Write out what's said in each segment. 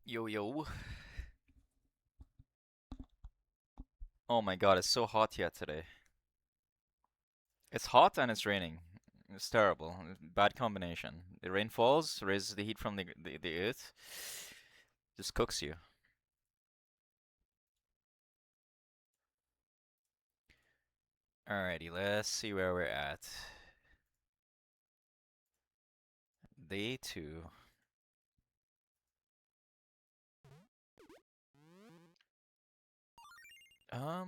Yo yo. Oh my god, it's so hot here today. It's hot and it's raining. It's terrible. Bad combination. The rain falls, raises the heat from the earth, just cooks you. Alrighty, let's see where we're at. Day 2.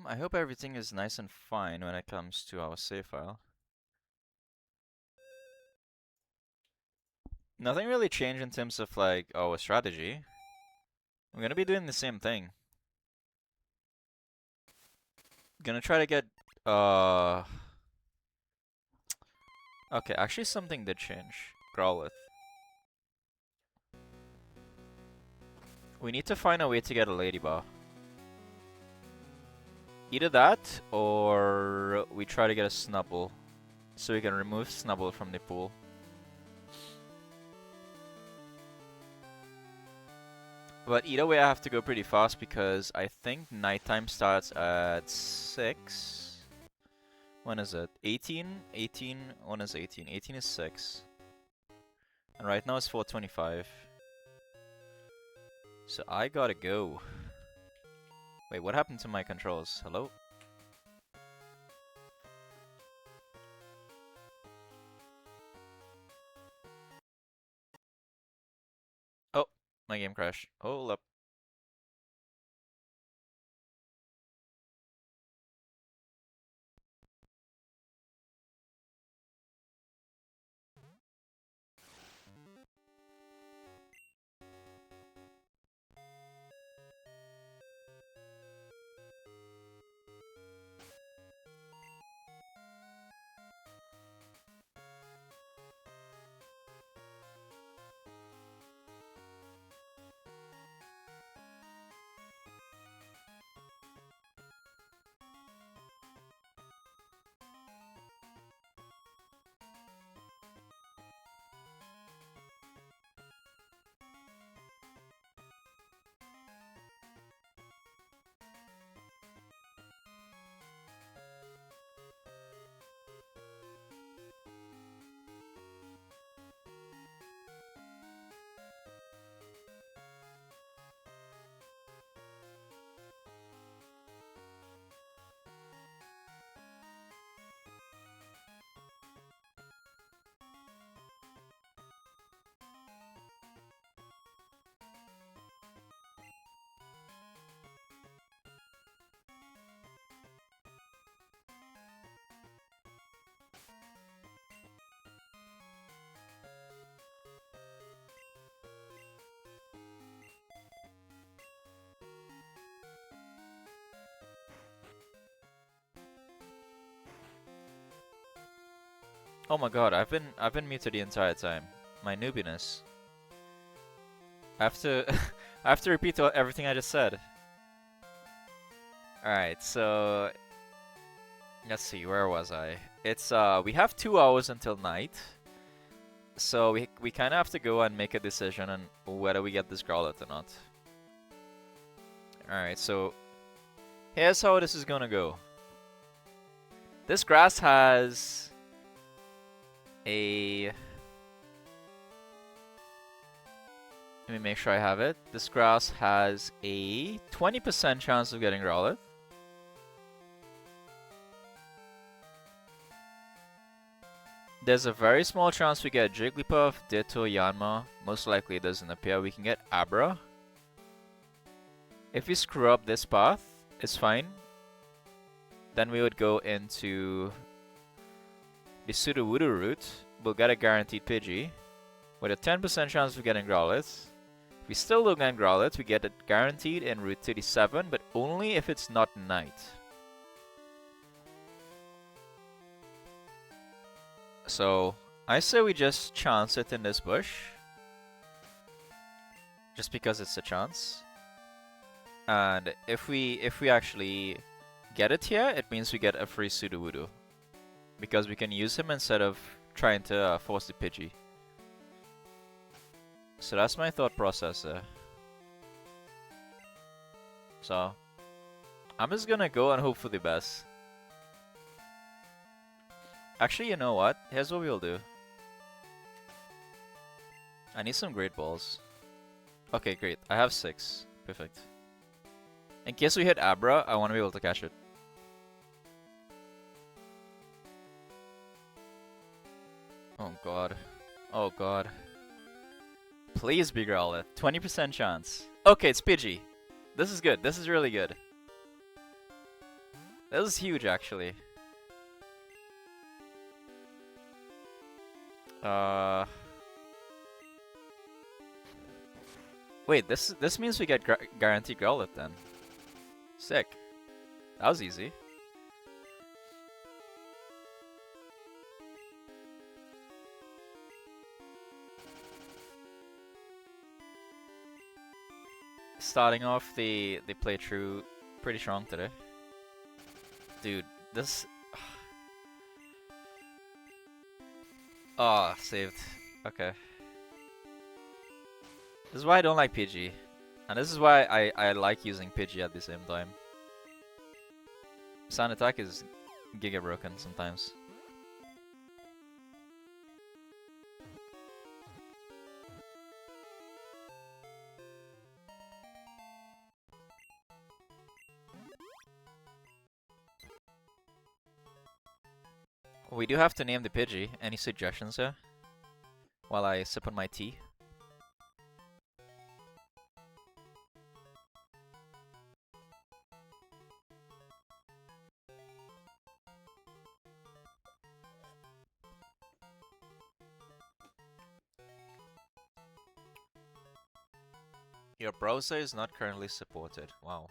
I hope everything is nice and fine when it comes to our save file. Nothing really changed in terms of like our strategy. I'm gonna be doing the same thing. Gonna try to get okay, actually something did change. Growlithe. We need to find a way to get a Ladybug. Either that, or we try to get a Snubble, so we can remove Snubble from the pool. But either way I have to go pretty fast because I think nighttime starts at 6. When is it? 18? 18? When is 18? 18 is 6. And right now it's 4:25. So I gotta go. Wait, what happened to my controls? Hello? Oh, my game crashed. Hold up. Oh my god, I've been muted the entire time. My noobiness. I have to I have to repeat everything I just said. Alright, so Let's see, where was I? It's we have 2 hours until night, so we kind of have to go and make a decision on whether we get this Growlithe or not. All right, so here's how this is gonna go. This grass has a. Let me make sure I have it. This grass has a 20% chance of getting Growlithe. There's a very small chance we get Jigglypuff, Ditto, Yanma. Most likely it doesn't appear. We can get Abra. If we screw up this path, it's fine. Then we would go into the Sudowoodo route. We'll get a guaranteed Pidgey with a 10% chance of getting Growlithe. If we still don't get Growlithe, we get it guaranteed in Route 37, but only if it's not night. So I say we just chance it in this bush, just because it's a chance. And if we actually get it here, it means we get a free Sudowoodo, because we can use him instead of trying to force the Pidgey. So that's my thought process there. So I'm just gonna go and hope for the best. Actually, you know what? Here's what we'll do. I need some Great Balls. Okay, great. I have 6. Perfect. In case we hit Abra, I want to be able to catch it. Oh god. Oh god. Please be Growlithe. 20% chance. Okay, it's Pidgey. This is good. This is really good. This is huge, actually. Wait, this means we get guaranteed Growlithe then. Sick. That was easy. Starting off the playthrough pretty strong today. Dude, this... Oh, saved. Okay. This is why I don't like Pidgey. And this is why I like using Pidgey at the same time. Sound attack is giga broken sometimes. We do have to name the Pidgey. Any suggestions here? While I sip on my tea. Your browser is not currently supported. Wow.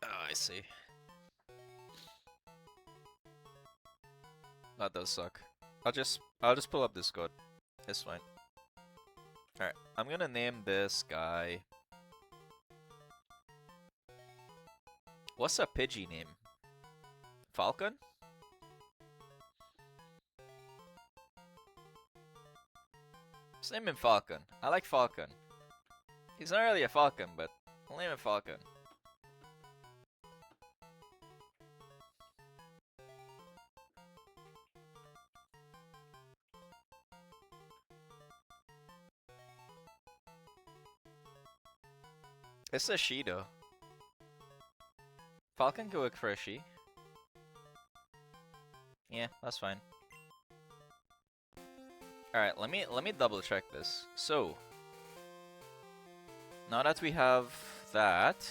Oh, I see. That does suck. I'll just pull up Discord. It's fine. Alright, I'm gonna name this guy. What's a Pidgey name? Falcon? Let's name him Falcon. I like Falcon. He's not really a Falcon, but I'll name him Falcon. It's a she though. Falcon could work for a she. Yeah, that's fine. Alright, let me double check this. So now that we have that,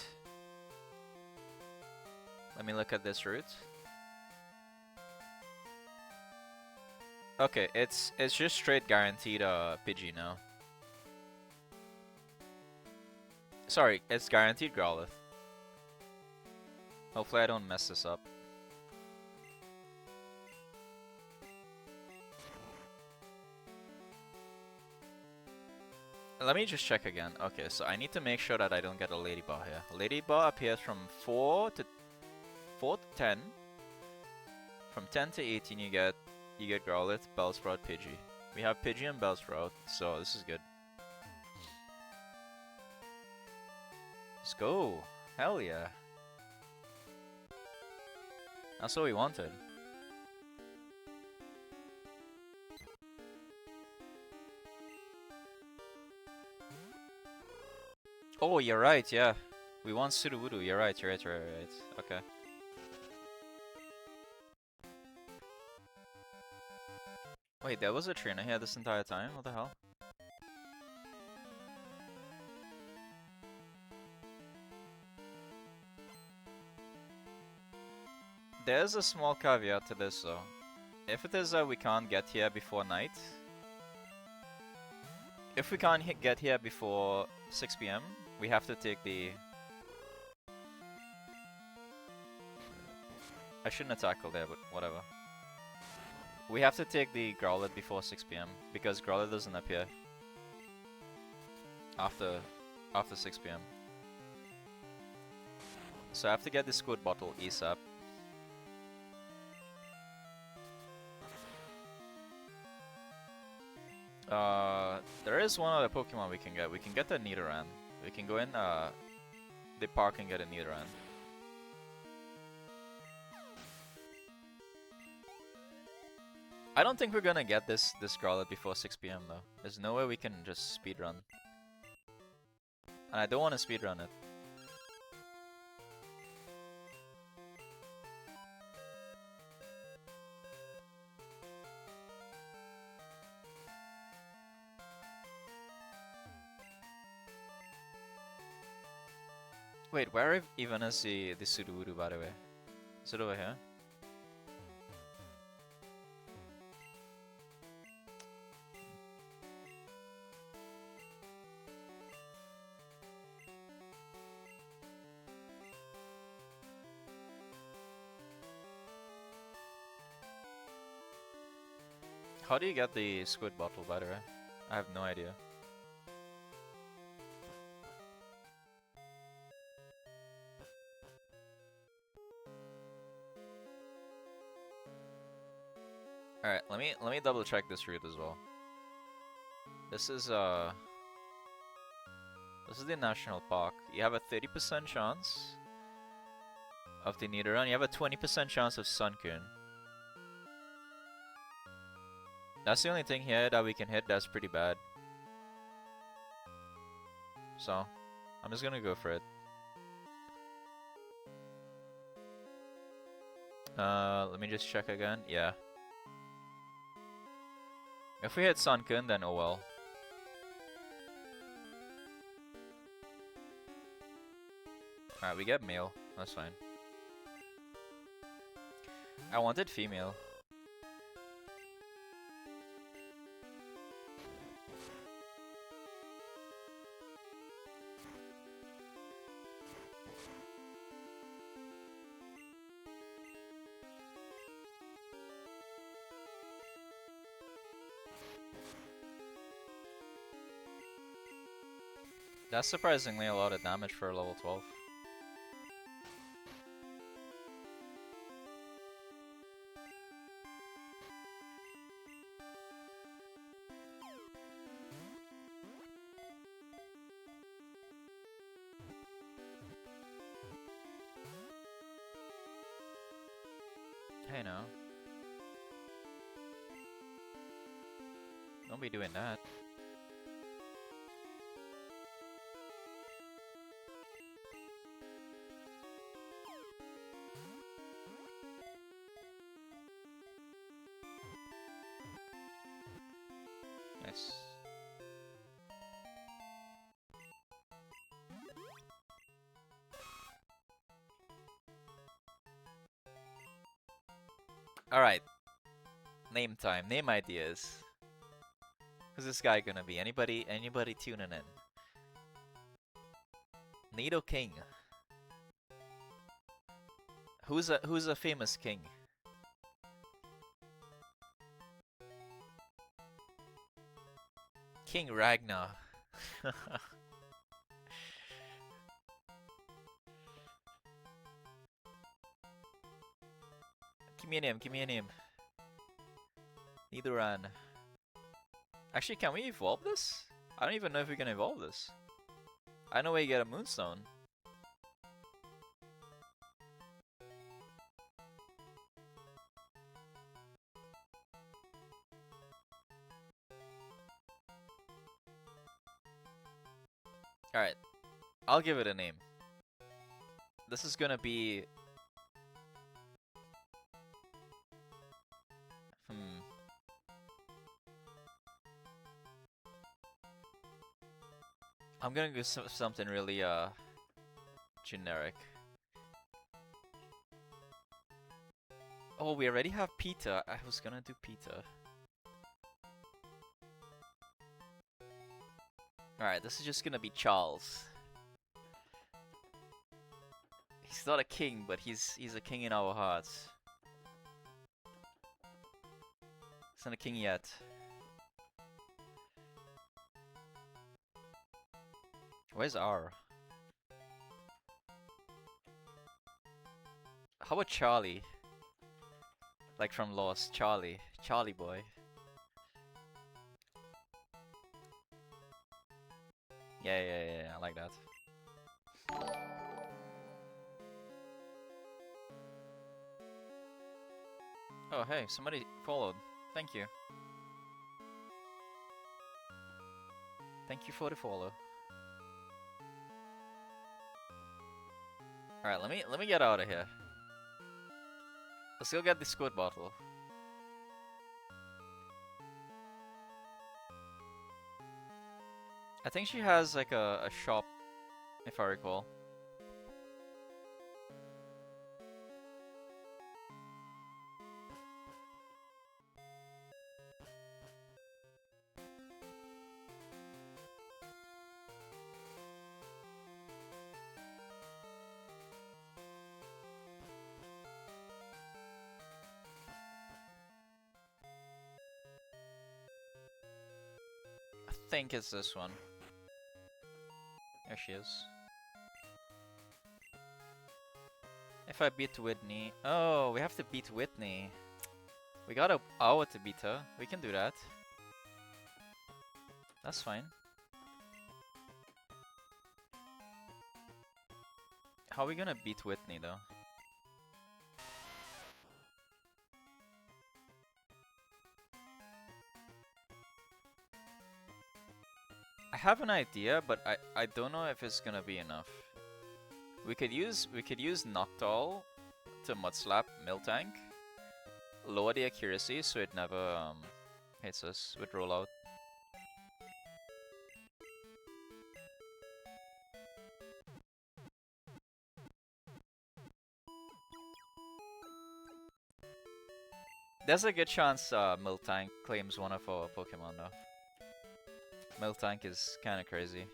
let me look at this route. Okay, it's just straight guaranteed Pidgey now. Sorry, it's guaranteed Growlithe. Hopefully I don't mess this up. Let me just check again. Okay, so I need to make sure that I don't get a Ladyball here. Ladyball appears from 4 to 10. From 10 to 18 you get Growlithe, Bellsprout, Pidgey. We have Pidgey and Bellsprout, so this is good. Let's go! Hell yeah! That's what we wanted. Oh, you're right, yeah. We want Sudowoodo, you're right. Okay. Wait, there was a trainer here this entire time? What the hell? There's a small caveat to this though. If it is that we can't get here before night, if we can't get here before 6 PM, we have to take the... I shouldn't have tackled there, but whatever. We have to take the Growlithe before 6 PM, because Growlithe doesn't appear after 6 PM. So I have to get the Squid Bottle ASAP. There is one other Pokemon we can get. We can get the Nidoran. We can go in the park and get a Nidoran. I don't think we're gonna get this Growlithe before 6 PM though. There's no way we can just speedrun. And I don't want to speedrun it. Wait, where even is the Sudowoodo, by the way? Is it over here? How do you get the Squid Bottle, by the way? I have no idea. Alright, let me double check this route as well. This is the national park. You have a 30% chance of the Nidoran. You have a 20% chance of Sunkern. That's the only thing here that we can hit that's pretty bad. So, I'm just gonna go for it. Let me just check again. Yeah. If we hit Sunkern, then oh well. Alright, we get male. That's fine. I wanted female. That's surprisingly a lot of damage for a level 12. Hey now. Don't be doing that. Nice. Alright. Name time. Name ideas. Who's this guy gonna be? Anybody tuning in? Nidoking. Who's a famous king? King Ragnar. Give me a name, give me a name. Nidoran. Actually, can we evolve this? I don't even know if we can evolve this. I know where you get a Moonstone. Alright, I'll give it a name. This is gonna be... I'm gonna go something really, generic. Oh, we already have Peter. I was gonna do Peter. Alright, this is just gonna be Charles. He's not a king, but he's a king in our hearts. He's not a king yet. Where's R? How about Charlie? Like from Lost, Charlie. Charlie boy. Yeah, I like that. Oh hey, somebody followed. Thank you. Thank you for the follow. Alright, let me get out of here. Let's go get the squid bottle. I think she has like a shop, if I recall. I think it's this one. There she is. If I beat Whitney... Oh, we have to beat Whitney. We got a hour to beat her. We can do that. That's fine. How are we gonna beat Whitney though? I have an idea, but I don't know if it's gonna be enough. We could use Noctowl to Mudslap Miltank, lower the accuracy so it never hits us with rollout. There's a good chance Miltank claims one of our Pokemon though. Miltank is kinda crazy.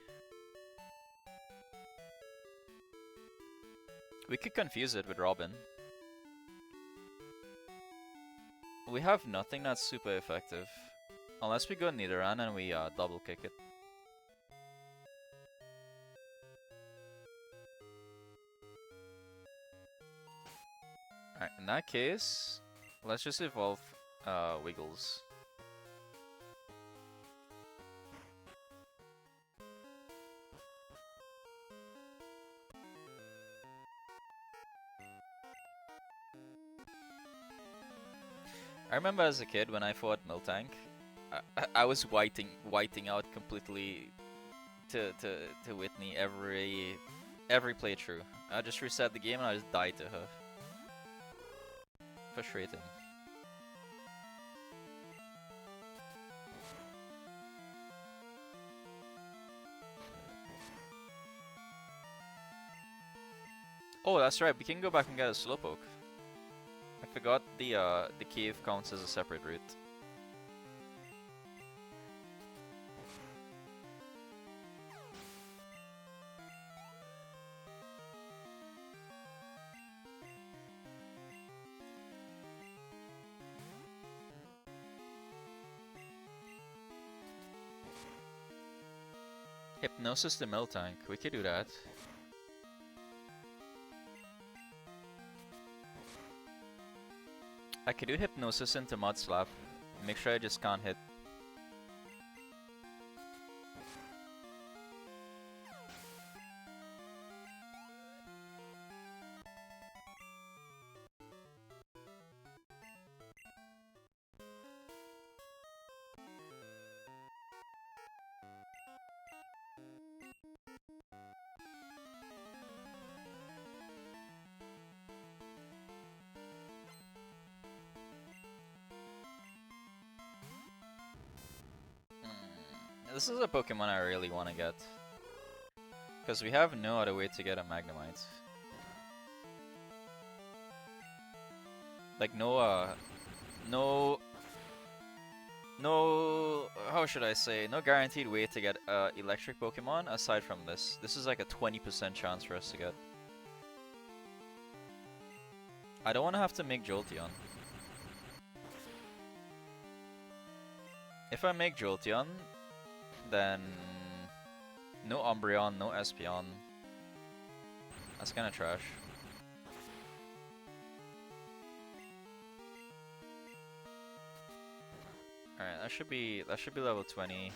We could confuse it with Robin. We have nothing that's super effective. Unless we go Nidoran and we double kick it. Alright, in that case, let's just evolve Wiggles. I remember as a kid when I fought Miltank, I was whiting out completely to Whitney every playthrough. I just reset the game and I just died to her. Frustrating. Oh, that's right. We can go back and get a Slowpoke. I forgot the cave counts as a separate route. Hypnosis the Miltank. We could do that. I could do Hypnosis into Mud Slap. Make sure I just can't hit. This is a Pokemon I really want to get. Because we have no other way to get a Magnemite. Like no, how should I say, no guaranteed way to get electric Pokemon aside from this. This is like a 20% chance for us to get. I don't want to have to make Jolteon. If I make Jolteon, then no Umbreon, no Espeon. That's kinda trash. Alright, that should be level 20.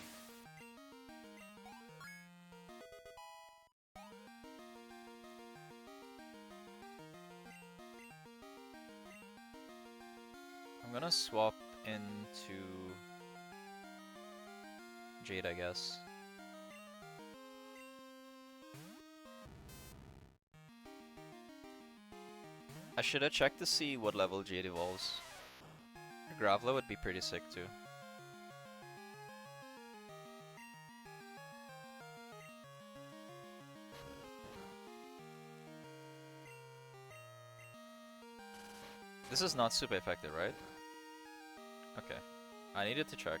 I'm gonna swap into Jade, I guess. I should have checked to see what level Jade evolves. Graveler would be pretty sick too. This is not super effective, right? Okay. I needed to check.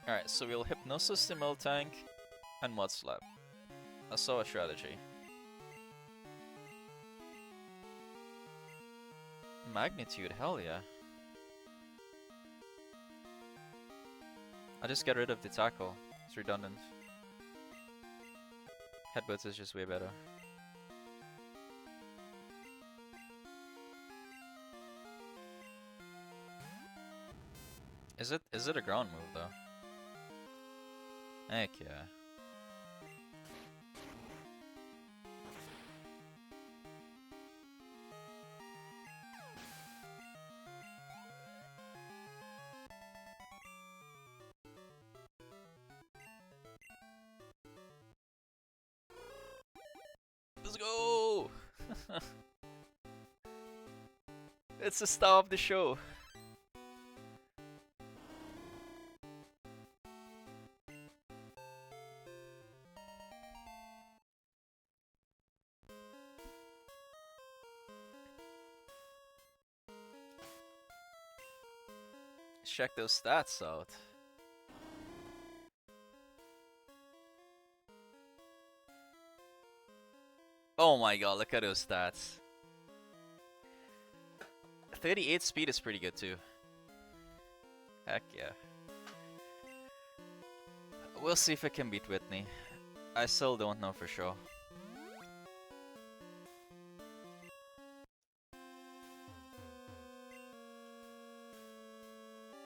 Alright, so we'll Hypnosis the Miltank and Mud Slap. That's our strategy. Magnitude, hell yeah. I just get rid of the tackle. It's redundant. Headbutts is just way better. Is it a ground move though? Heck yeah. Let's go! It's the star of the show. Check those stats out. Oh my god, look at those stats. 38 speed is pretty good too. Heck yeah. We'll see if it can beat Whitney. I still don't know for sure.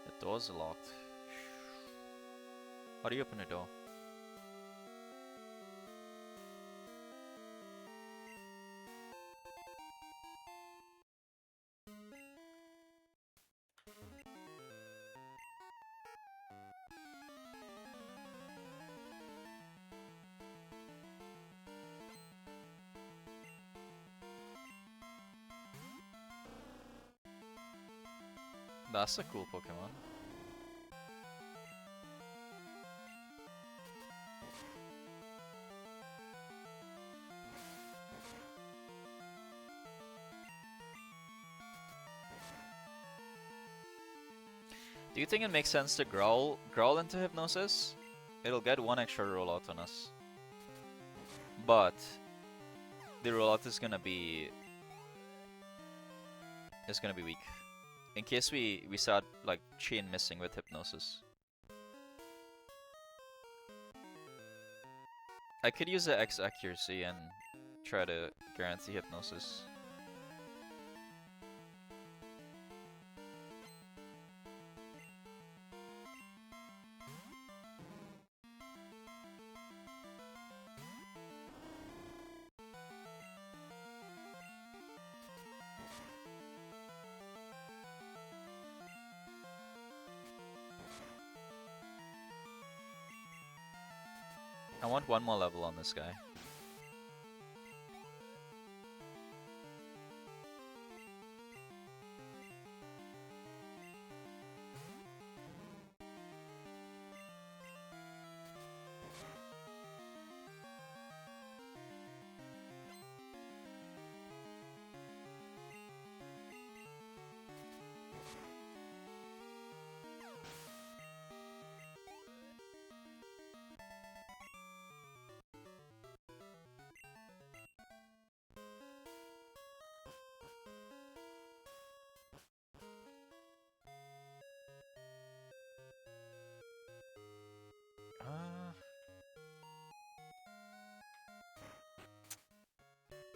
The door's locked. How do you open the door? That's a cool Pokemon. Do you think it makes sense to growl into Hypnosis? It'll get one extra rollout on us. But the rollout is gonna be weak. In case we start like chain missing with Hypnosis. I could use the X accuracy and try to guarantee Hypnosis. I want one more level on this guy.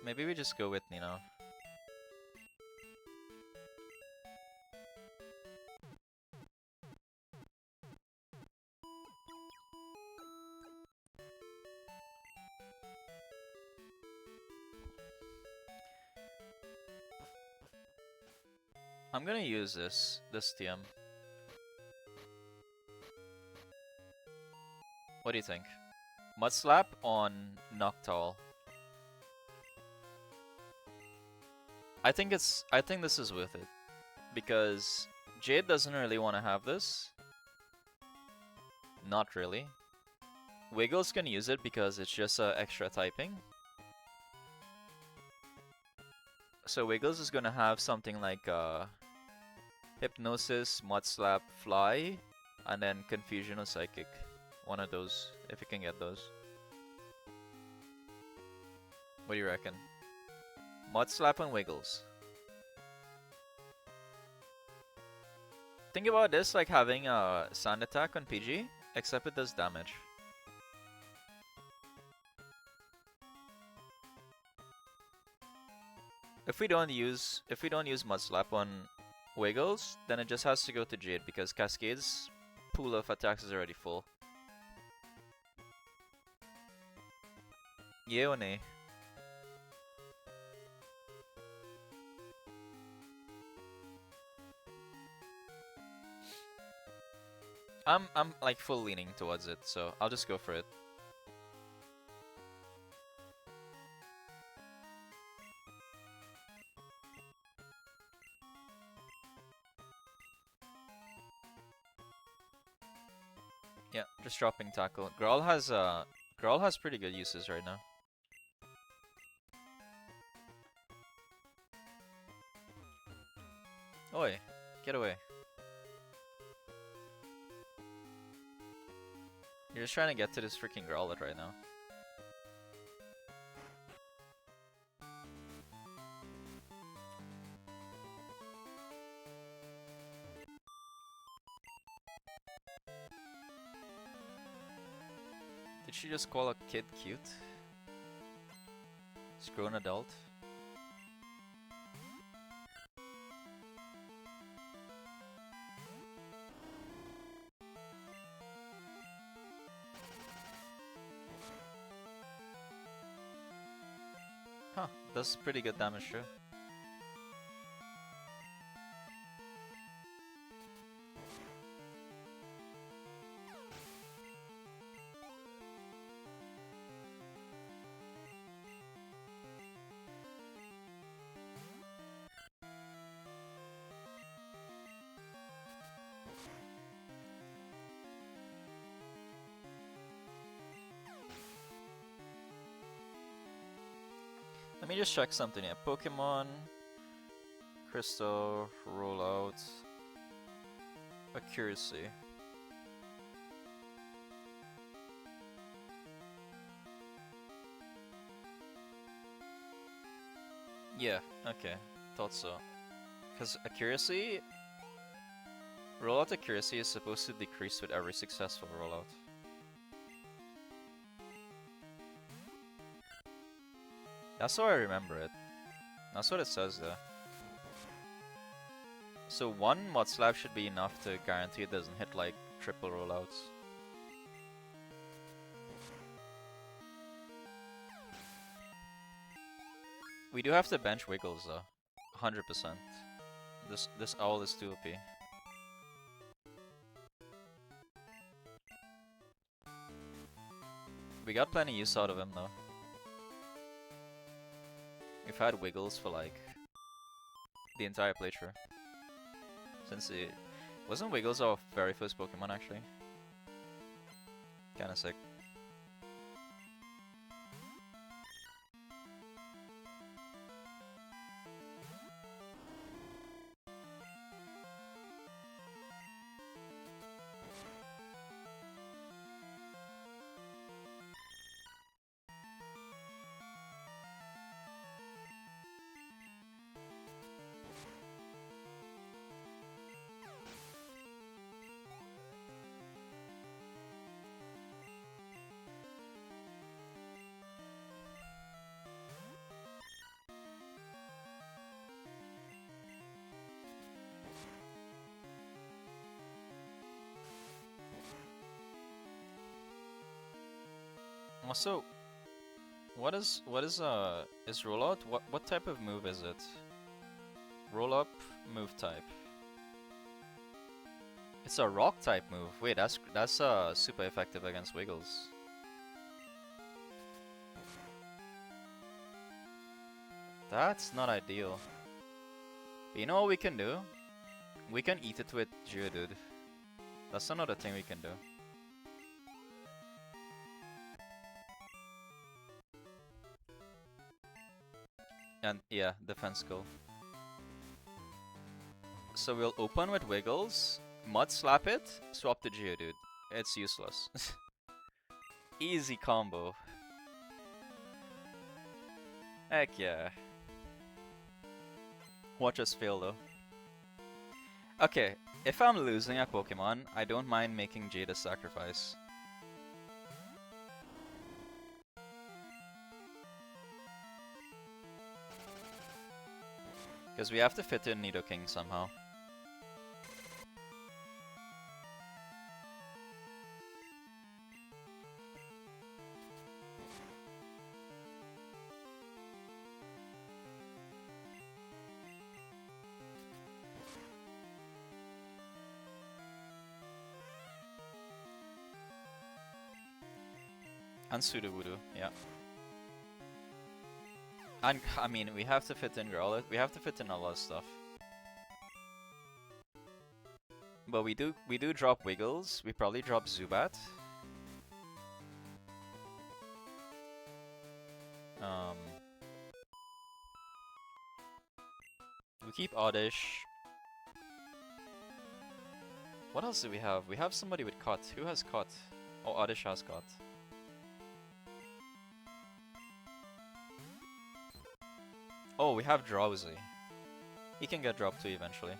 Maybe we just go with Nino. I'm gonna use this TM. What do you think? Mud Slap on Noctowl. I think this is worth it. Because Jade doesn't really want to have this. Not really. Wiggles can use it because it's just extra typing. So Wiggles is gonna have something like Hypnosis, Mud Slap, Fly, and then Confusion or Psychic. One of those, if you can get those. What do you reckon? Mud Slap and Wiggles. Think about this like having a Sand Attack on PG, except it does damage. If we don't use Mud Slap on Wiggles, then it just has to go to Jade because Cascade's pool of attacks is already full. Yay or nay? I'm like full leaning towards it, so I'll just go for it. Yeah, just dropping tackle. Growl has pretty good uses right now. Oi, get away. You're just trying to get to this freaking Growlithe right now. Did she just call a kid cute? She's a grown adult. Huh, does pretty good damage too. me just check something here. Pokemon, Crystal, Rollout, Accuracy. Yeah, okay. Thought so. Because accuracy... Rollout accuracy is supposed to decrease with every successful rollout. That's how I remember it. That's what it says there. So one mod slab should be enough to guarantee it doesn't hit like triple rollouts. We do have to bench Wiggles though. 100%. This owl is too OP. We got plenty use out of him though. We've had Wiggles for like the entire playthrough. Since it wasn't Wiggles our very first Pokemon actually. Kinda sick. Also, is rollout? What type of move is it? Roll up move type. It's a rock type move. Wait, that's super effective against Wiggles. That's not ideal. But you know what we can do? We can eat it with Geodude. That's another thing we can do. And yeah, defense skill. So we'll open with Wiggles, Mud Slap it, swap the Geodude. It's useless. Easy combo. Heck yeah. Watch us fail though. Okay, if I'm losing a Pokemon, I don't mind making Jade a sacrifice. Because we have to fit in Nidoking somehow. And Sudowoodo, yeah. And I mean, we have to fit in Growlithe. We have to fit in a lot of stuff. But we do drop Wiggles. We probably drop Zubat. We keep Oddish. What else do we have? We have somebody with Cut. Who has Cut? Oh, Oddish has Cut. Oh, we have Drowsy. He can get dropped too eventually.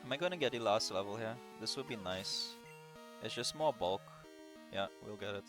Am I gonna get the last level here? This would be nice. It's just more bulk. Yeah, we'll get it.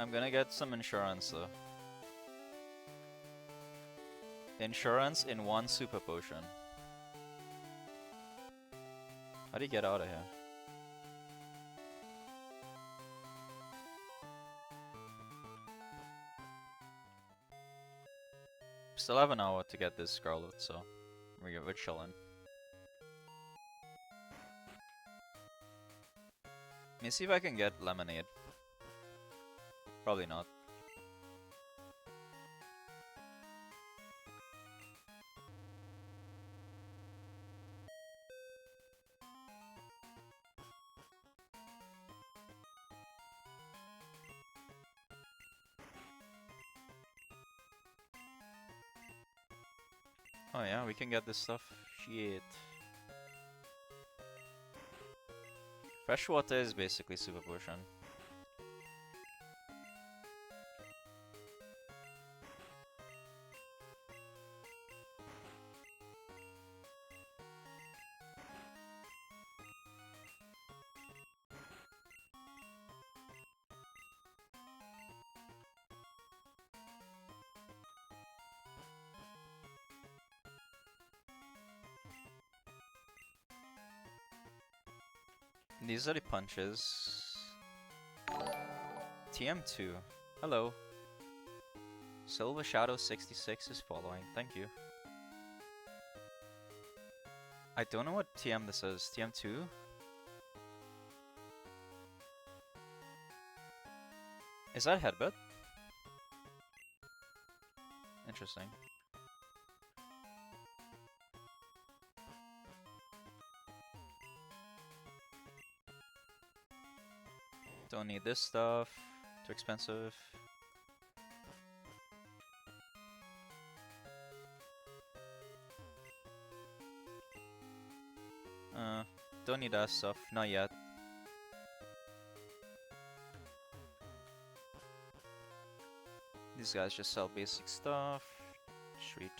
I'm gonna get some insurance though. Insurance in 1 super potion. How do you get out of here? Still have an hour to get this Scarlet, so we're chilling. Let me see if I can get lemonade. Probably not. Oh yeah, we can get this stuff. Shit. Fresh water is basically super potion. These are the punches. TM2. Hello. Silver Shadow 66 is following. Thank you. I don't know what TM this is. TM2? Is that headbutt? Interesting. Don't need this stuff. Too expensive. Don't need that stuff. Not yet. These guys just sell basic stuff. Sweet.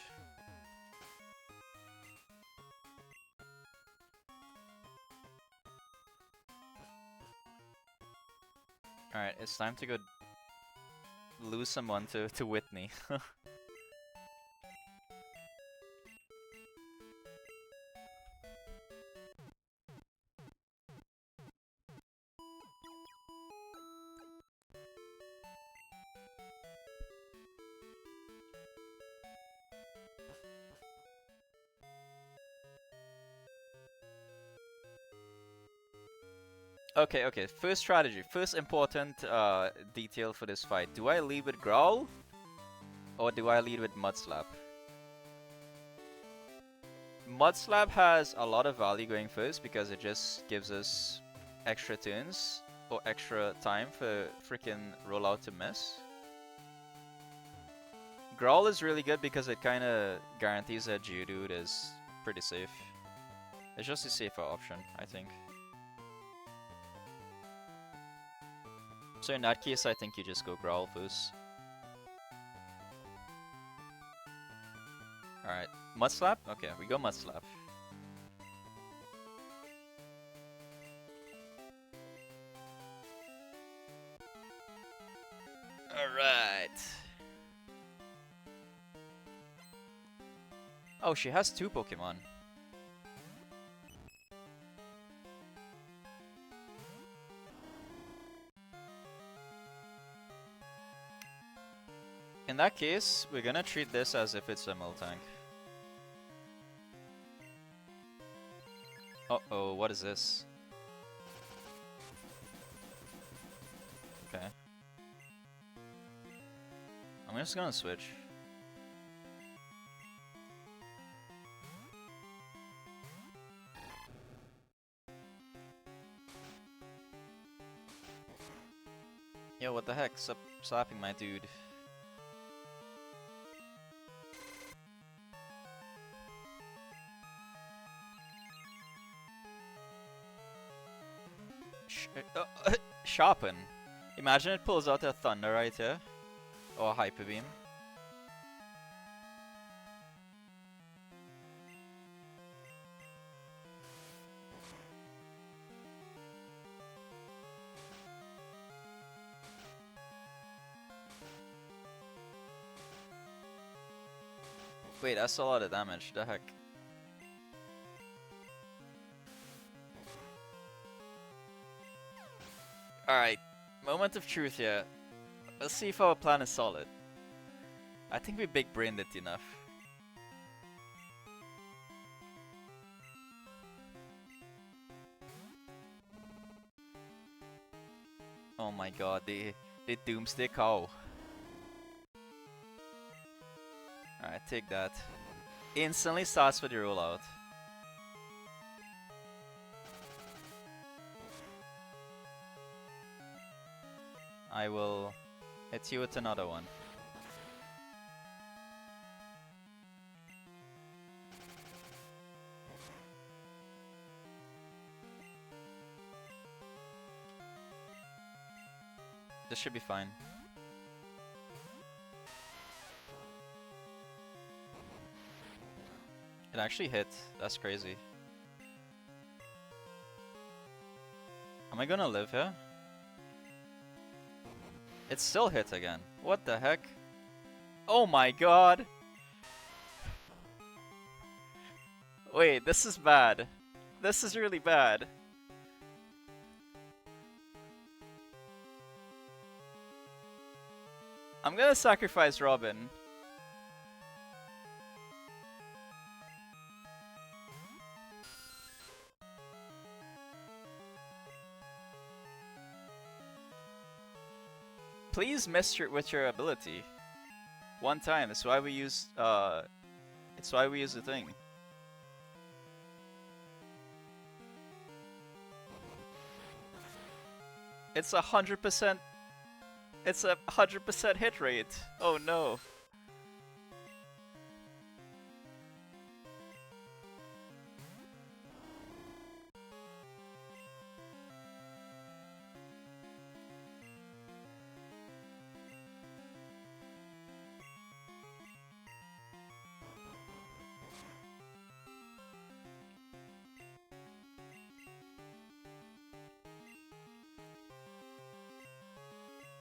Alright, it's time to go lose someone to Whitney. Okay. First strategy. First important detail for this fight. Do I lead with Growl? Or do I lead with Mudslap? Mudslap has a lot of value going first because it just gives us extra turns or extra time for freaking rollout to miss. Growl is really good because it kinda guarantees that Geodude is pretty safe. It's just a safer option, I think. So in that case, I think you just go Growl first. Alright, Mudslap? Okay, we go Mudslap. Alright. Oh, she has 2 Pokemon. In that case, we're gonna treat this as if it's a Miltank. Uh-oh, what is this? Okay. I'm just gonna switch. Yo, what the heck? Stop slapping my dude. Sharpen. Imagine it pulls out a Thunder right here. Or a Hyper Beam. Wait, that's a lot of damage. The heck? Alright, moment of truth here. Let's see if our plan is solid. I think we big brained it enough. Oh my god, they doomsday cow. Alright, take that. Instantly starts with the rollout. I will hit you with another one. This should be fine. It actually hit. That's crazy. Am I gonna live here? It still hit again. What the heck? Oh my god! Wait, this is bad. This is really bad. I'm gonna sacrifice Robin. Please miss with your ability. One time. That's why we use it's why we use the thing. It's 100%. It's a 100% hit rate. Oh no.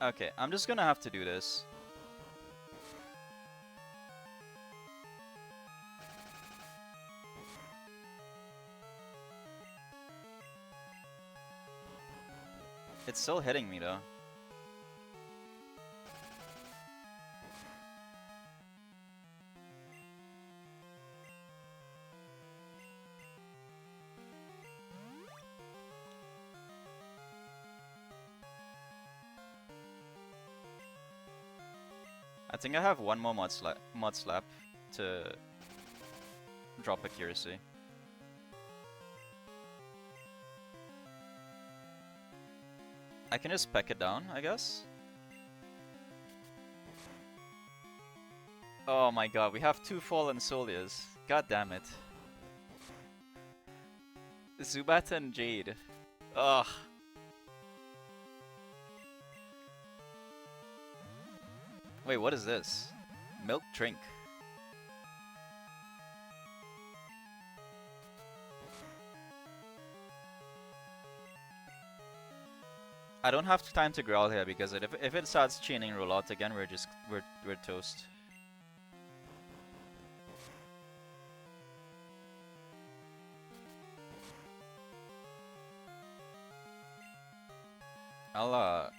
Okay, I'm just gonna have to do this. It's still hitting me though. I think I have one more mod slap to drop accuracy. I can just peck it down, I guess. Oh my god, we have two fallen Solias. God damn it. Zubat and Jade. Ugh. Wait, what is this? Milk drink. I don't have time to growl here because if it starts chaining rollout again, we're toast. I'll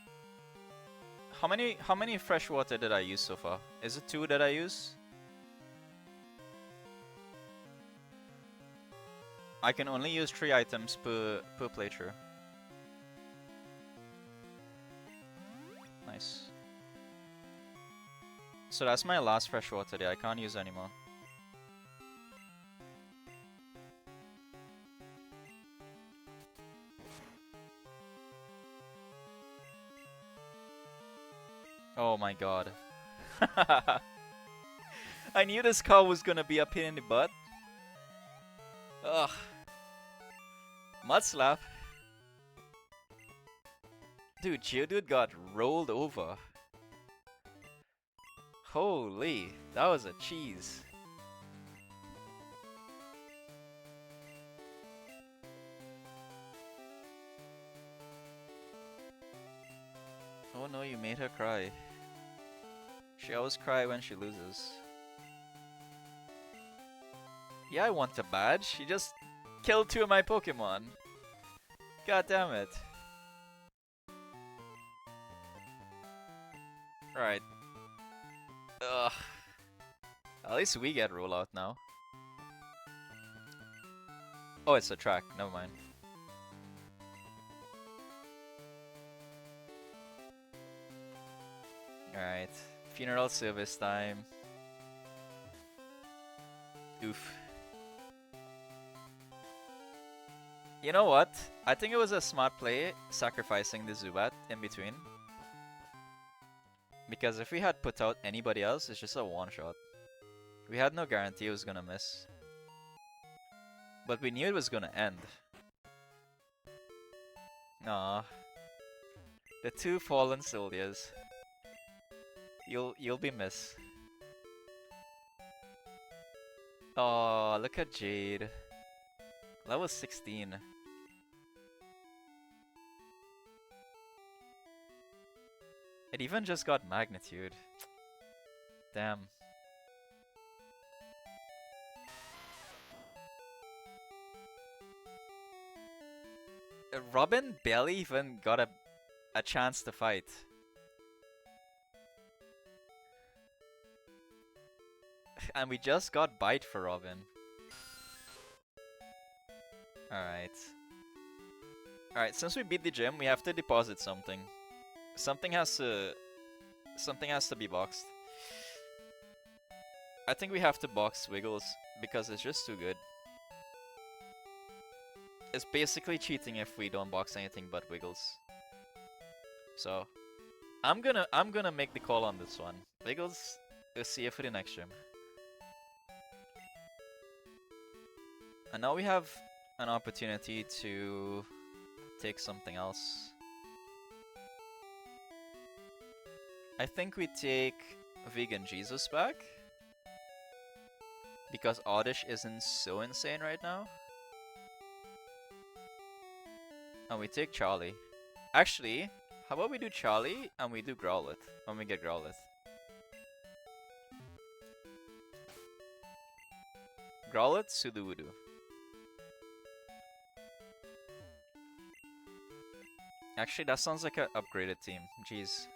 how many fresh water did I use so far? Is it 2 that I use? I can only use 3 items per playthrough. Nice. So that's my last fresh water day. I can't use anymore. Oh my god. I knew this car was gonna be a pain in the butt. Ugh. Mud slap. Dude, Geodude got rolled over. Holy, that was a cheese. Oh no, you made her cry. She always cries when she loses. Yeah, I want a badge. You just killed 2 of my Pokemon. God damn it. Alright. Ugh. At least we get rollout now. Oh, it's a track. Never mind. Alright. Funeral service time. Oof. You know what? I think it was a smart play sacrificing the Zubat in between. Because if we had put out anybody else, it's just a one-shot. We had no guarantee it was gonna miss. But we knew it was gonna end. Aw. The 2 fallen soldiers. You'll be missed. Oh, look at Jade. Level 16. It even just got magnitude. Damn. Robin barely even got a chance to fight. And we just got Bite for Robin. Alright. Alright, since we beat the gym, we have to deposit something. Something has to be boxed. I think we have to box Wiggles because it's just too good. It's basically cheating if we don't box anything but Wiggles. So I'm gonna make the call on this one. Wiggles, we'll see you for the next gym. And now we have an opportunity to take something else. I think we take Vegan Jesus back. Because Oddish isn't so insane right now. And we take Charlie. Actually, how about we do Charlie and we do Growlithe when we get Growlithe. Growlithe, Sudowoodo. Actually, that sounds like an upgraded team. Jeez.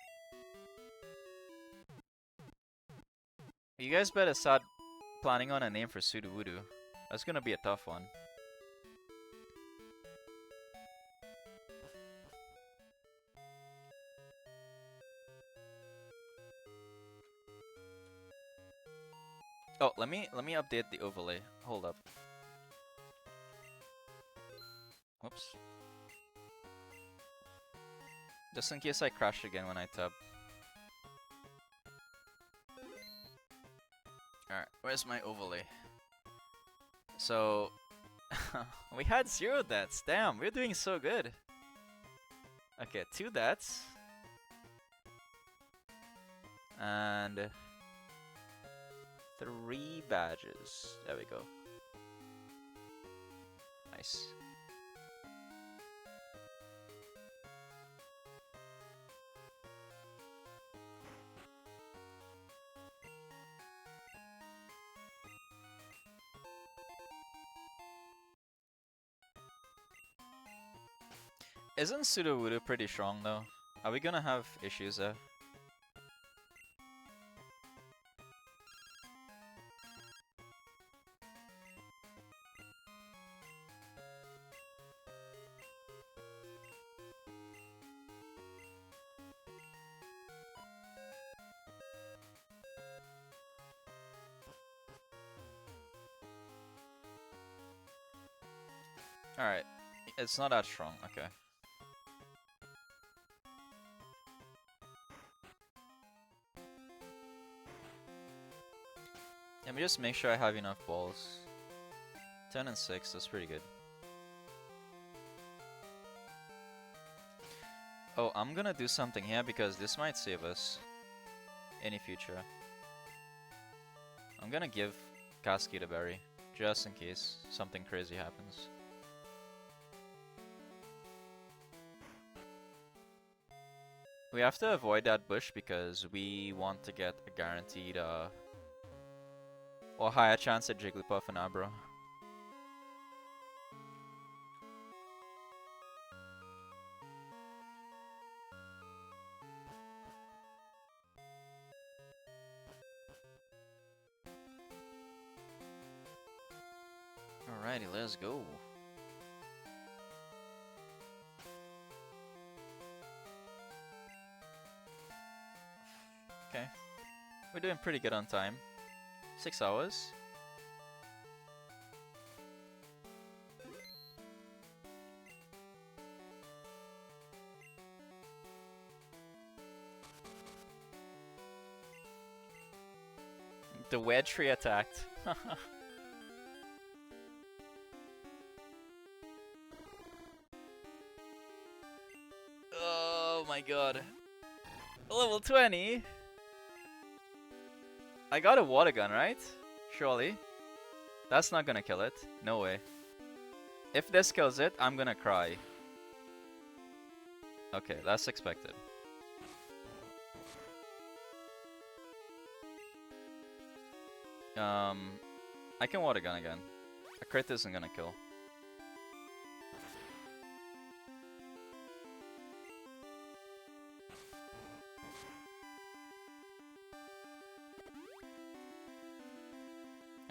You guys better start planning on a name for Sudowoodo. That's gonna be a tough one. Oh, let me update the overlay. Hold up. Whoops. Just in case I crash again when I tab. Alright, where's my overlay? So, we had 0 deaths. Damn, we're doing so good. Okay, 2 deaths. And 3 badges. There we go. Nice. Isn't Sudowoodo pretty strong though? Are we gonna have issues there? Alright, it's not that strong, okay. Let me just make sure I have enough balls. 10 and 6, that's pretty good. Oh, I'm gonna do something here because this might save us in the future. I'm gonna give Cascade a berry, just in case something crazy happens. We have to avoid that bush because we want to get a guaranteed Or higher chance at Jigglypuff and Abra. Alrighty, let's go. Okay. We're doing pretty good on time. 6 hours. The wedge tree attacked. Oh my god. Level 20? I got a water gun, right? Surely. That's not gonna kill it. No way. If this kills it, I'm gonna cry. Okay, that's expected. I can water gun again. A crit isn't gonna kill.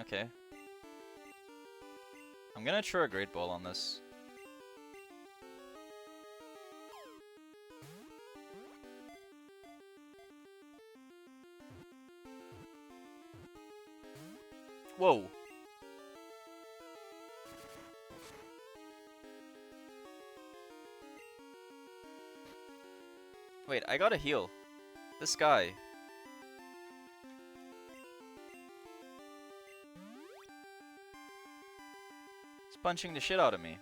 Okay. I'm gonna throw a Great Ball on this. Whoa! Wait, I gotta heal. This guy. He's punching the shit out of me.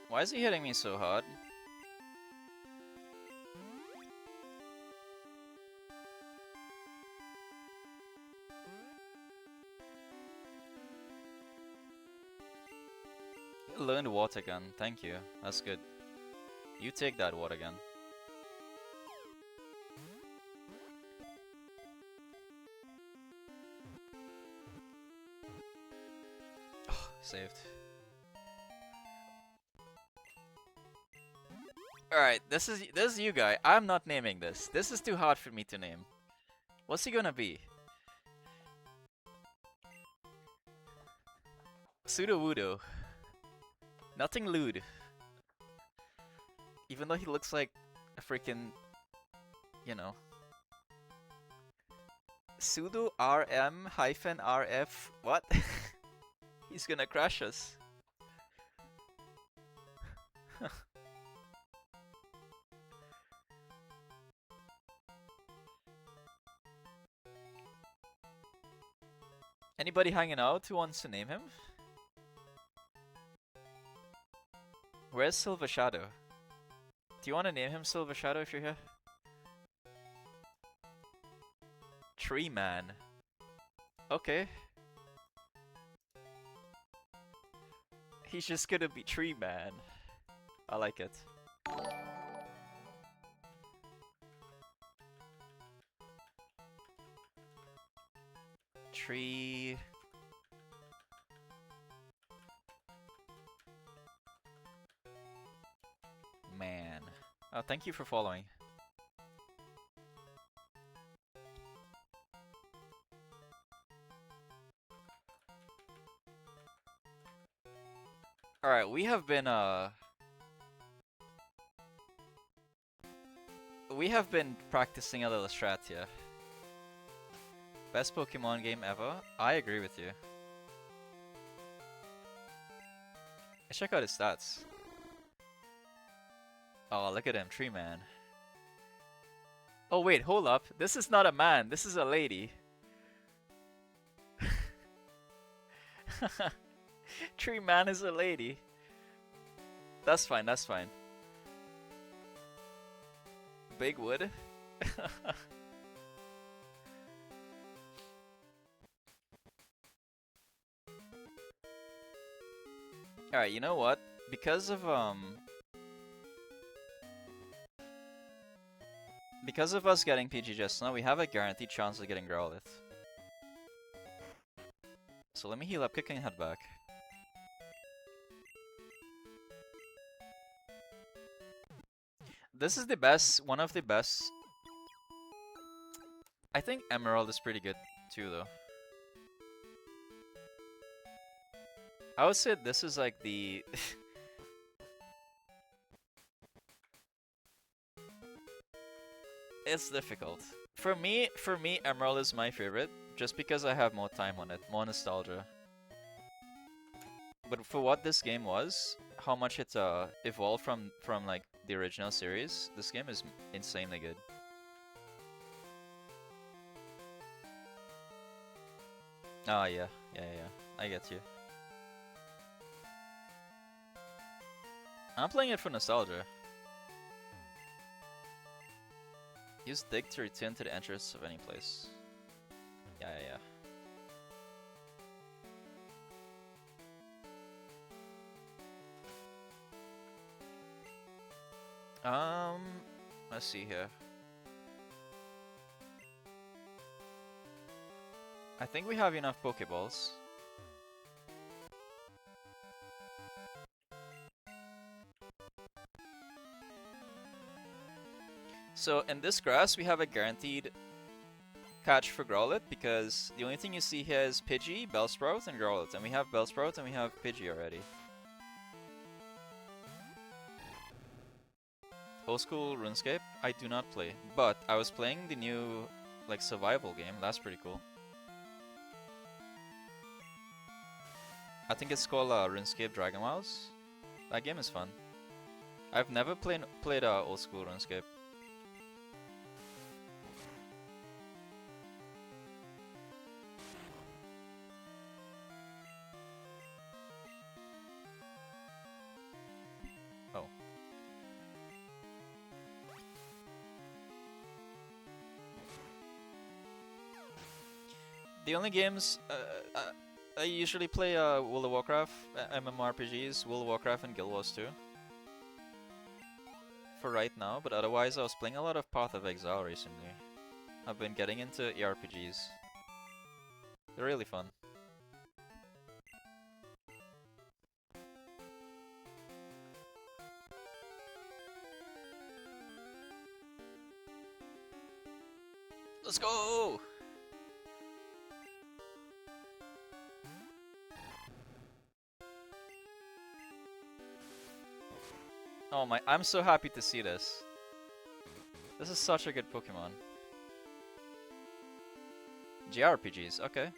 Why is he hitting me so hard? Learned water gun, thank you. That's good. You take that water gun. Oh, saved. Alright, this is you guy. I'm not naming this. This is too hard for me to name. What's he gonna be? Sudowoodo. Nothing lewd. Even though he looks like a freaking, you know. Sudo RM-RF. What? He's gonna crush us. Anybody hanging out who wants to name him? Where's Silver Shadow? Do you want to name him Silver Shadow if you're here? Tree Man. Okay. He's just gonna be Tree Man. I like it. Tree... Man. Oh, thank you for following. Alright, we have been practicing a little strat here. Best Pokemon game ever? I agree with you. Let's check out his stats. Oh, look at him, Tree Man. Oh wait, hold up. This is not a man, this is a lady. Tree man is a lady. That's fine, that's fine. Big wood? Alright, you know what? Because of us getting PG just now, we have a guaranteed chance of getting Growlithe. So let me heal up, kick and head back. This is the best, one of the best. I think Emerald is pretty good too, though. I would say this is like the... It's difficult. For me, Emerald is my favorite, just because I have more time on it, more nostalgia. But for what this game was, how much it evolved from like the original series, this game is insanely good. Ah, yeah, I get you. I'm playing it for nostalgia. Use dig to return to the entrance of any place. Yeah. Let's see here. I think we have enough Pokeballs. So in this grass, we have a guaranteed catch for Growlithe because the only thing you see here is Pidgey, Bellsprout, and Growlithe, and we have Bellsprout and we have Pidgey already. Old school RuneScape, I do not play, but I was playing the new like survival game. That's pretty cool. I think it's called RuneScape Dragon Mouse. That game is fun. I've never played old school RuneScape. Oh. The only games I usually play World of Warcraft, MMORPGs, World of Warcraft and Guild Wars 2. For right now, but otherwise I was playing a lot of Path of Exile recently. I've been getting into ERPGs. They're really fun. Let's go! Oh my, I'm so happy to see this. This is such a good Pokemon. JRPGs, okay.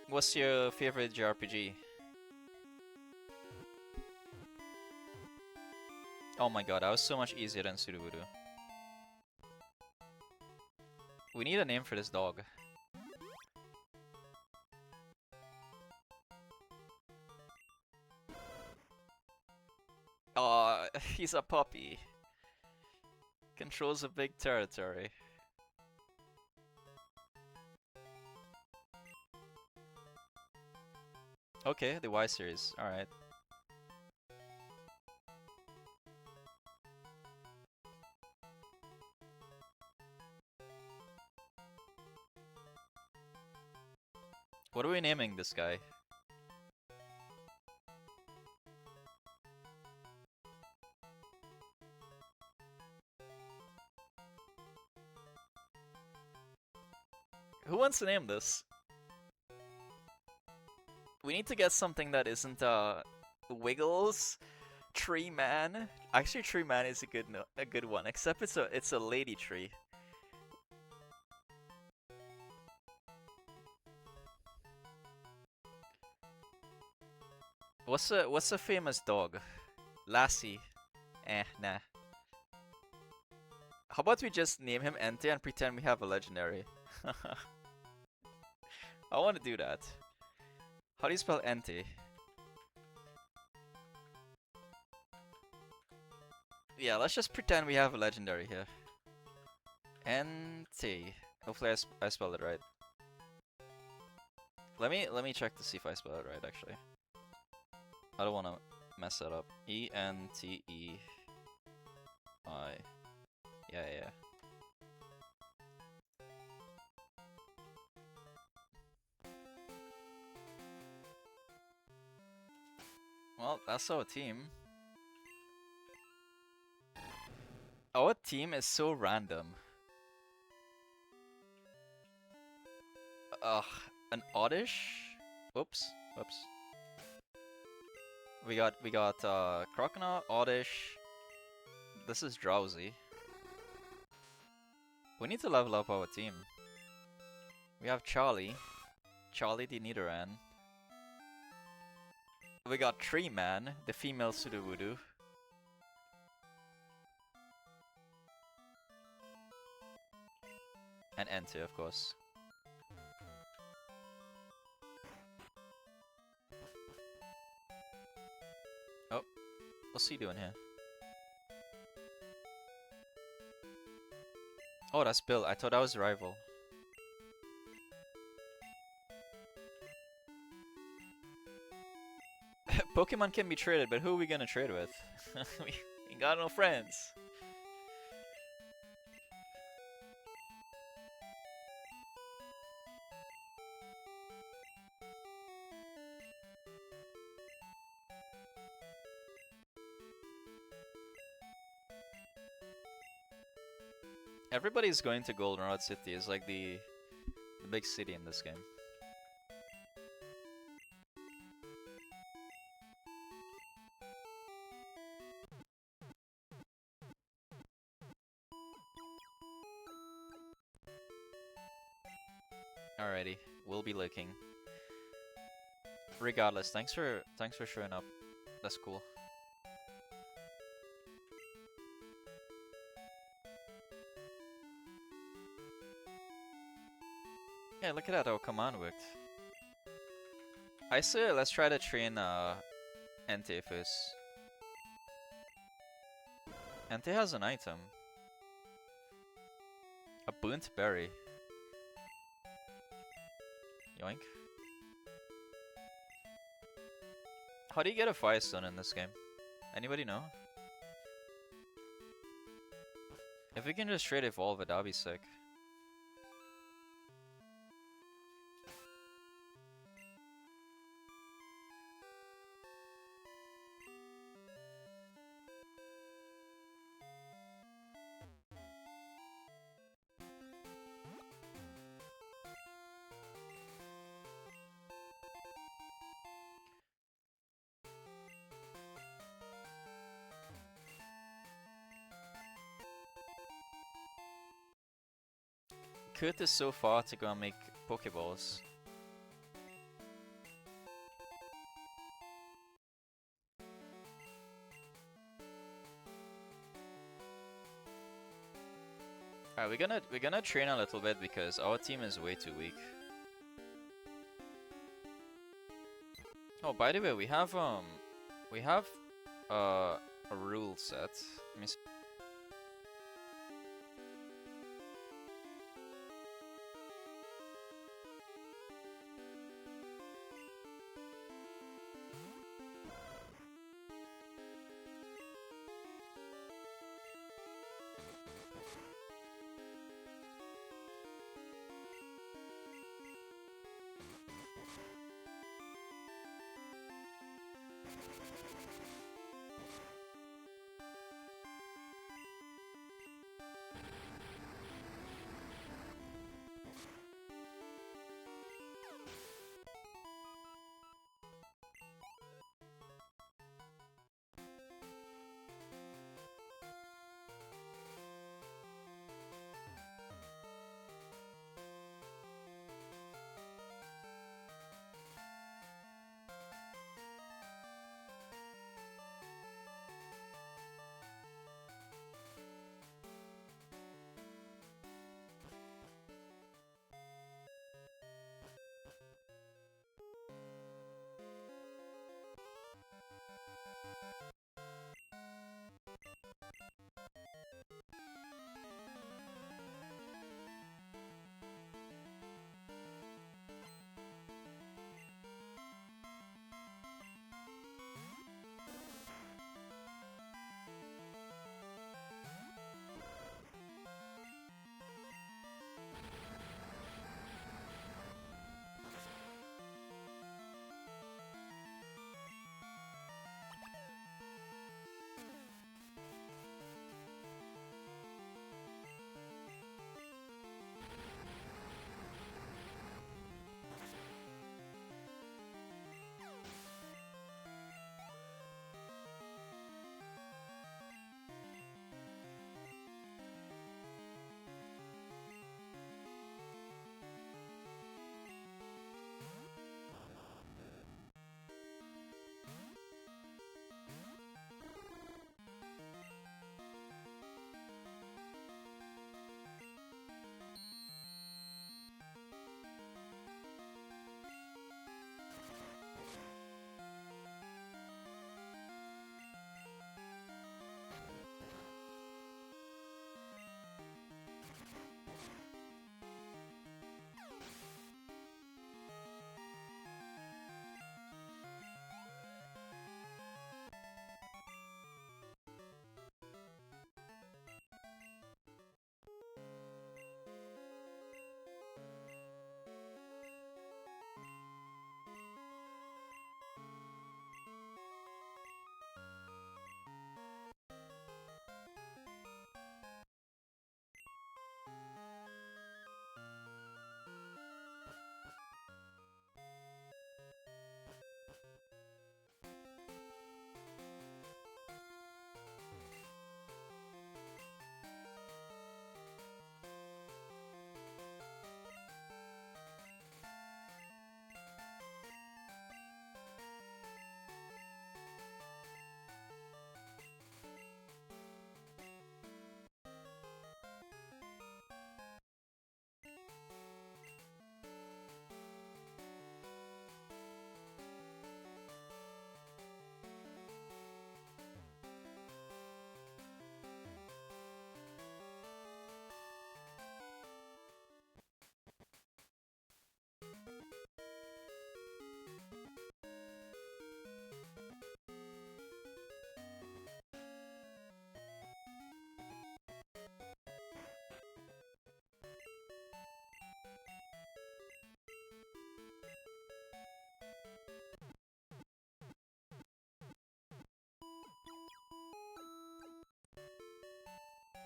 What's your favorite JRPG? Oh my god, that was so much easier than Sudowoodo. We need a name for this dog. Aw, he's a puppy. Controls a big territory. Okay, the Y series, alright. What are we naming this guy? Who wants to name this? We need to get something that isn't Wiggles, Tree Man. Actually, Tree Man is a good one, except it's a lady tree. What's a famous dog? Lassie. Nah. How about we just name him Entei and pretend we have a legendary? I want to do that. How do you spell Entei? Yeah, let's just pretend we have a legendary here. Entei. Hopefully I spelled it right. Let me check to see if I spelled it right actually. I don't want to mess that up. Entei. Yeah. Well, that's our team. Our team is so random. Ugh, an Oddish? Whoops. We got Croconaw, Oddish. This is Drowsy. We need to level up our team. We have Charlie the Nidoran. We got Tree Man, the female Sudowoodo. And Entei, of course. Oh, what's he doing here? Oh, that's Bill. I thought that was Rival. Pokemon can be traded, but who are we gonna trade with? we got no friends. Everybody's going to Goldenrod City. It's like the big city in this game. Alrighty, we'll be looking. Regardless, thanks for showing up. That's cool. Yeah, look at that, our command worked. I say let's try to train Entei first. Entei has an item. A burnt berry. Yoink. How do you get a Firestone in this game? Anybody know? If we can just straight evolve it, that'd be sick. Kurt is so far to go and make Pokeballs. Alright, we're gonna train a little bit because our team is way too weak. Oh, by the way, we have a rule set. Let me see.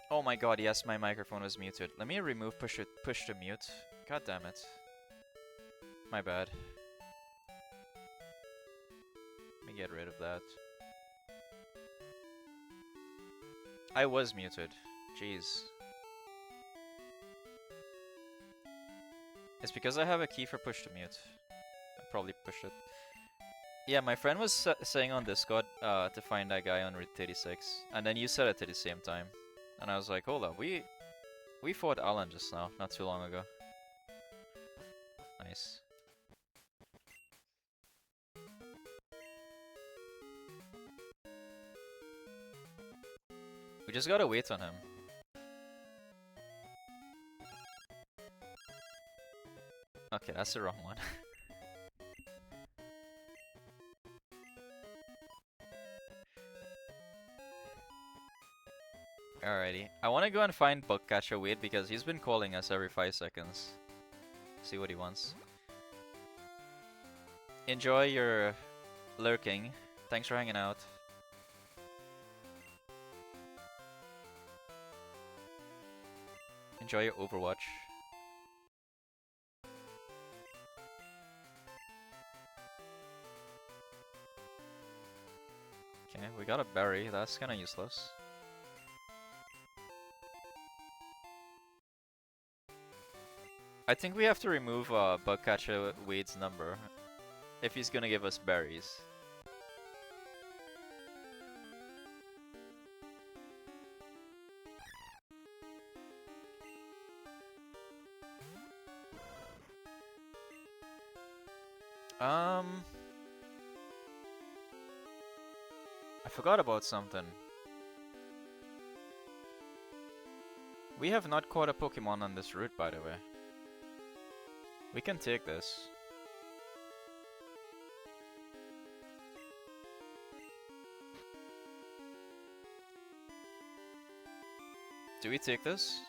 Oh my god, yes, my microphone was muted. Let me remove push to mute. God damn it. My bad. Let me get rid of that. I was muted. Jeez. It's because I have a key for push to mute. I probably pushed it. Yeah, my friend was saying on Discord to find that guy on Route 36, and then you said it at the same time, and I was like, hold up, we fought Alan just now, not too long ago. Nice. We just gotta wait on him. Okay, that's the wrong one. Alrighty. I want to go and find Bugcatcher Wade because he's been calling us every 5 seconds. See what he wants. Enjoy your lurking. Thanks for hanging out. Enjoy your Overwatch. Okay, we got a berry. That's kind of useless. I think we have to remove Bugcatcher Wade's number if he's gonna give us berries. I forgot about something. We have not caught a Pokemon on this route, by the way. We can take this. Do we take this?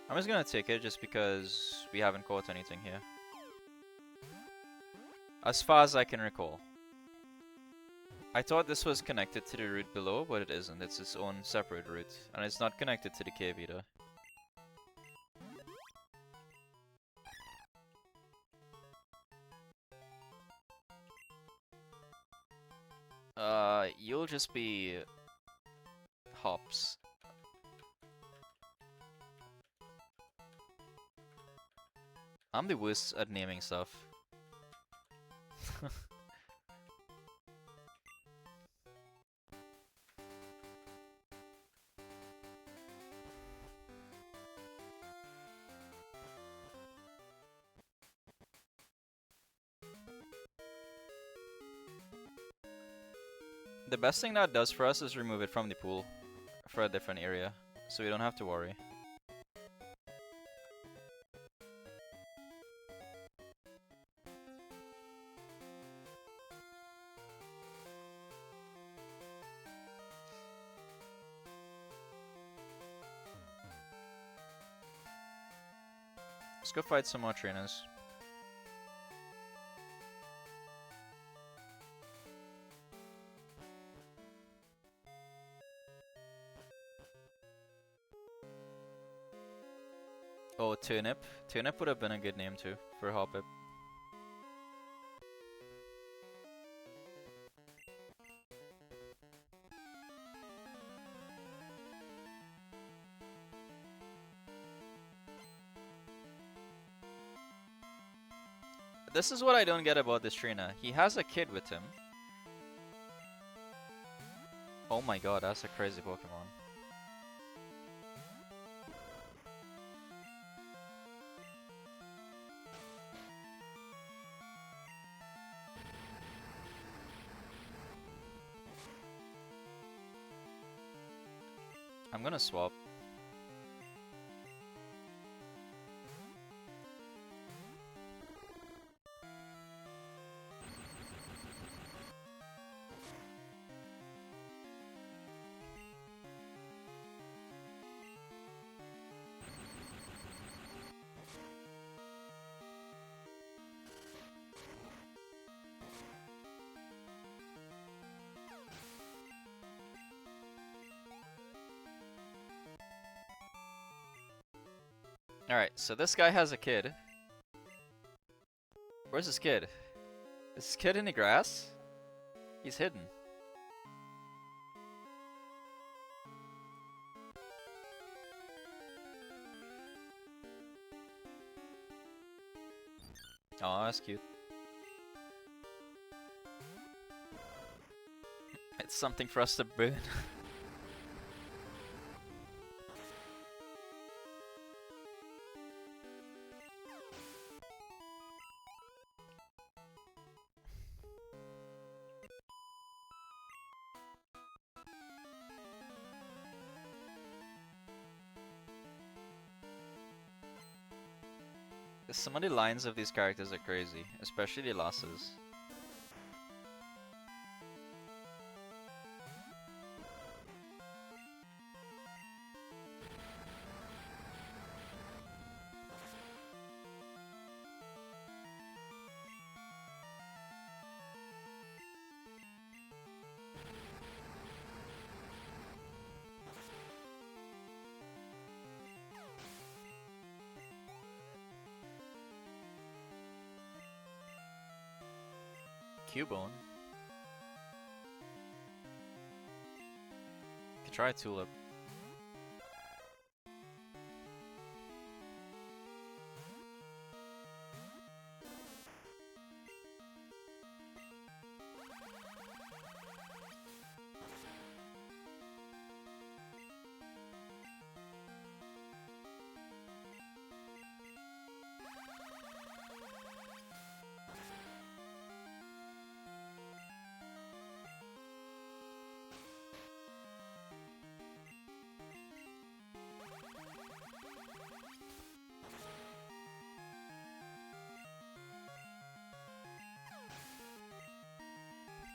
I'm just gonna take it just because we haven't caught anything here. As far as I can recall. I thought this was connected to the route below, but it isn't. It's its own separate route. And it's not connected to the cave either. You'll just be hops. I'm the worst at naming stuff. The best thing that does for us is remove it from the pool for a different area, so we don't have to worry. Let's go fight some more trainers. Oh, Turnip. Turnip would have been a good name too, for Hoppip. This is what I don't get about this trainer. He has a kid with him. Oh my god, that's a crazy Pokemon. I'm gonna swap. Alright, so this guy has a kid. Where's this kid? Is this kid in the grass? He's hidden. Oh, that's cute. It's something for us to burn. Some of the lines of these characters are crazy, especially the losses. Cubone. Could try Tulip.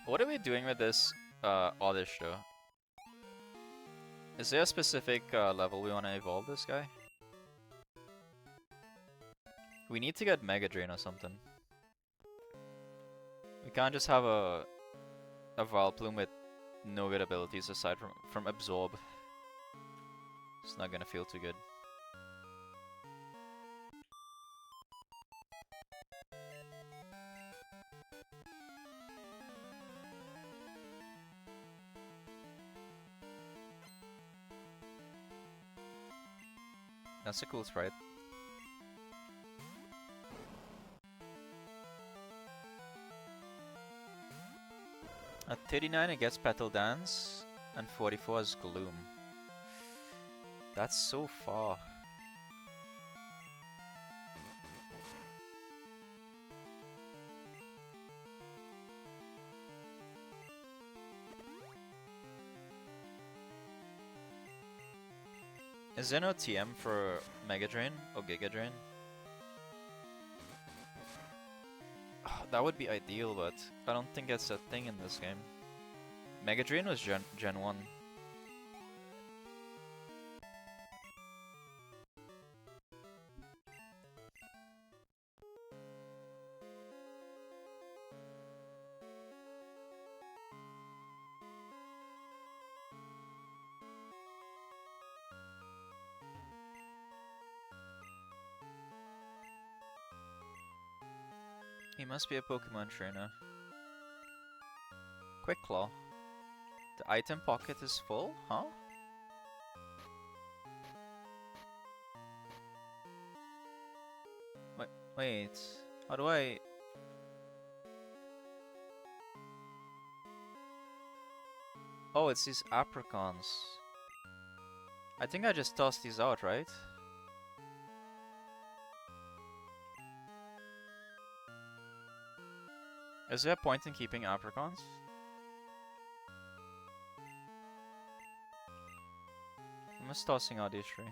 What are we doing with this oddish though? Is there a specific level we want to evolve this guy? We need to get Mega Drain or something. We can't just have a Vileplume with no good abilities aside from Absorb. It's not gonna feel too good. That's a cool sprite. At 39 it gets Petal Dance, and 44 is Gloom. That's so far. Is there no TM for Mega Drain or Giga Drain? That would be ideal, but I don't think that's a thing in this game. Mega Drain was Gen 1. He must be a Pokemon trainer. Quick Claw. The item pocket is full? Huh? Wait. How do I... Oh, it's these apricons. I think I just tossed these out, right? Is there a point in keeping apricons? I'm just tossing out these three.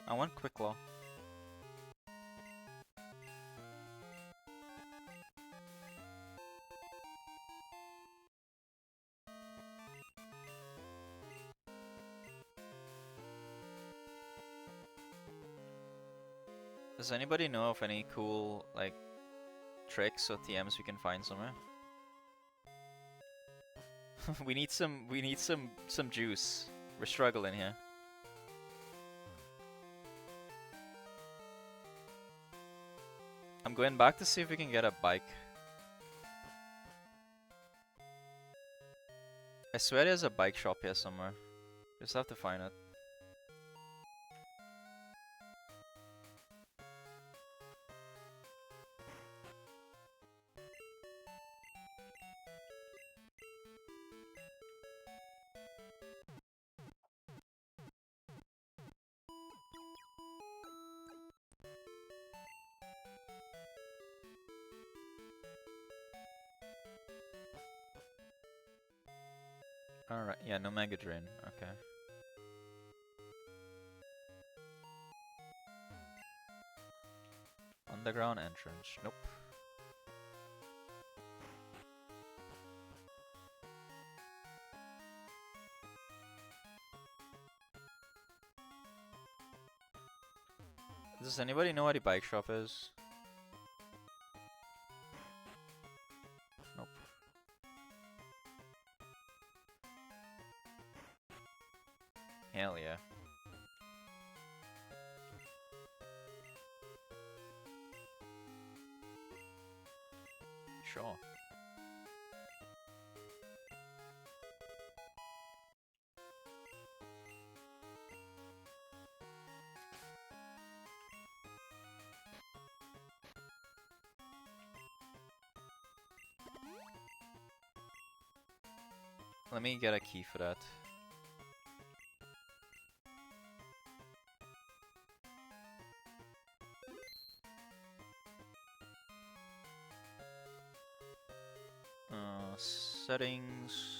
I want Quick Claw. Does anybody know of any cool, like, tricks or TMs we can find somewhere? We need some juice. We're struggling here. I'm going back to see if we can get a bike. I swear there's a bike shop here somewhere. Just have to find it. Alright, yeah, no Mega Drain. Okay. Underground entrance. Nope. Does anybody know what a bike shop is? Nope. Hell yeah. Sure. Let me get a key for that. Settings.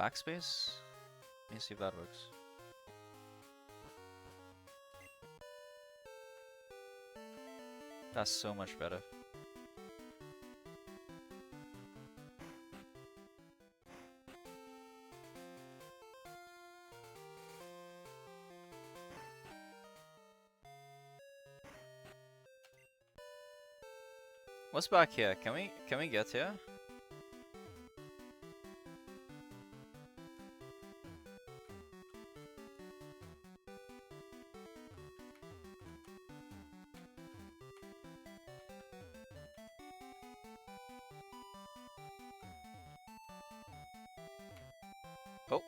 Backspace? Let me see if that works. That's so much better. What's back here? Can we get here? Oh.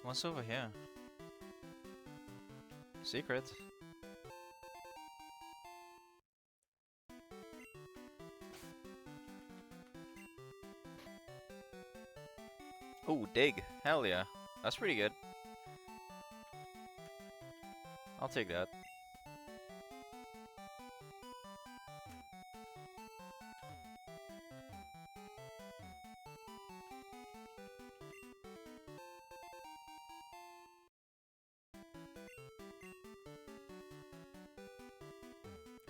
What's over here? Secret. Oh, dig. Hell yeah. That's pretty good. I'll take that.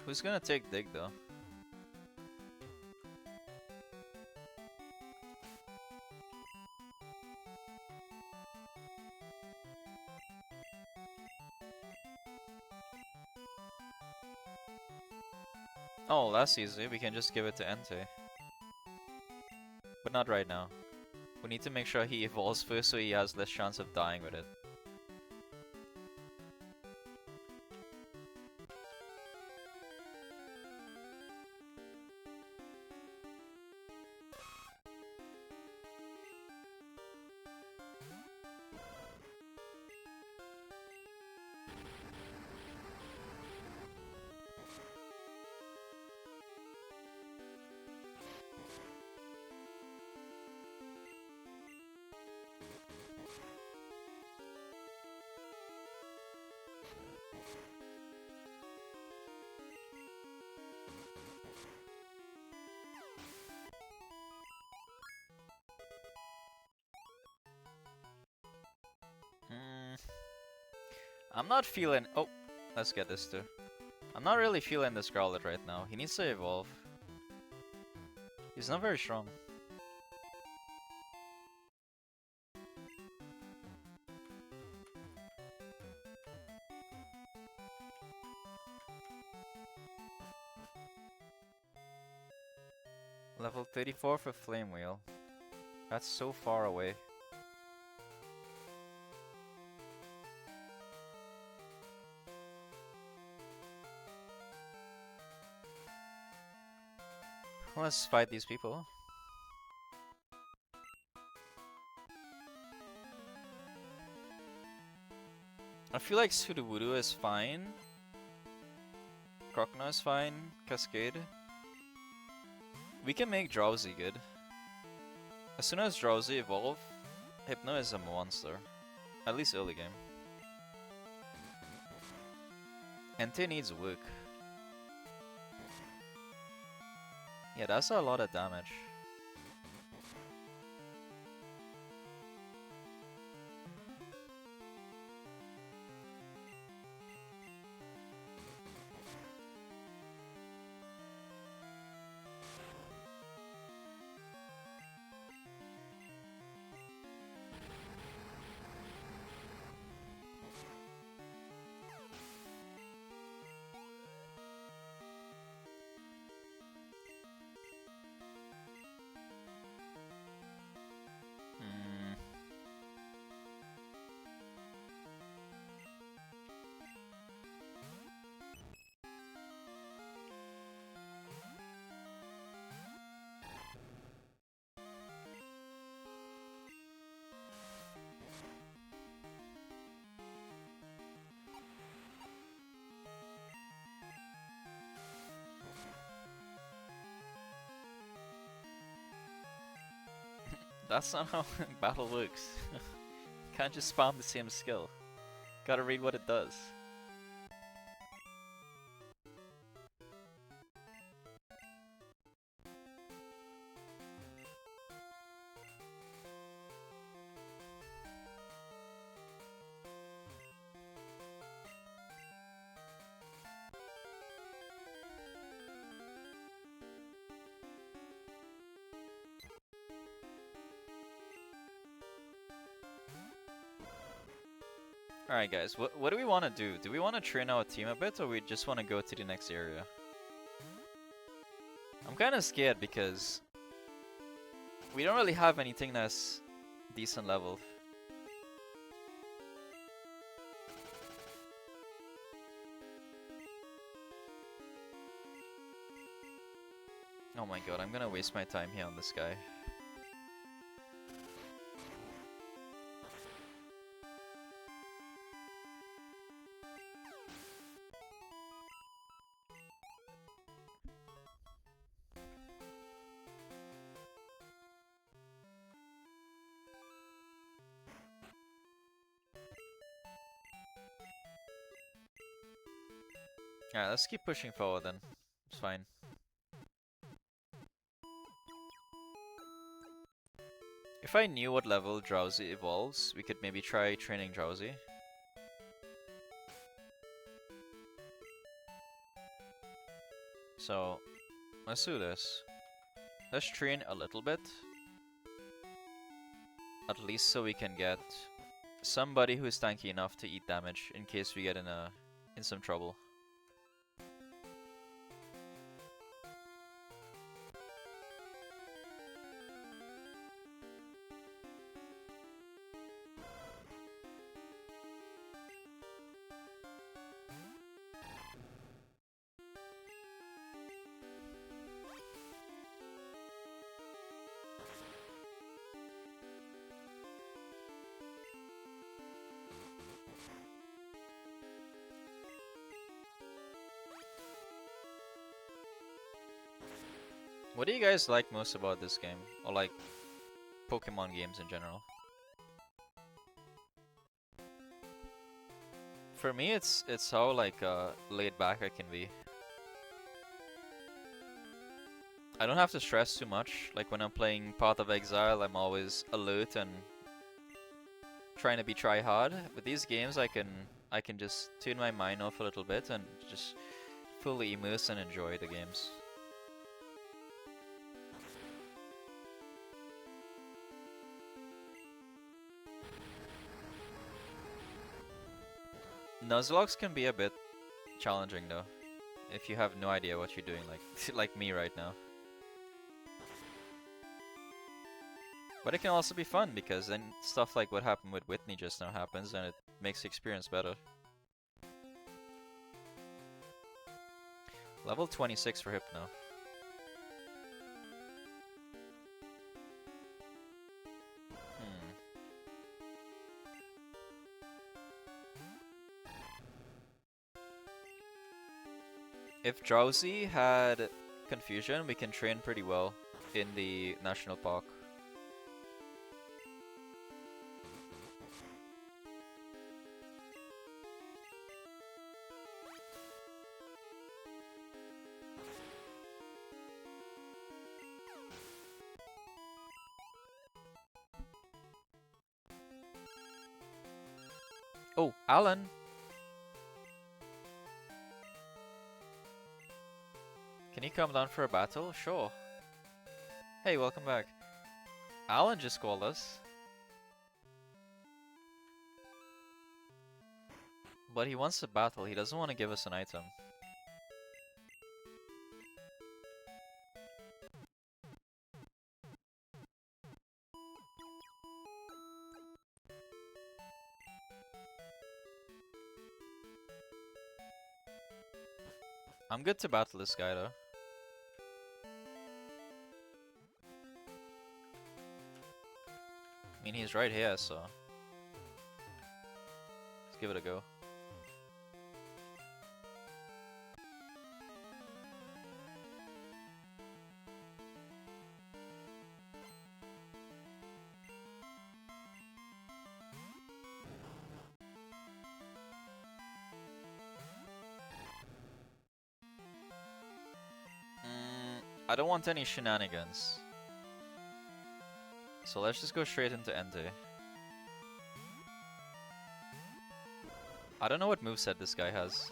Who's gonna take dig though? Oh, that's easy. We can just give it to Entei. But not right now. We need to make sure he evolves first so he has less chance of dying with it. I'm not feeling... Oh, let's get this too. I'm not really feeling the Scarlet right now. He needs to evolve. He's not very strong. 34 for Flame Wheel. That's so far away. Let's fight these people. I feel like Sudowoodo is fine. Croconaw is fine. Cascade. We can make Drowsy good. As soon as Drowsy evolve, Hypno is a monster. At least early game. Entei needs Wook. Yeah, that's a lot of damage. That's not how battle works. Can't just spam the same skill. Gotta read what it does. Alright guys, what do we want to do? Do we want to train our team a bit, or we just want to go to the next area? I'm kind of scared because we don't really have anything that's decent level. Oh my god, I'm gonna waste my time here on this guy. Alright, let's keep pushing forward then. It's fine. If I knew what level Drowsy evolves, we could maybe try training Drowsy. So, let's do this. Let's train a little bit. At least so we can get somebody who is tanky enough to eat damage in case we get in some trouble. What do you guys like most about this game? Or like Pokemon games in general? For me, it's how like laid back I can be. I don't have to stress too much. Like when I'm playing Path of Exile, I'm always alert and trying to be try hard. With these games, I can just tune my mind off a little bit and just fully immerse and enjoy the games. Nuzlocke can be a bit challenging though, if you have no idea what you're doing, like like me right now. But it can also be fun because then stuff like what happened with Whitney just now happens and it makes the experience better. Level 26 for Hypno. If Drowsy had Confusion, we can train pretty well in the National Park. Oh, Alan! Can you come down for a battle? Sure. Hey, welcome back. Alan just called us. But he wants a battle, he doesn't want to give us an item. I'm good to battle this guy though. I mean, he's right here, so let's give it a go. I don't want any shenanigans. So let's just go straight into Entei. I don't know what moveset this guy has.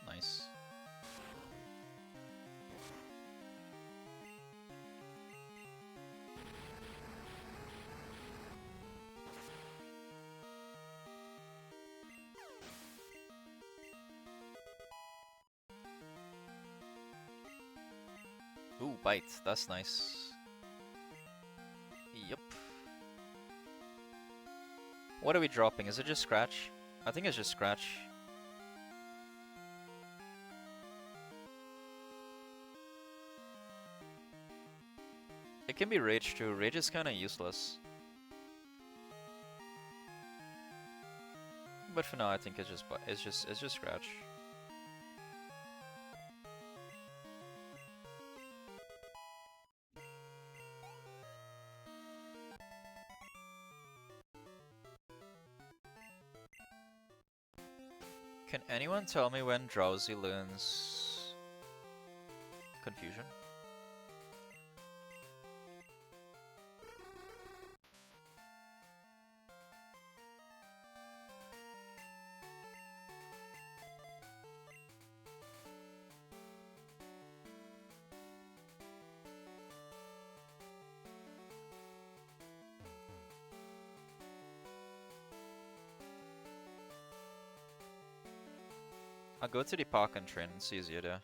Nice. Ooh, bite. That's nice. Yup. What are we dropping? Is it just Scratch? I think it's just Scratch. It can be Rage too. Rage is kinda useless. But for now I think it's just Scratch. Can anyone tell me when Drowsy learns Confusion? I'll go to the park and train, it's easier there.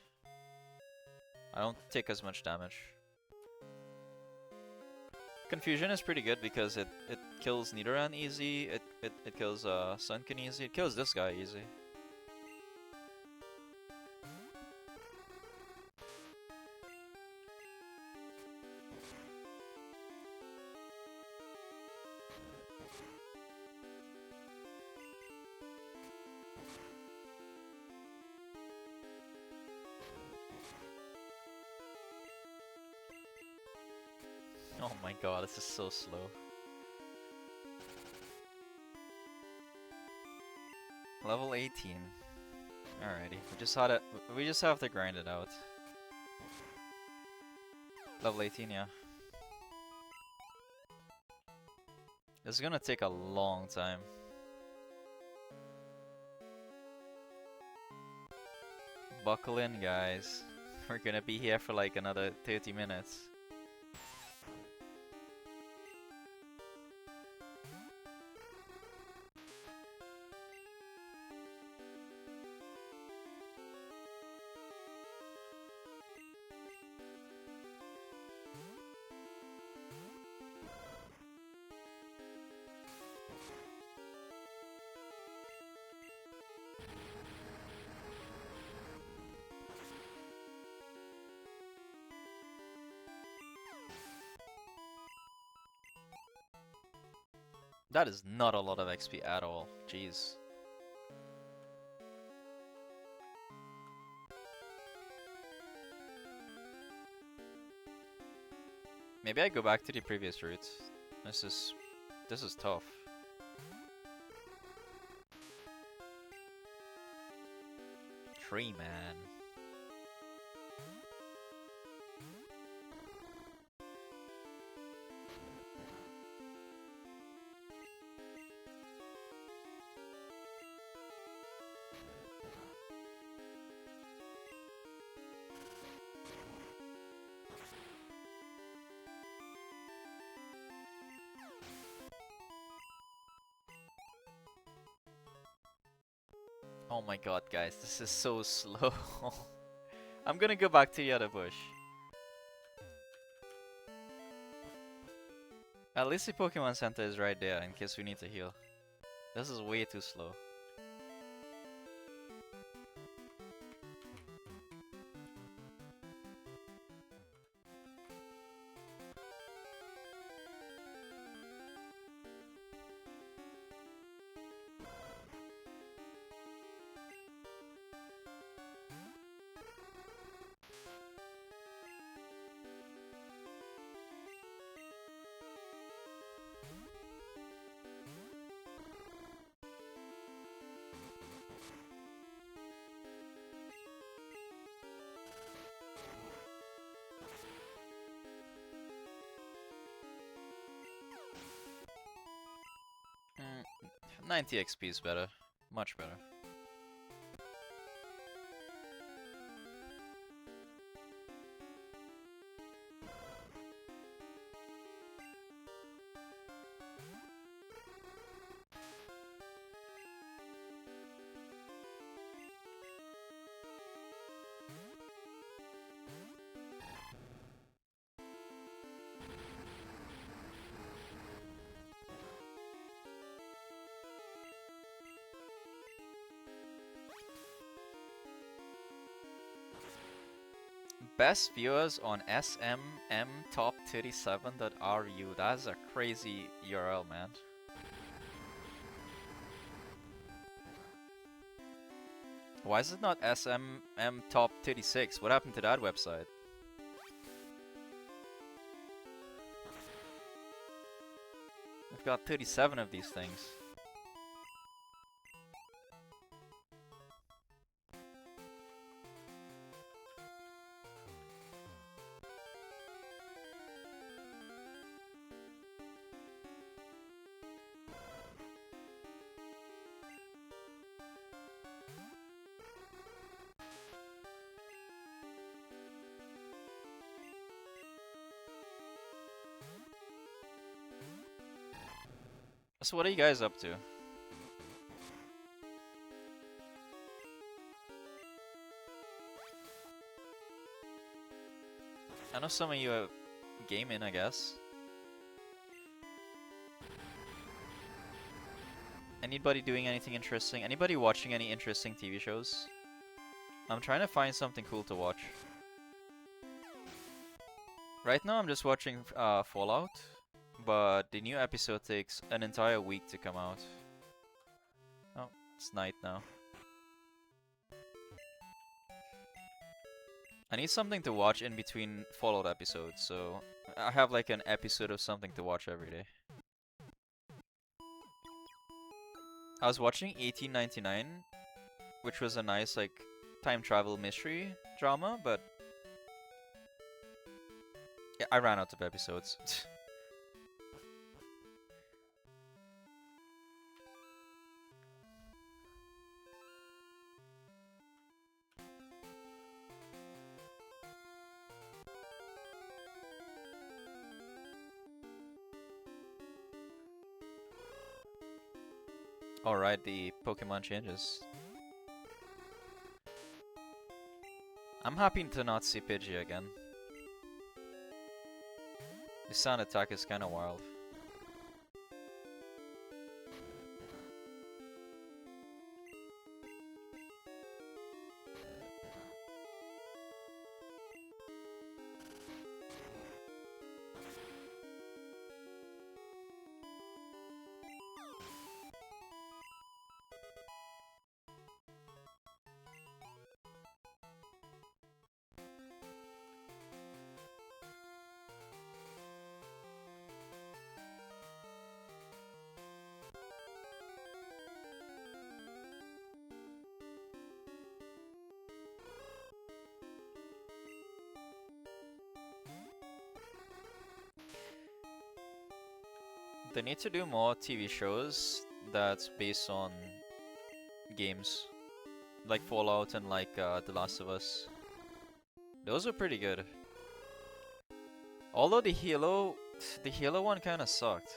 I don't take as much damage. Confusion is pretty good because it kills Nidoran easy, it kills Sunken easy, it kills this guy easy. Oh my god, this is so slow. Level 18. Alrighty, we just have to grind it out. Level 18, yeah. This is gonna take a long time. Buckle in, guys. We're gonna be here for like another 30 minutes. That is not a lot of XP at all. Jeez. Maybe I go back to the previous route. This is tough. Tree man. Oh my god, guys, this is so slow. I'm gonna go back to the other bush. At least the Pokemon Center is right there in case we need to heal. This is way too slow. Mm, 90 XP is better. Much better. Best viewers on smmtop37.ru. That's a crazy URL, man. Why is it not smmtop36? What happened to that website? We've got 37 of these things. So what are you guys up to? I know some of you are gaming, I guess. Anybody doing anything interesting? Anybody watching any interesting TV shows? I'm trying to find something cool to watch. Right now I'm just watching Fallout, but the new episode takes an entire week to come out. Oh, it's night now. I need something to watch in between Fallout episodes, so I have like an episode of something to watch every day. I was watching 1899, which was a nice like time travel mystery drama, but yeah, I ran out of episodes. Alright, the Pokemon changes. I'm happy to not see Pidgey again. The sound attack is kinda wild. They need to do more TV shows that's based on games, like Fallout and like The Last of Us. Those are pretty good. Although the Halo one kind of sucked.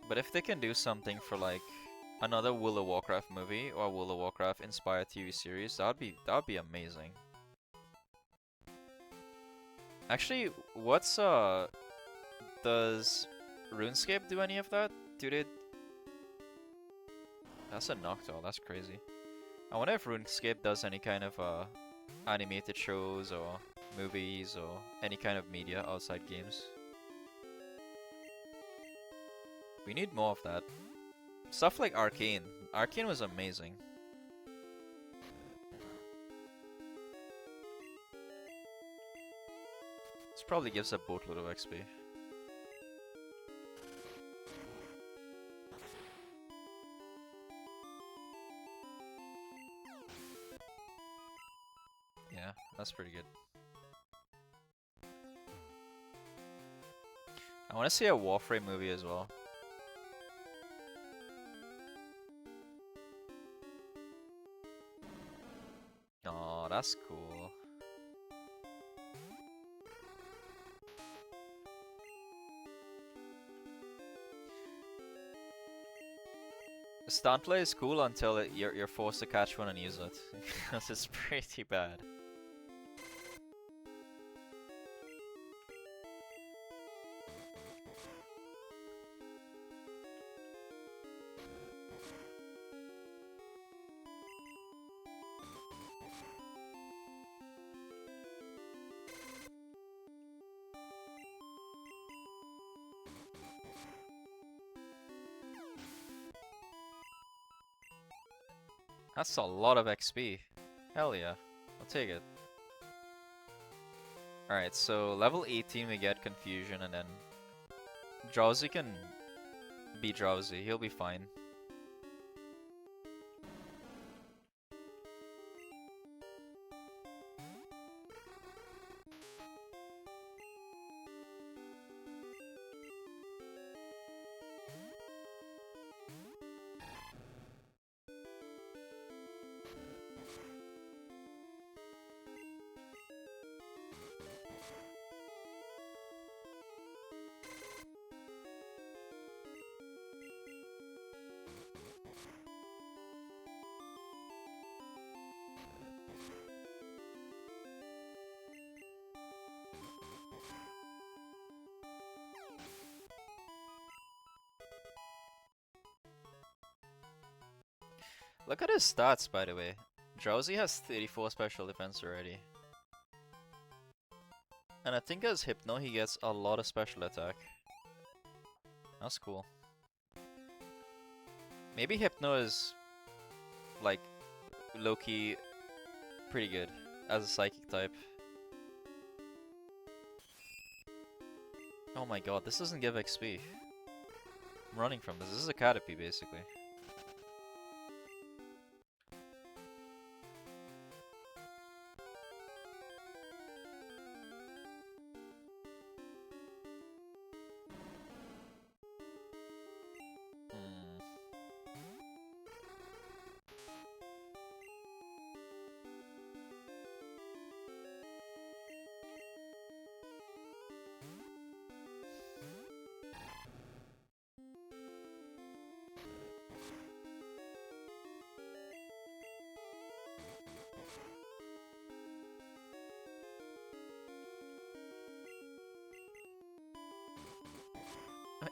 But if they can do something for like another World of Warcraft movie or World of Warcraft inspired TV series, that'd be amazing. Actually, what's does RuneScape do any of that? Do they? That's a Noctowl, that's crazy. I wonder if RuneScape does any kind of animated shows or movies or any kind of media outside games. We need more of that. Stuff like Arcane. Arcane was amazing. This probably gives a boatload of XP. Yeah, that's pretty good. I want to see a Warframe movie as well. Oh, that's cool. Stuntplay is cool until you're forced to catch one and use it, because it's pretty bad. That's a lot of XP. Hell yeah. I'll take it. Alright, so level 18 we get Confusion, and then Drowsy can be Drowsy. He'll be fine. Look at his stats, by the way. Drowsy has 34 special defense already. And I think as Hypno he gets a lot of special attack. That's cool. Maybe Hypno is like low-key pretty good as a psychic type. Oh my god, this doesn't give XP. I'm running from this. This is a Caterpie basically.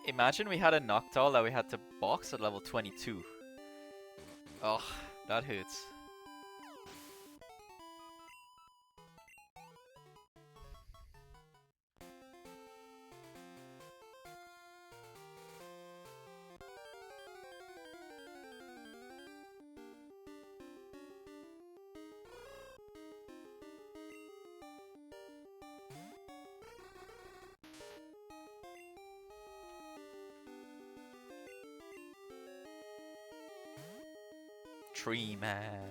Imagine we had a Noctowl that we had to box at level 22. Oh, that hurts. Tree man.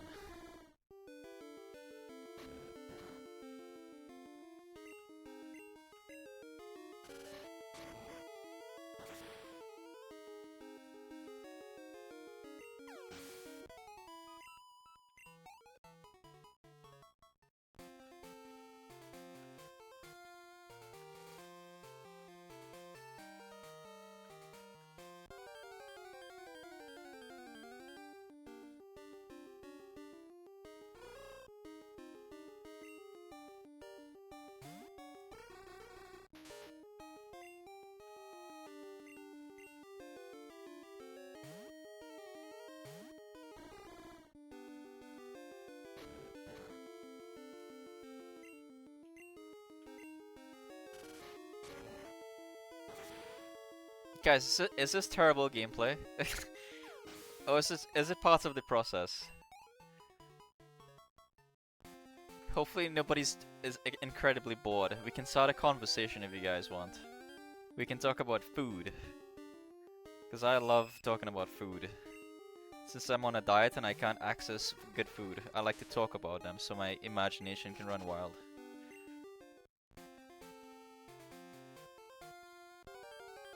Guys, is this terrible gameplay? Oh, is it part of the process? Hopefully nobody's is incredibly bored. We can start a conversation if you guys want. We can talk about food. Because I love talking about food. Since I'm on a diet and I can't access good food, I like to talk about them so my imagination can run wild.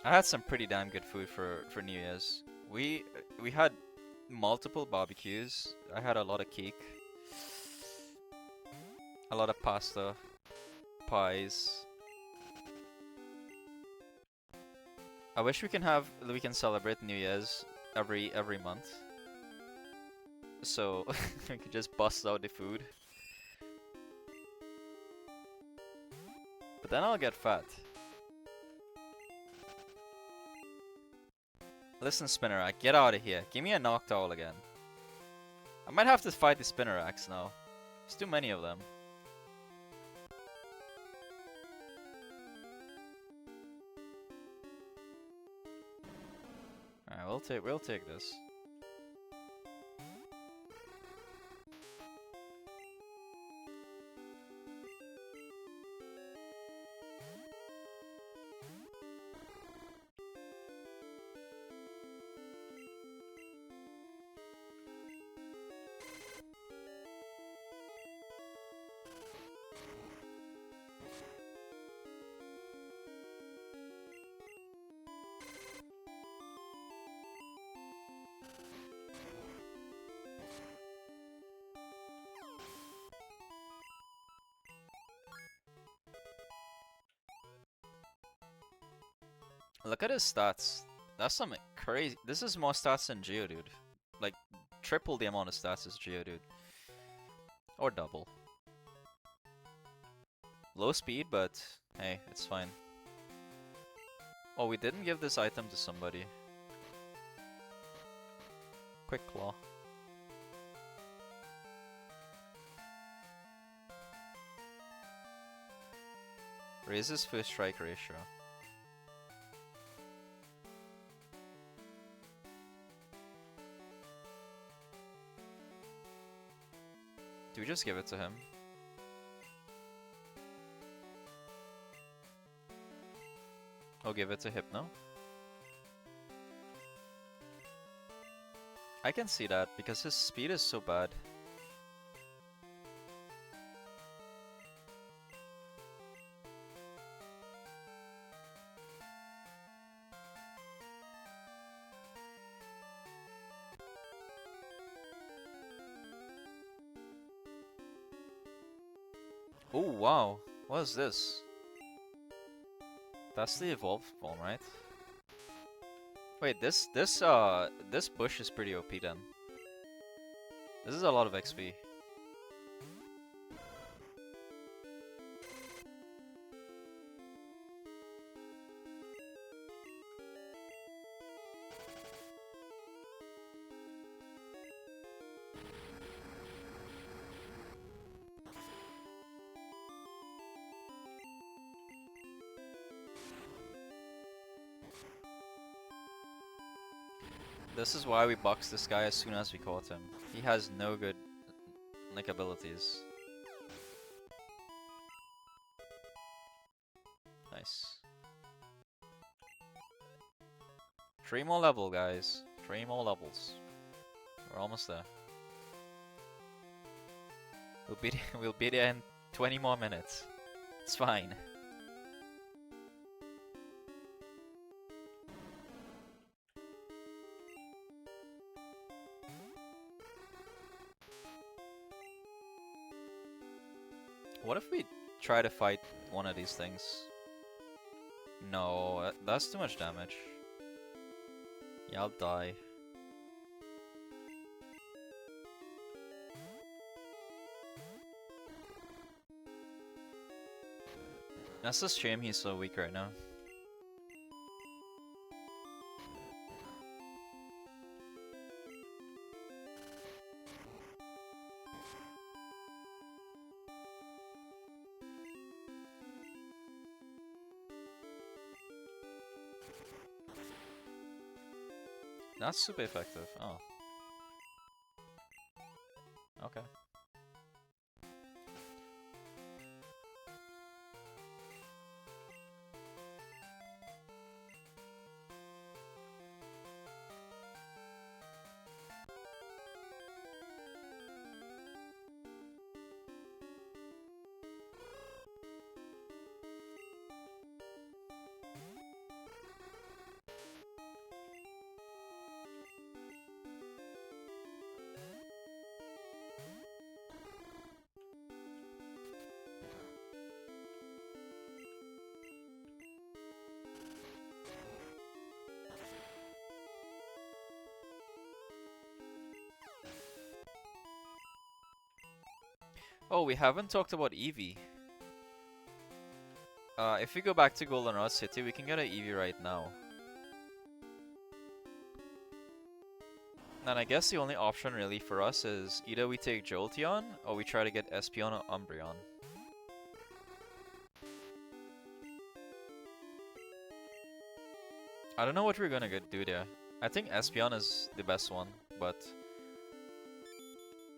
I had some pretty damn good food for New Year's. We had multiple barbecues. I had a lot of cake, a lot of pasta, pies. I wish we can celebrate New Year's every month. So we could just bust out the food. But then I'll get fat. Listen, Spinnerack, get out of here. Give me a Noctowl again. I might have to fight the Spinneracks now. There's too many of them. Alright, we'll take this. Look at his stats. That's something crazy. This is more stats than Geodude. Like, triple the amount of stats as Geodude. Or double. Low speed, but hey, it's fine. Oh, we didn't give this item to somebody. Quick Claw. Raises first strike ratio. Do we just give it to him? I'll give it to Hypno. I can see that because his speed is so bad. Oh wow, what is this? That's the evolved form, right? Wait, this bush is pretty OP then. This is a lot of XP. This is why we boxed this guy as soon as we caught him. He has no good, like, abilities. Nice. 3 more level, guys. 3 more levels. We're almost there. We'll be there in 20 more minutes. It's fine. What if we try to fight one of these things? No, that's too much damage. Yeah, I'll die. That's a shame he's so weak right now. That's super effective. Oh, okay. Oh, we haven't talked about Eevee. If we go back to Goldenrod City, we can get an Eevee right now. And I guess the only option really for us is either we take Jolteon or we try to get Espeon or Umbreon. I don't know what we're gonna do there. I think Espeon is the best one, but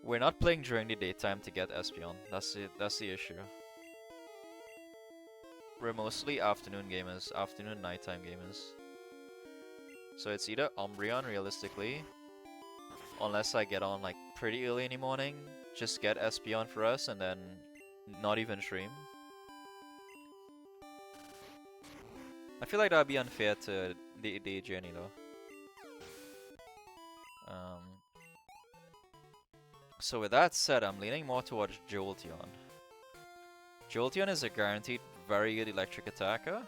we're not playing during the daytime to get Espeon. That's the issue. We're mostly afternoon gamers, afternoon nighttime gamers. So it's either Umbreon realistically, unless I get on like pretty early in the morning, just get Espeon for us and then not even stream. I feel like that'd be unfair to the journey though. So with that said, I'm leaning more towards Jolteon. Jolteon is a guaranteed very good electric attacker,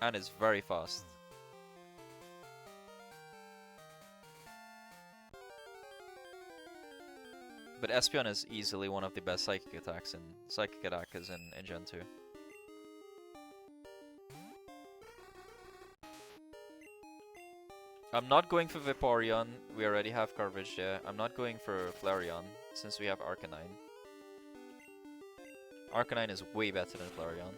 and is very fast. But Espeon is easily one of the best psychic attackers in Gen 2. I'm not going for Vaporeon, we already have coverage there. I'm not going for Flareon, since we have Arcanine. Arcanine is way better than Flareon.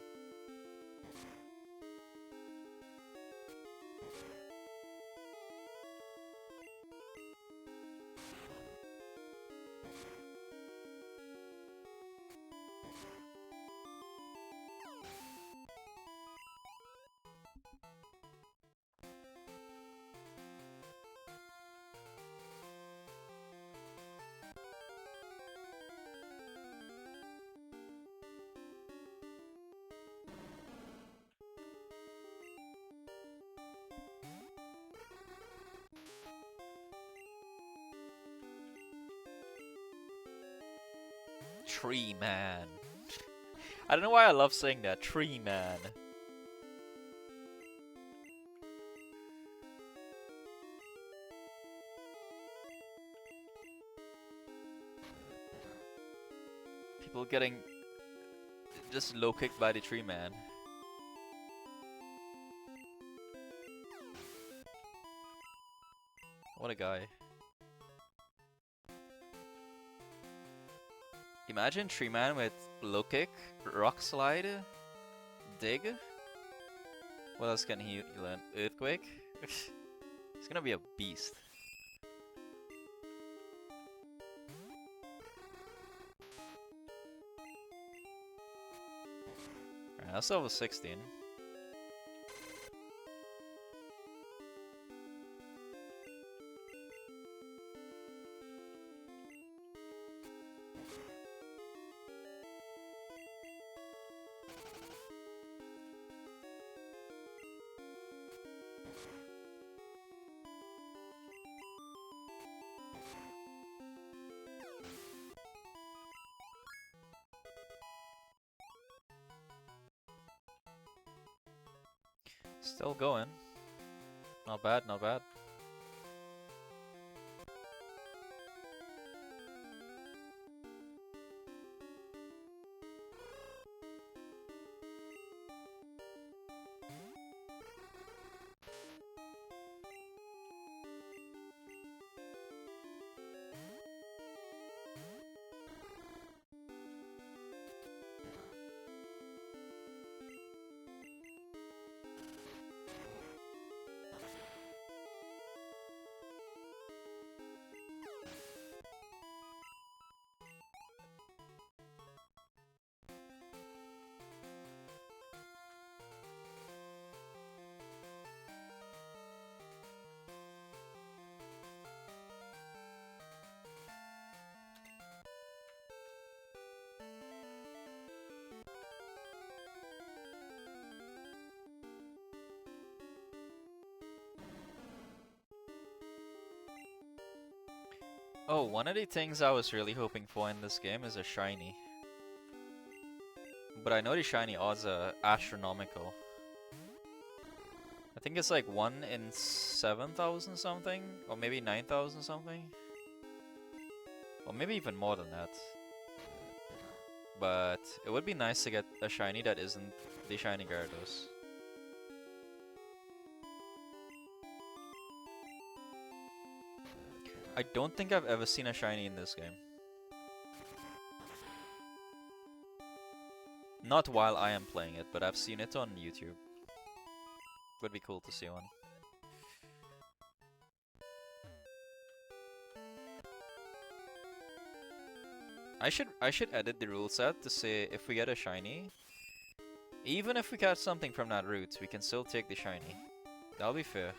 Tree Man. I don't know why I love saying that. Tree Man. People getting just low kicked by the Tree Man. What a guy. Imagine Tree Man with low kick, rock slide, dig. What else can he learn? Earthquake? He's gonna be a beast. Alright, that's level 16. Still going. Not bad, not bad. Oh, one of the things I was really hoping for in this game is a shiny. But I know the shiny odds are astronomical. I think it's like 1 in 7,000 something, or maybe 9,000 something. Or maybe even more than that. But it would be nice to get a shiny that isn't the shiny Gyarados. I don't think I've ever seen a shiny in this game. Not while I am playing it, but I've seen it on YouTube. Would be cool to see one. I should edit the rule set to say if we get a shiny, even if we catch something from that route, we can still take the shiny. That'll be fair.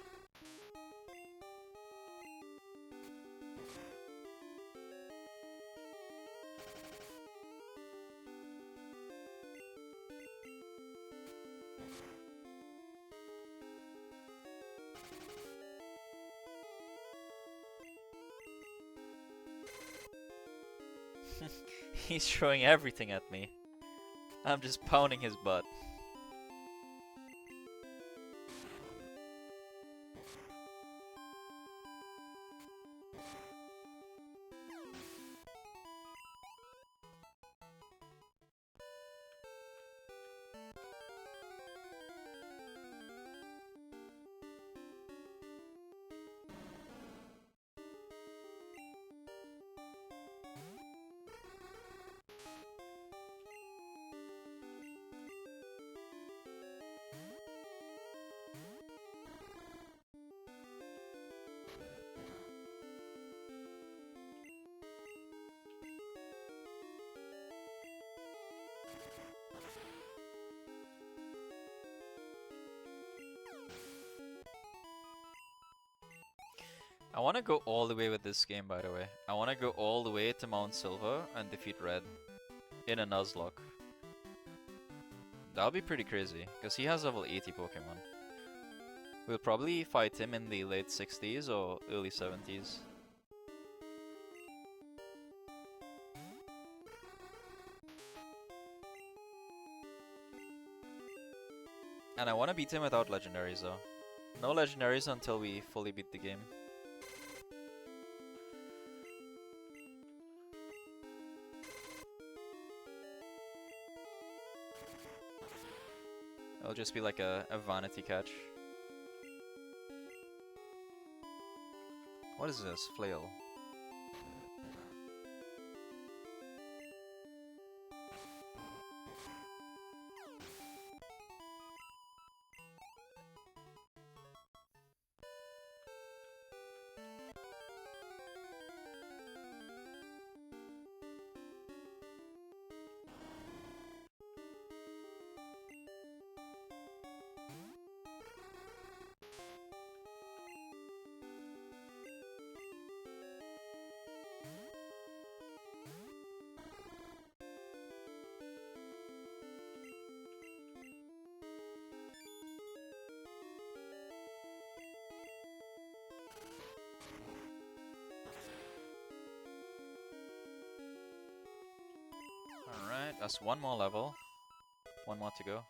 He's throwing everything at me. I'm just pounding his butt. I want to go all the way with this game, by the way. I want to go all the way to Mount Silver and defeat Red in a Nuzlocke. That'll be pretty crazy, because he has level 80 Pokemon. We'll probably fight him in the late 60s or early 70s. And I want to beat him without legendaries though. No legendaries until we fully beat the game. It'll just be like a vanity catch. What is this? Flail. Alright, that's one more level. One more to go.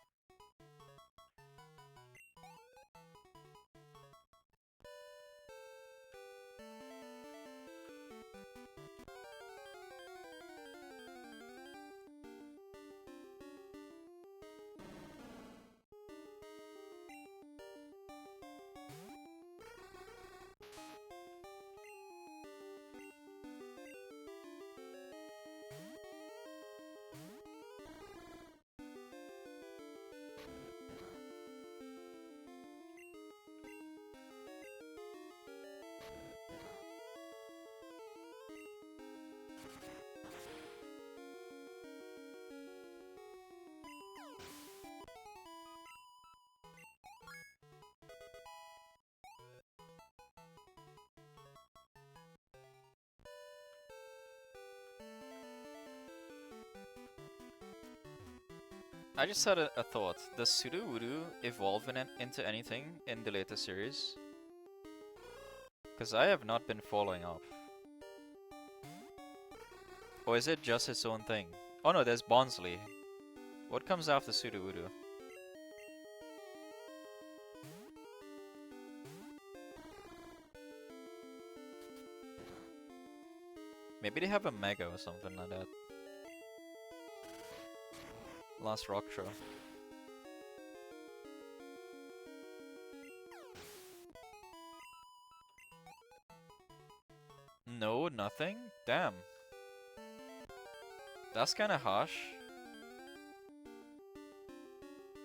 I just had a thought. Does Sudowoodo evolve into anything in the later series? Because I have not been following up. Or is it just its own thing? Oh no, there's Bonsley. What comes after Sudowoodo? Maybe they have a Mega or something like that. Last rock throw. No, nothing? Damn. That's kinda harsh.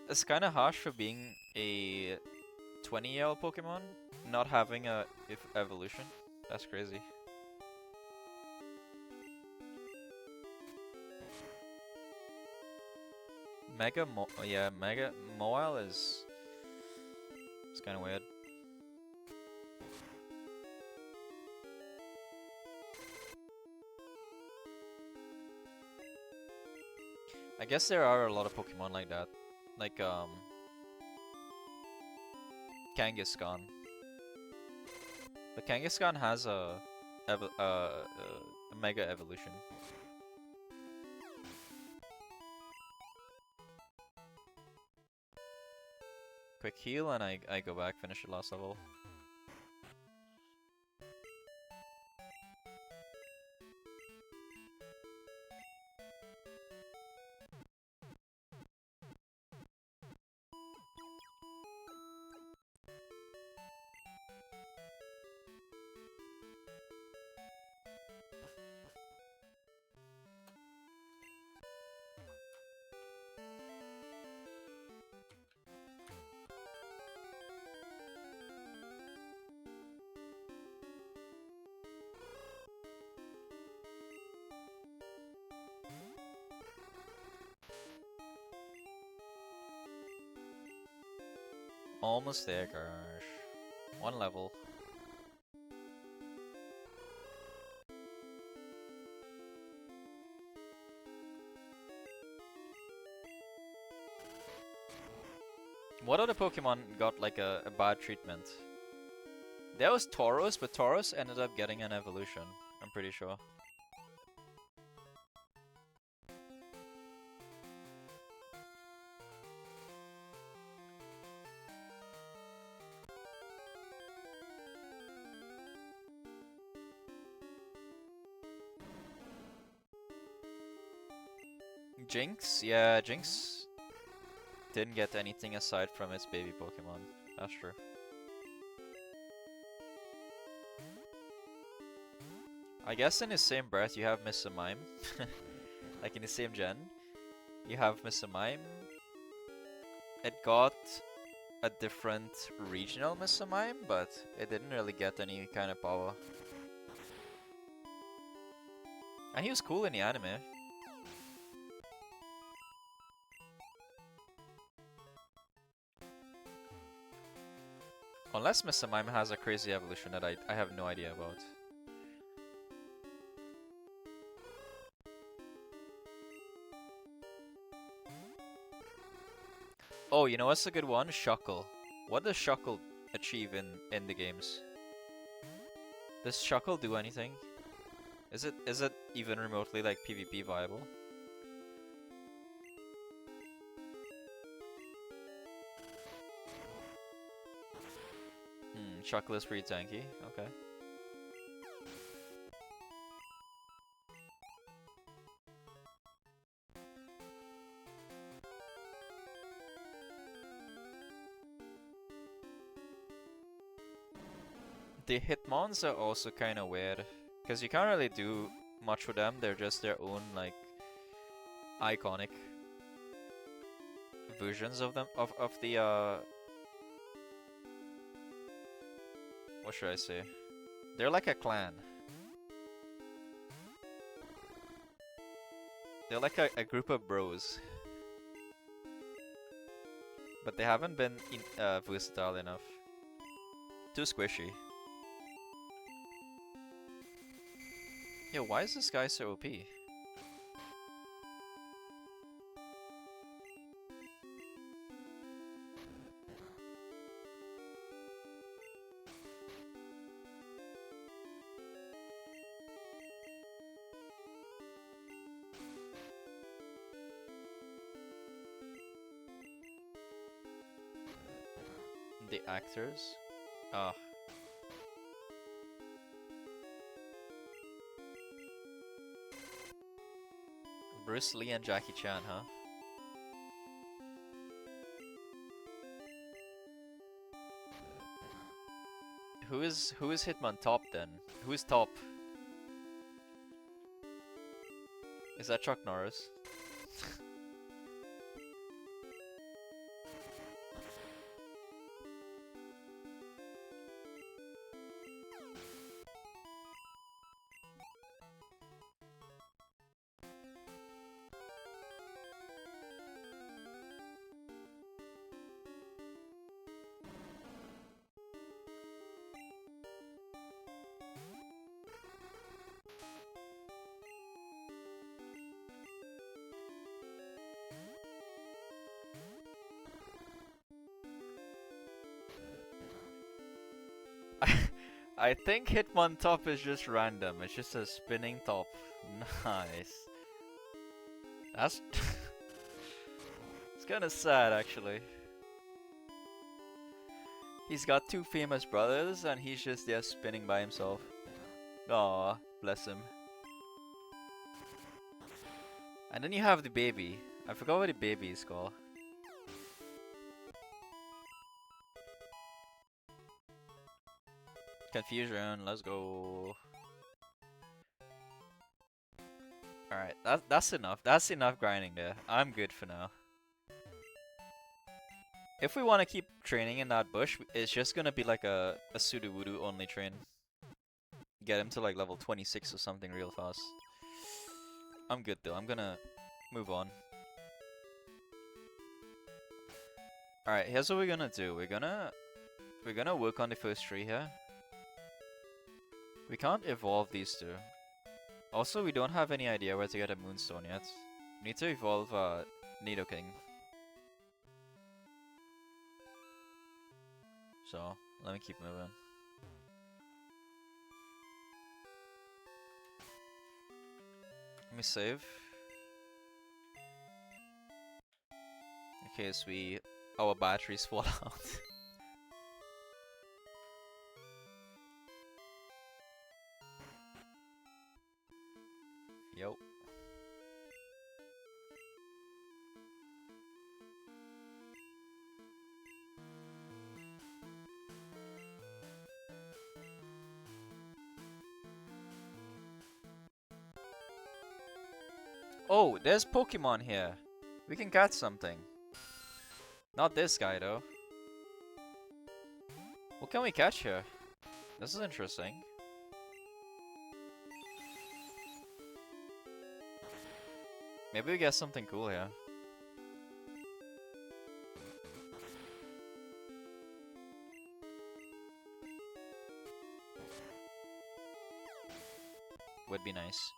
It's kinda harsh for being a 20-year-old Pokemon, not having a evolution. That's crazy. Mega Moile is... It's kinda weird. I guess there are a lot of Pokemon like that. Like, Kangaskhan. But Kangaskhan has a Mega Evolution. Quick heal and I go back, finish the last level. Almost there, gosh. One level. What other Pokemon got like a bad treatment? There was Tauros, but Tauros ended up getting an evolution, I'm pretty sure. Jinx? Yeah, Jinx didn't get anything aside from its baby Pokemon. That's true. I guess in the same breath you have Mr. Mime. Like in the same gen. You have Mr. Mime. It got a different regional Mr. Mime, but it didn't really get any kind of power. And he was cool in the anime. Unless Mr. Mime has a crazy evolution that I have no idea about. Oh, you know what's a good one? Shuckle. What does Shuckle achieve in the games? Does Shuckle do anything? Is it even remotely like PvP viable? Shuckle is pretty tanky. Okay. The Hitmons are also kind of weird, because you can't really do much with them. They're just their own like iconic versions of them of the what should I say? They're like a clan. They're like a group of bros. But they haven't been versatile enough. Too squishy. Yo, why is this guy so OP? The actors? Ah. Bruce Lee and Jackie Chan, huh? Who is Hitman top then? Who is top? Is that Chuck Norris? I think Hitman top is just random. It's just a spinning top. Nice. That's it's kind of sad actually. He's got two famous brothers and he's just there spinning by himself. Aw, bless him. And then you have the baby. I forgot what the baby is called. Confusion, let's go. Alright, that's enough. That's enough grinding there. I'm good for now. If we want to keep training in that bush, it's just gonna be like a Sudowoodo only train. Get him to like level 26 or something real fast. I'm good though, I'm gonna move on. Alright, here's what we're gonna do. We're gonna work on the first tree here. We can't evolve these two. Also, we don't have any idea where to get a Moonstone yet. We need to evolve Nidoking. So, let me keep moving. Let me save. In case our batteries fall out. Yo. Oh, there's Pokemon here. We can catch something. Not this guy though. What can we catch here? This is interesting. Maybe we get something cool here. Would be nice.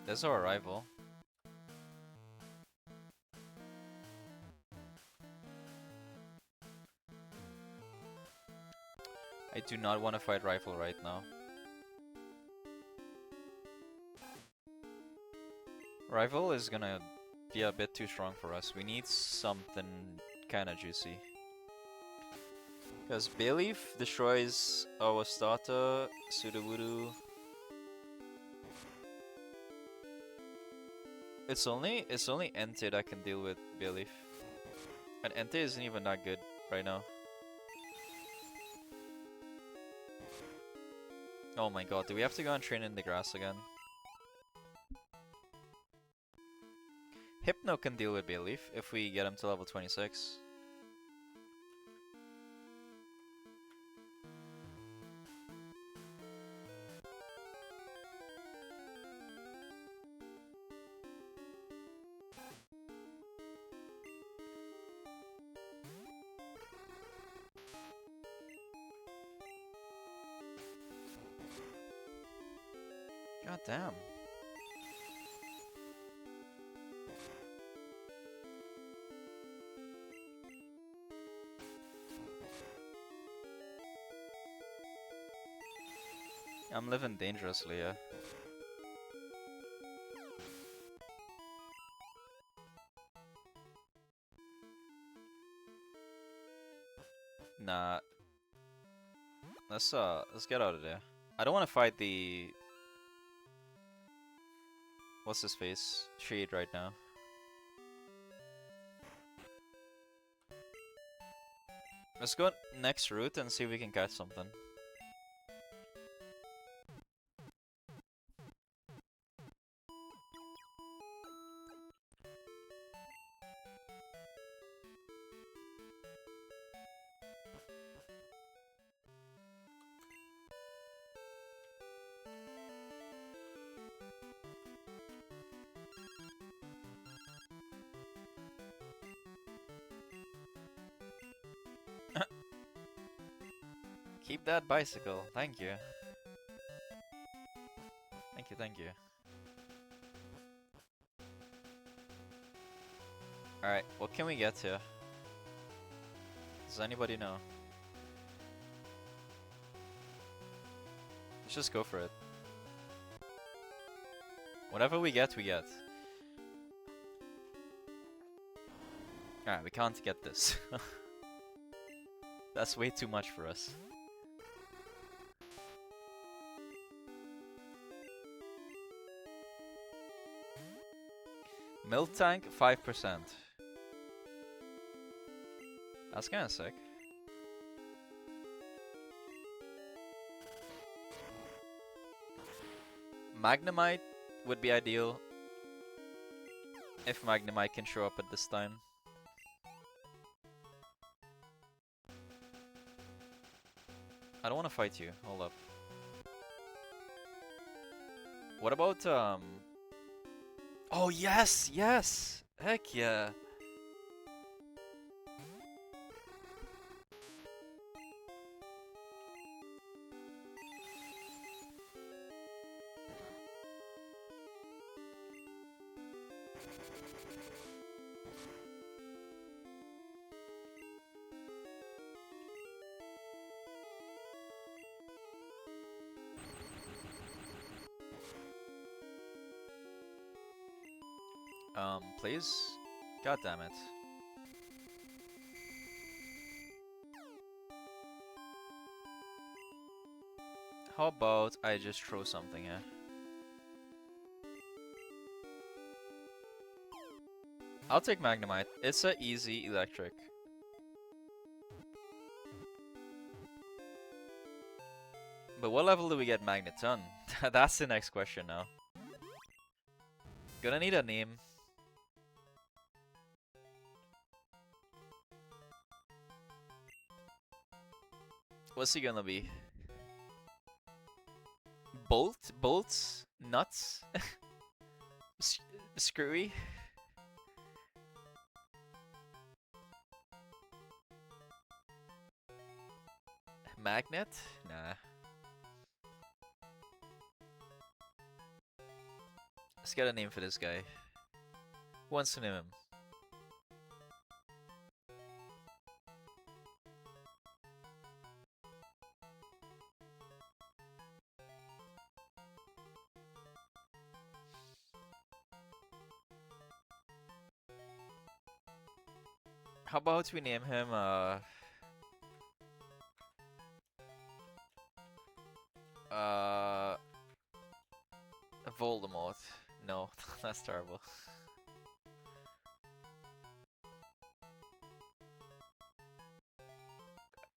There's our rival. I do not want to fight Rifle right now. Rival is gonna be a bit too strong for us. We need something kinda juicy. Because Bayleaf destroys our starter, Sudowoodo. It's only Entei that can deal with Bayleaf. And Entei isn't even that good right now. Oh my god, do we have to go and train in the grass again? Hypno can deal with Bayleaf if we get him to level 26. God damn. I'm living dangerously, yeah. Nah, let's get out of there. I don't want to fight the what's his face Shade right now. Let's go next route and see if we can catch something. Keep that bicycle, thank you. Thank you, thank you. Alright, what can we get to? Does anybody know? Let's just go for it. Whatever we get, we get. Alright, we can't get this. That's way too much for us. Milk tank, 5%. That's kinda sick. Magnemite would be ideal if Magnemite can show up at this time. I don't want to fight you. Hold up. What about oh yes, yes. Heck yeah. Please? God damn it. How about I just throw something here? I'll take Magnemite. It's a easy electric. But what level do we get Magneton? That's the next question now. Gonna need a name. What's he gonna be? Bolt? Bolts? Nuts? Screwy? Magnet? Nah. Let's get a name for this guy. Who wants to name him? How about we name him, Voldemort. No, that's terrible.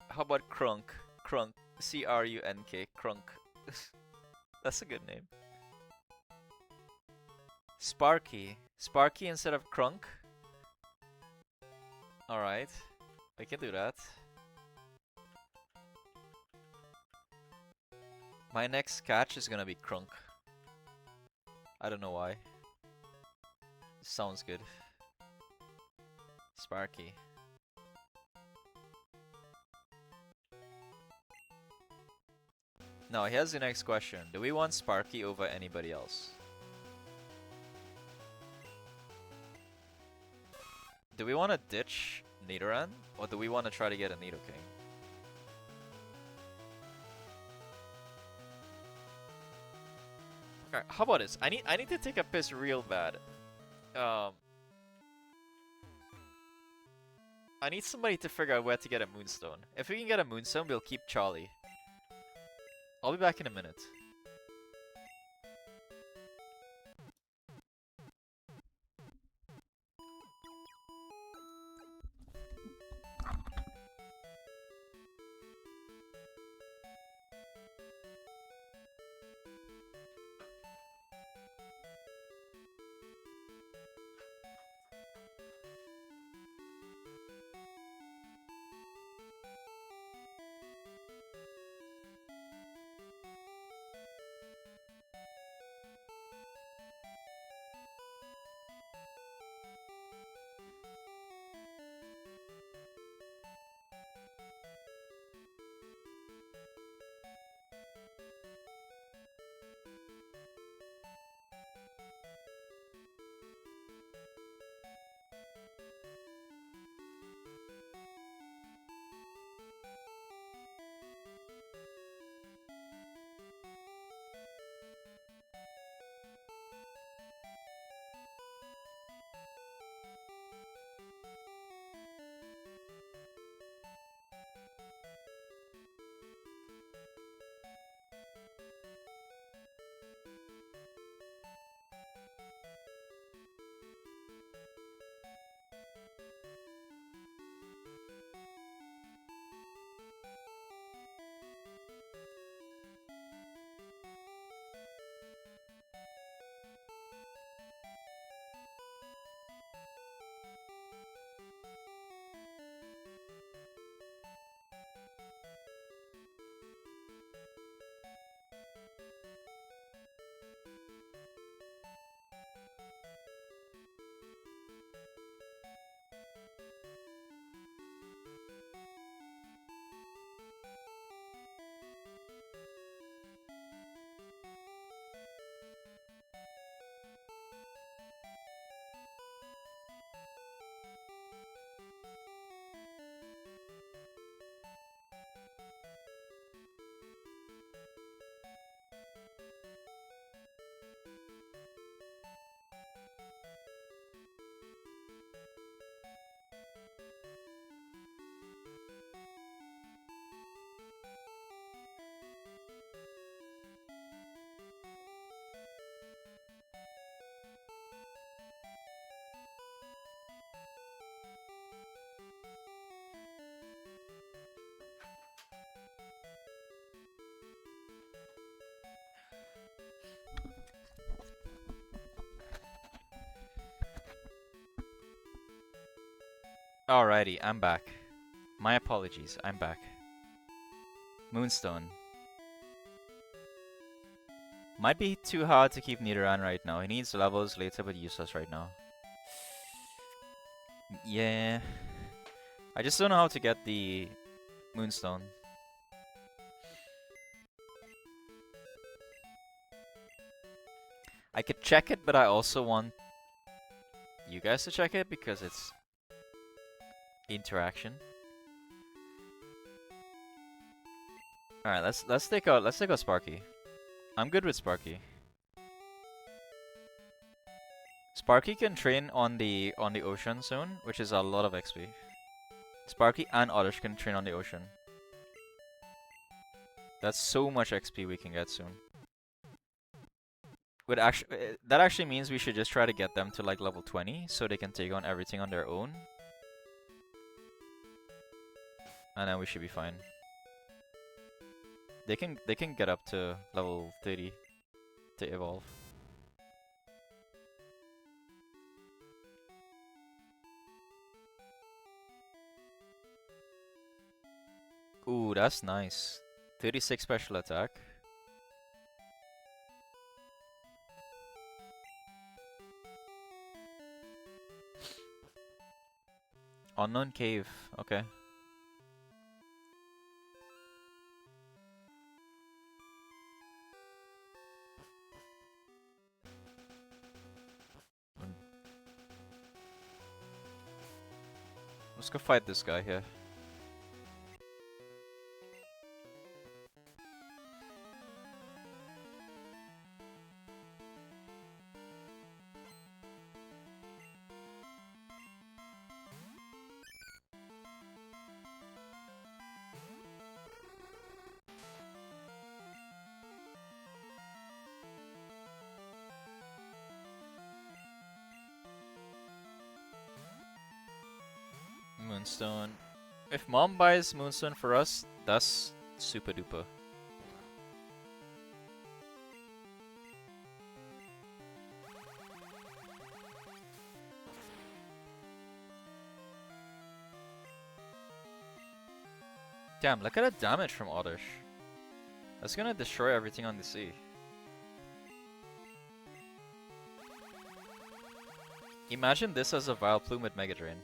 How about Crunk? Crunk. C-R-U-N-K. Crunk. That's a good name. Sparky. Sparky instead of Crunk? Alright. I can do that. My next catch is gonna be Crunk. I don't know why. Sounds good. Sparky. Now, here's the next question. Do we want Sparky over anybody else? Do we want to ditch Nidoran? Or do we want to try to get a Nidoking? Alright, how about this? I need to take a piss real bad. Um, I need somebody to figure out where to get a moonstone. If we can get a moonstone, we'll keep Charlie. I'll be back in a minute. Alrighty, I'm back. My apologies, I'm back. Moonstone. Might be too hard to keep Nidoran right now. He needs levels later, but useless right now. Yeah. I just don't know how to get the Moonstone. I could check it, but I also want you guys to check it because it's interaction. Alright, let's take out Sparky. I'm good with Sparky. Sparky can train on the ocean soon, which is a lot of XP. Sparky and Oddish can train on the ocean. That's so much XP we can get soon. That actually means we should just try to get them to like level 20 so they can take on everything on their own. And then we should be fine. They can get up to level 30 to evolve. Ooh, that's nice. 36 special attack. Unknown cave. Okay. Let's go fight this guy here. Moonstone. If mom buys Moonstone for us, that's super duper. Damn, look at the damage from Oddish. That's gonna destroy everything on the sea. Imagine this as a Vileplume with Mega Drain.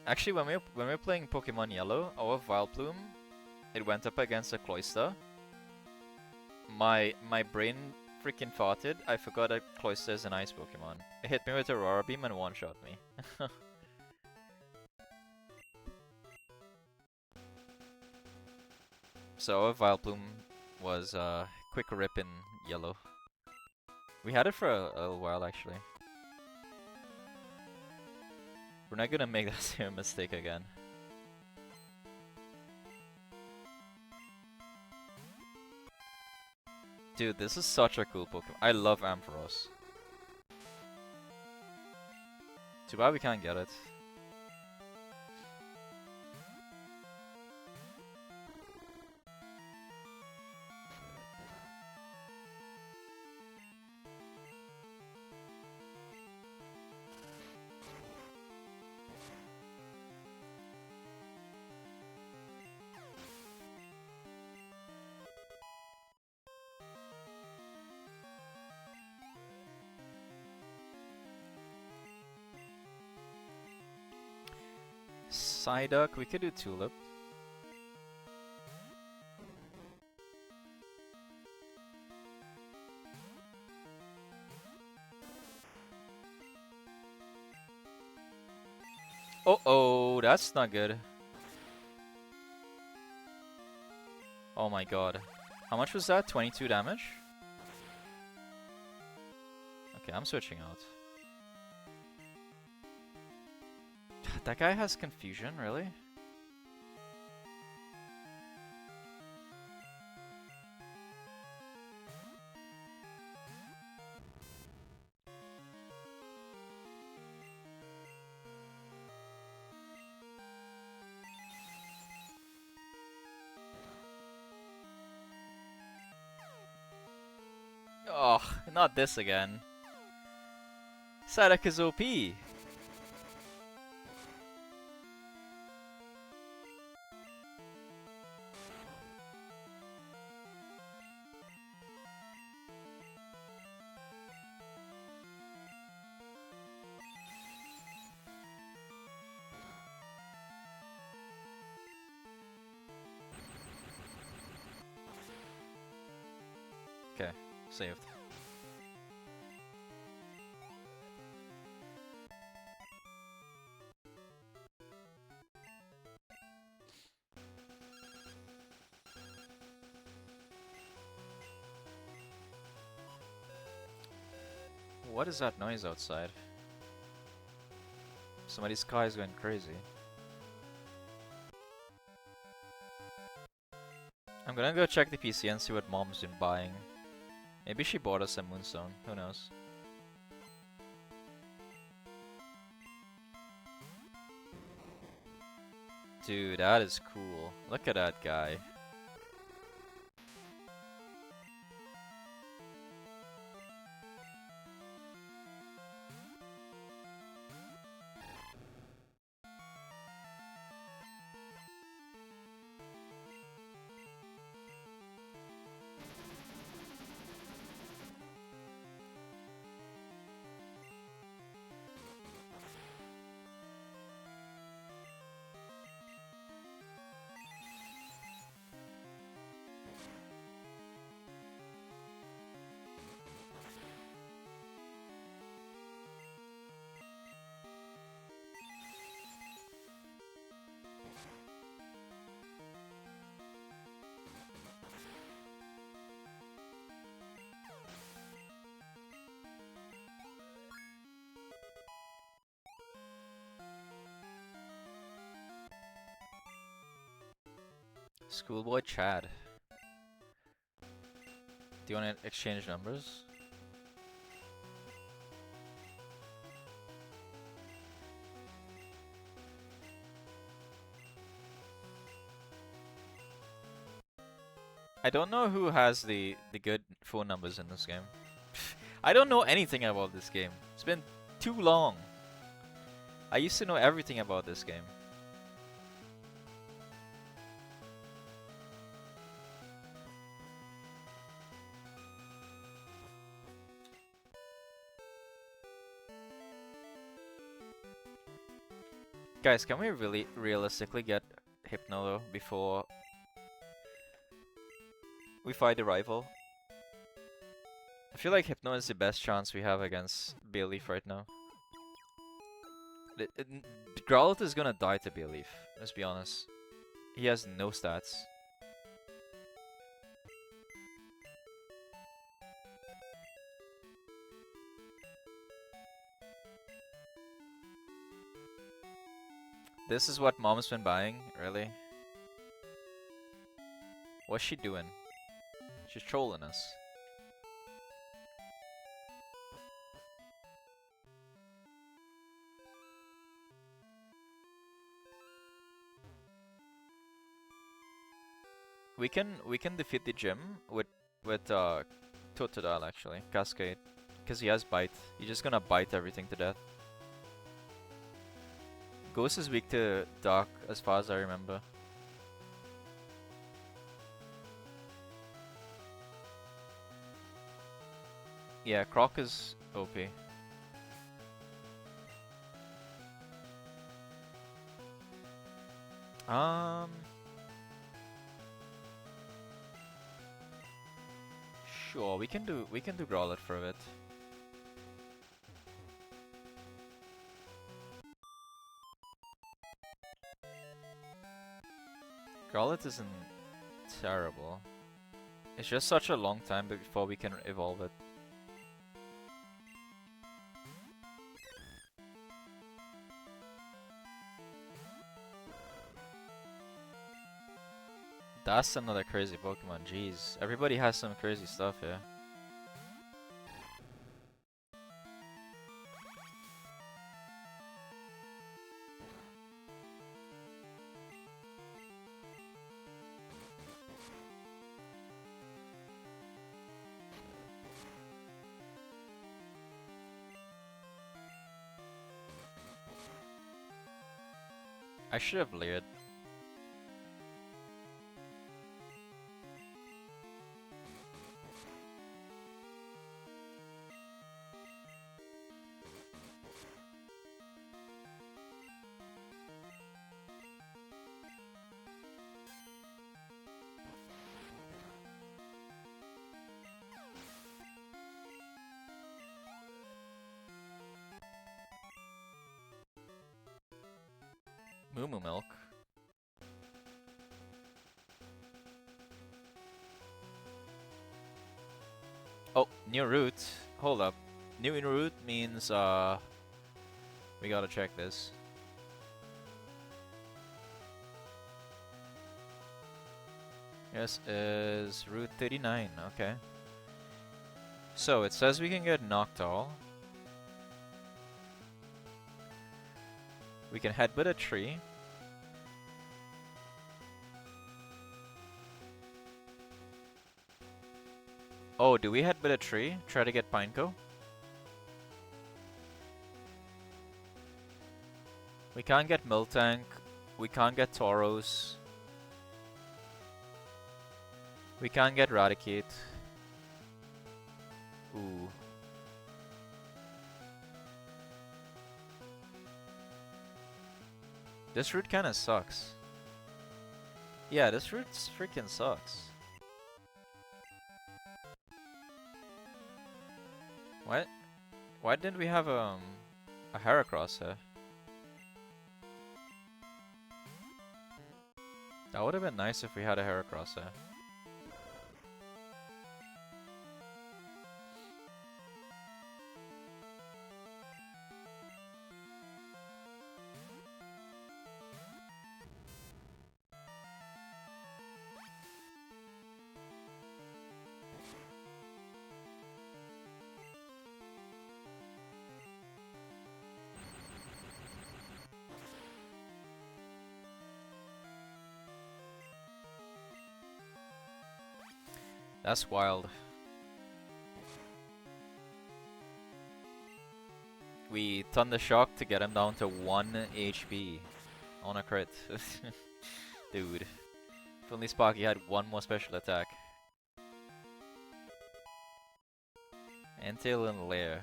Actually, when we were playing Pokemon Yellow, our Vileplume, it went up against a Cloyster. My brain freaking farted. I forgot that Cloyster is an ice Pokemon. It hit me with Aurora Beam and one-shot me. So our Vileplume was quick rip in Yellow. We had it for a little while actually. We're not gonna make that same mistake again. Dude, this is such a cool Pokemon. I love Ampharos. Too bad we can't get it. Psyduck, we could do Tulip. Oh, that's not good. Oh my god. How much was that? 22 damage? Okay, I'm switching out. That guy has confusion, really? Oh, not this again. Psyduck is OP. Okay, saved. What is that noise outside? Somebody's car is going crazy. I'm gonna go check the PC and see what mom's been buying. Maybe she bought us a Moonstone, who knows? Dude, that is cool. Look at that guy. Schoolboy Chad. Do you want to exchange numbers? I don't know who has the good phone numbers in this game. I don't know anything about this game. It's been too long. I used to know everything about this game. Guys, can we really realistically get Hypno though before we fight the rival? I feel like Hypno is the best chance we have against Bayleaf right now. Growlithe is gonna die to Bayleaf, let's be honest. He has no stats. This is what mom's been buying, really? What's she doing? She's trolling us. We can defeat the gym with Totodile actually, Cascade. Because he has Bite. He's just gonna bite everything to death. Ghost is weak to Dark as far as I remember. Yeah, Croc is OP. Sure, we can do Growlithe for a bit. Growlithe isn't terrible. It's just such a long time before we can evolve it. That's another crazy Pokemon, jeez. Everybody has some crazy stuff here. I should have layered. Moo Moo Milk. Oh, new route. Hold up. New route means we gotta check this. Yes, is Route 39, okay. So it says we can get Noctowl. We can headbutt a tree. Oh, do we headbutt a tree? Try to get Pineco? We can't get Miltank. We can't get Tauros. We can't get Raticate. Ooh. This route kinda sucks. Yeah, this route freaking sucks. What? Why didn't we have a Heracross here? That would have been nice if we had a Heracross here. That's wild. We Thunder Shock to get him down to 1 HP on a crit. Dude. If only Sparky had one more special attack. Entail and Lair.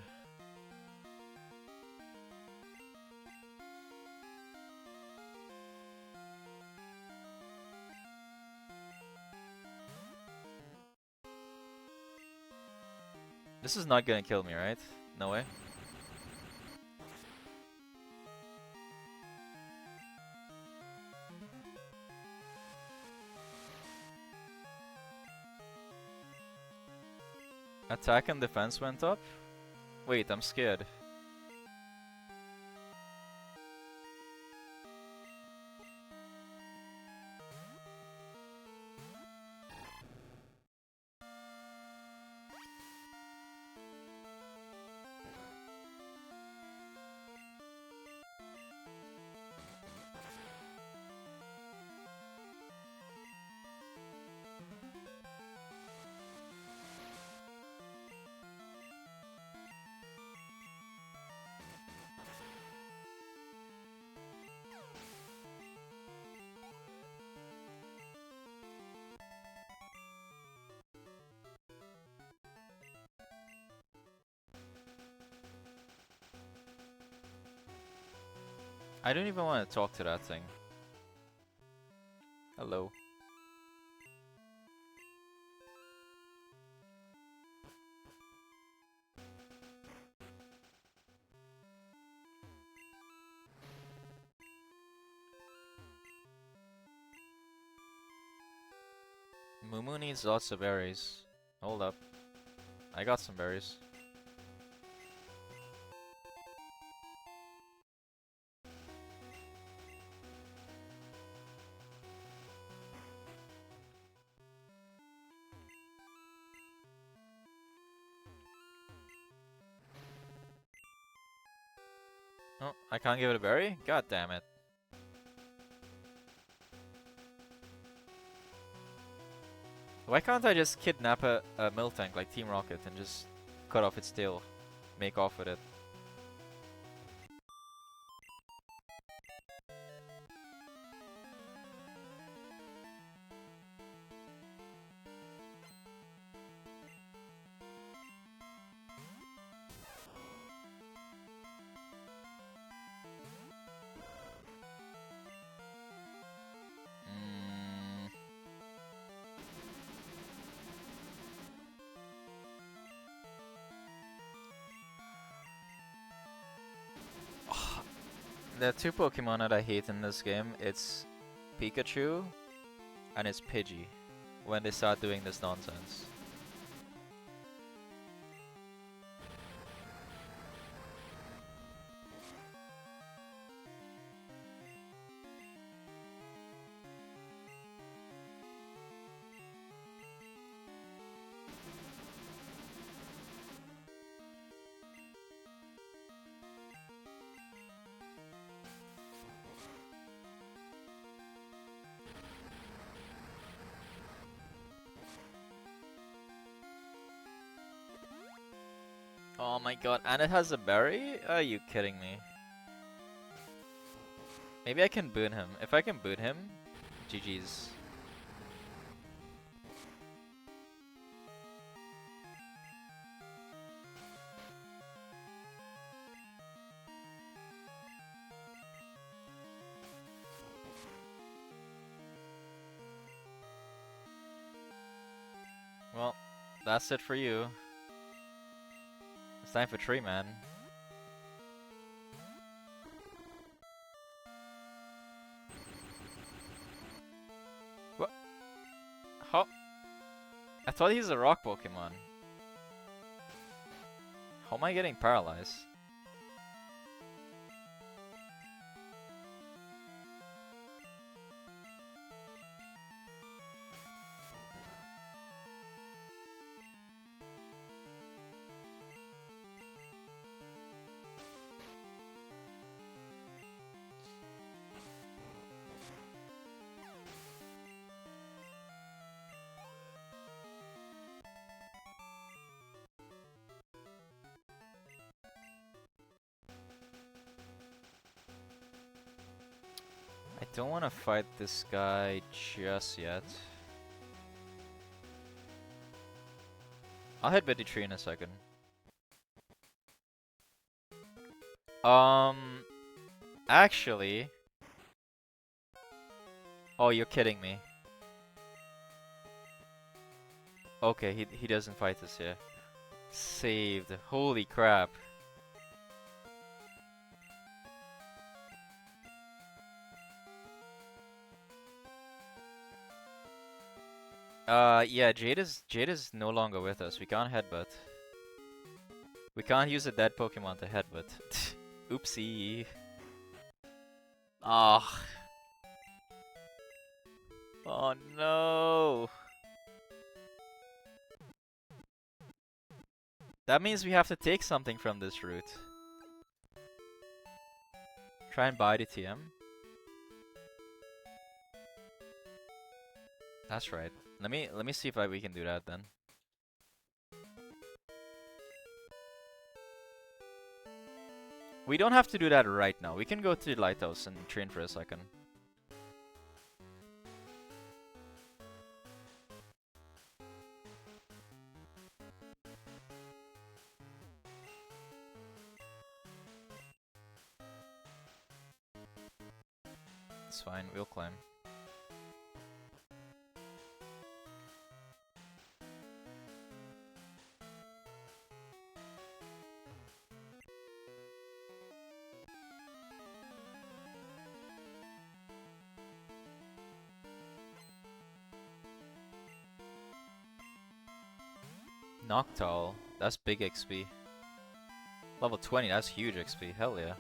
This is not gonna kill me, right? No way. Attack and defense went up? Wait, I'm scared. I don't even want to talk to that thing. Hello. Mumu needs lots of berries. Hold up. I got some berries. Oh, I can't give it a berry? God damn it. Why can't I just kidnap a Miltank like Team Rocket and just cut off its tail? Make off with it. There are two Pokemon that I hate in this game. It's Pikachu and it's Pidgey when they start doing this nonsense. Oh my god, and it has a berry? Are you kidding me? Maybe I can boon him. If I can boon him, GG's. Well, that's it for you. It's time for Tree Man. What? How? I thought he's a rock Pokemon. How am I getting paralyzed? don't want to fight this guy just yet. I'll hit Betty Tree in a second. Actually... Oh, you're kidding me. Okay, he doesn't fight this here. Saved. Holy crap. Yeah, Jade is no longer with us. We can't headbutt. We can't use a dead Pokemon to headbutt. Oopsie. Ah. Oh no. That means we have to take something from this route. Try and buy the TM. That's right. Let me see if we can do that then. We don't have to do that right now. We can go to the lighthouse and train for a second. It's fine, we'll climb. Noctowl, that's big XP. Level 20, that's huge XP, hell yeah.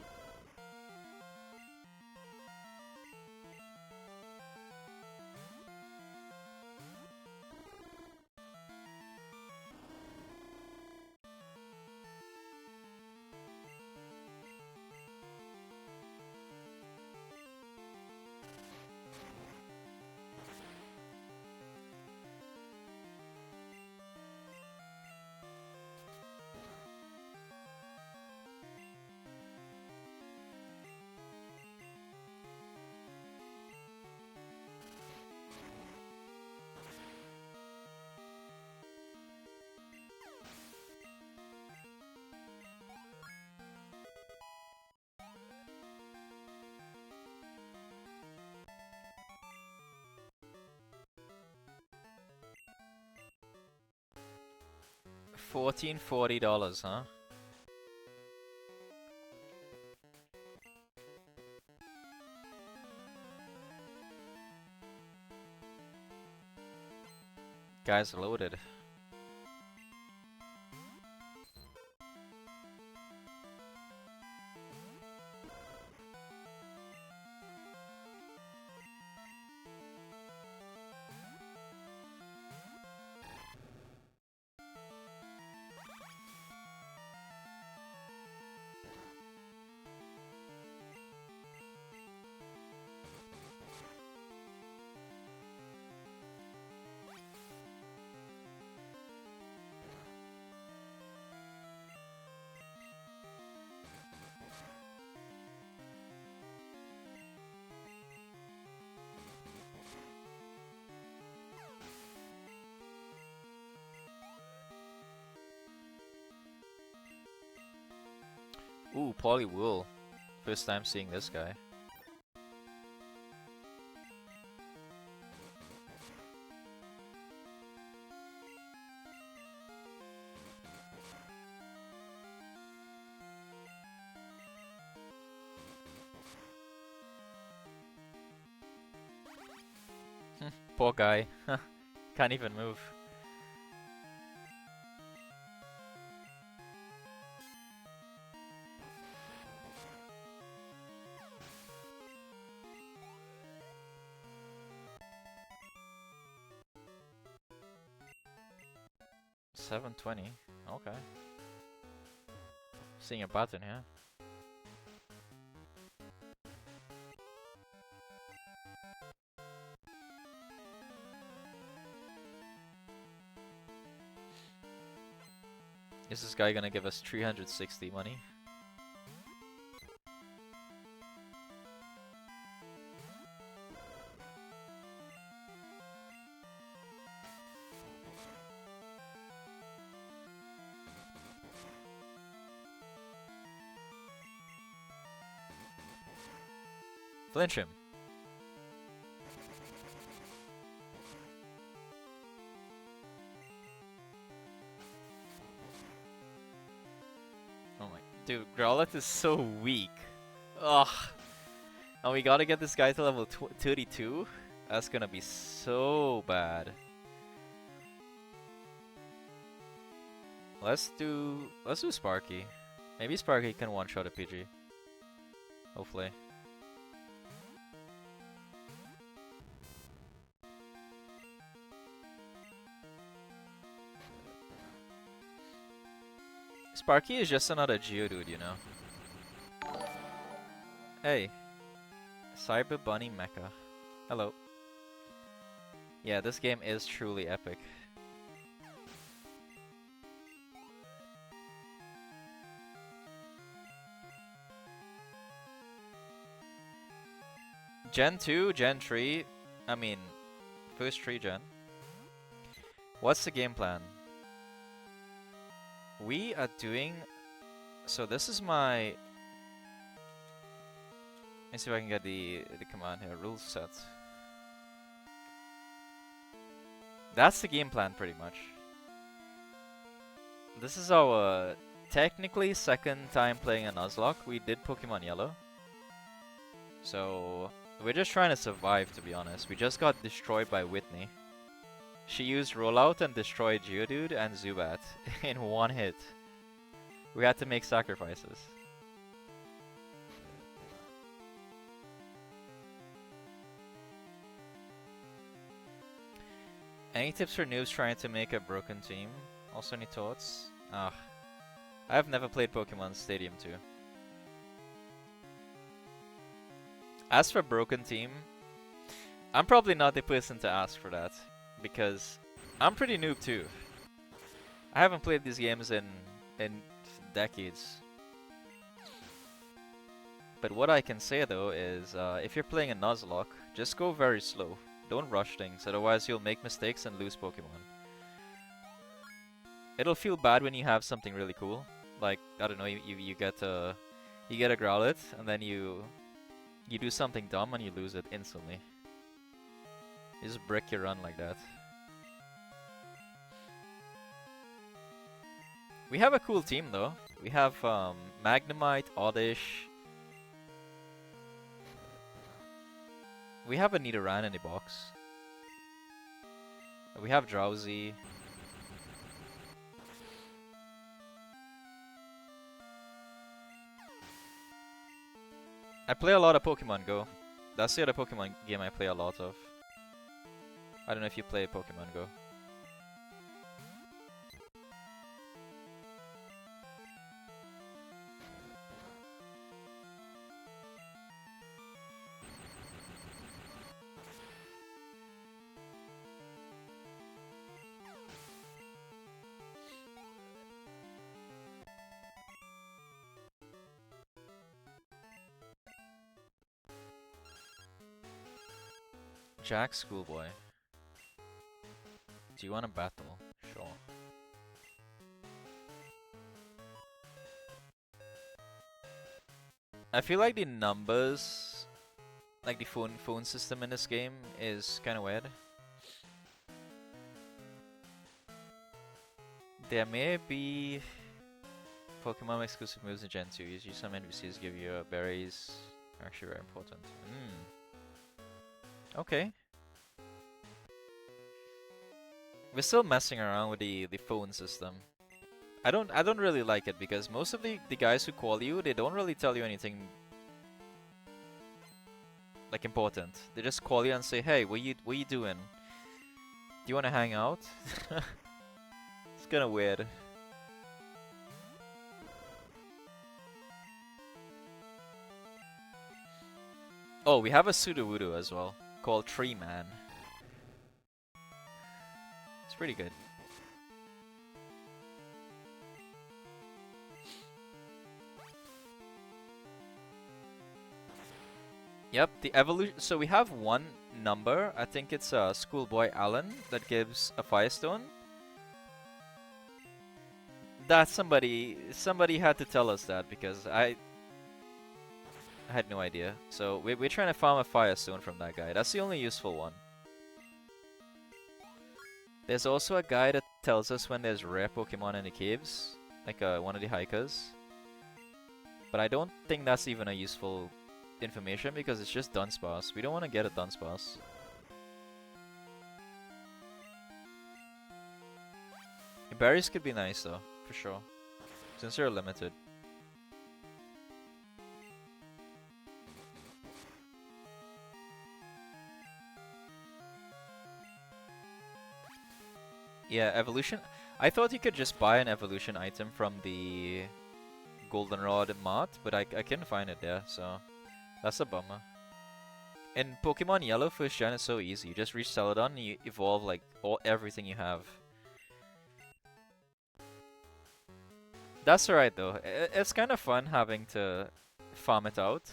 $1440, huh? Guys loaded. Ooh, Poliwhirl. First time seeing this guy. Poor guy. Can't even move. $720. Okay. Seeing a button here. Is this guy gonna give us 360 money? Flinch him. Oh my... Dude, Growlithe is so weak. Ugh. And we gotta get this guy to level 32? That's gonna be so bad. Let's do Sparky. Maybe Sparky can one-shot a PG. Hopefully. Sparky is just another Geodude, you know. Hey. Cyber Bunny Mecha. Hello. Yeah, this game is truly epic. Gen 2, Gen 3, I mean, first 3 Gen. What's the game plan? We are doing... So this is my... Let me see if I can get the command here, rule set. That's the game plan pretty much. This is our technically second time playing a Nuzlocke. We did Pokemon Yellow. So... We're just trying to survive, to be honest. We just got destroyed by Whitney. She used Rollout and destroyed Geodude and Zubat in one hit. We had to make sacrifices. Any tips for noobs trying to make a broken team? Also any thoughts? Ah, I have never played Pokemon Stadium 2. As for broken team, I'm probably not the person to ask for that, because I'm pretty noob too. I haven't played these games in decades. But what I can say though is, if you're playing a Nuzlocke, just go very slow. Don't rush things, otherwise you'll make mistakes and lose Pokemon. It'll feel bad when you have something really cool, like I don't know, you get a Growlithe and then you do something dumb and you lose it instantly. You just brick your run like that. We have a cool team though. We have Magnemite, Oddish. We have a Nidoran in the box. We have Drowsy. I play a lot of Pokemon Go. That's the other Pokemon game I play a lot of. I don't know if you play Pokemon Go. Jack Schoolboy. Do you want to battle? Sure. I feel like the numbers, like the phone system in this game is kind of weird. There may be Pokemon exclusive moves in Gen 2. Usually some NPCs give you berries. Actually very important. Okay. We're still messing around with the phone system. I don't really like it because most of the guys who call you, they don't really tell you anything like important. They just call you and say, "Hey, what you doing? Do you want to hang out?" It's kind of weird. Oh, we have a Sudowoodo as well, called Tree Man. It's pretty good. Yep, the evolution. So we have one number. I think it's Schoolboy Allen that gives a Firestone. That somebody had to tell us that because I had no idea. So we're trying to farm a fire stone from that guy. That's the only useful one. There's also a guy that tells us when there's rare Pokemon in the caves, like one of the hikers. But I don't think that's even a useful information because it's just Dunsparce. We don't want to get a Dunsparce. Berries could be nice though, for sure. Since they're limited. Yeah, evolution. I thought you could just buy an evolution item from the Goldenrod mart, but I couldn't find it there, so that's a bummer. In Pokemon Yellow first gen is so easy. You just reach Celadon and you evolve like everything you have. That's alright though. It's kind of fun having to farm it out.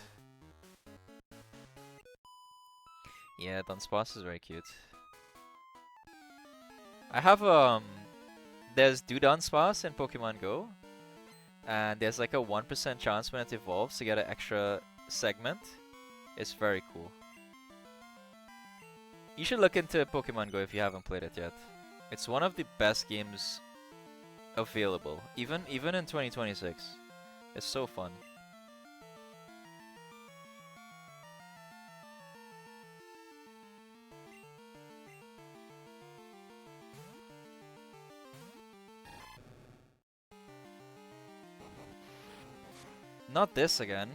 Yeah, Dunsparce is very cute. I have there's Dunsparce in Pokemon Go, and there's like a 1% chance when it evolves to get an extra segment. It's very cool. You should look into Pokemon Go if you haven't played it yet. It's one of the best games available, even in 2026. It's so fun. Not this again.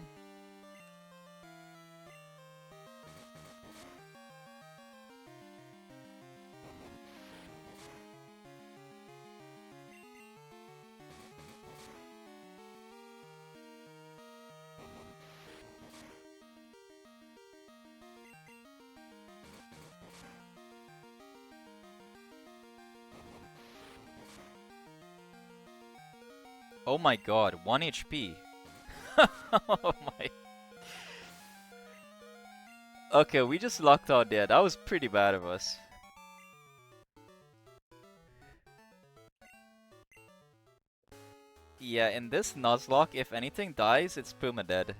Oh my god, 1 HP. Oh my. Okay, we just locked out there. That was pretty bad of us. Yeah, in this Nuzlocke, if anything dies, it's permadead.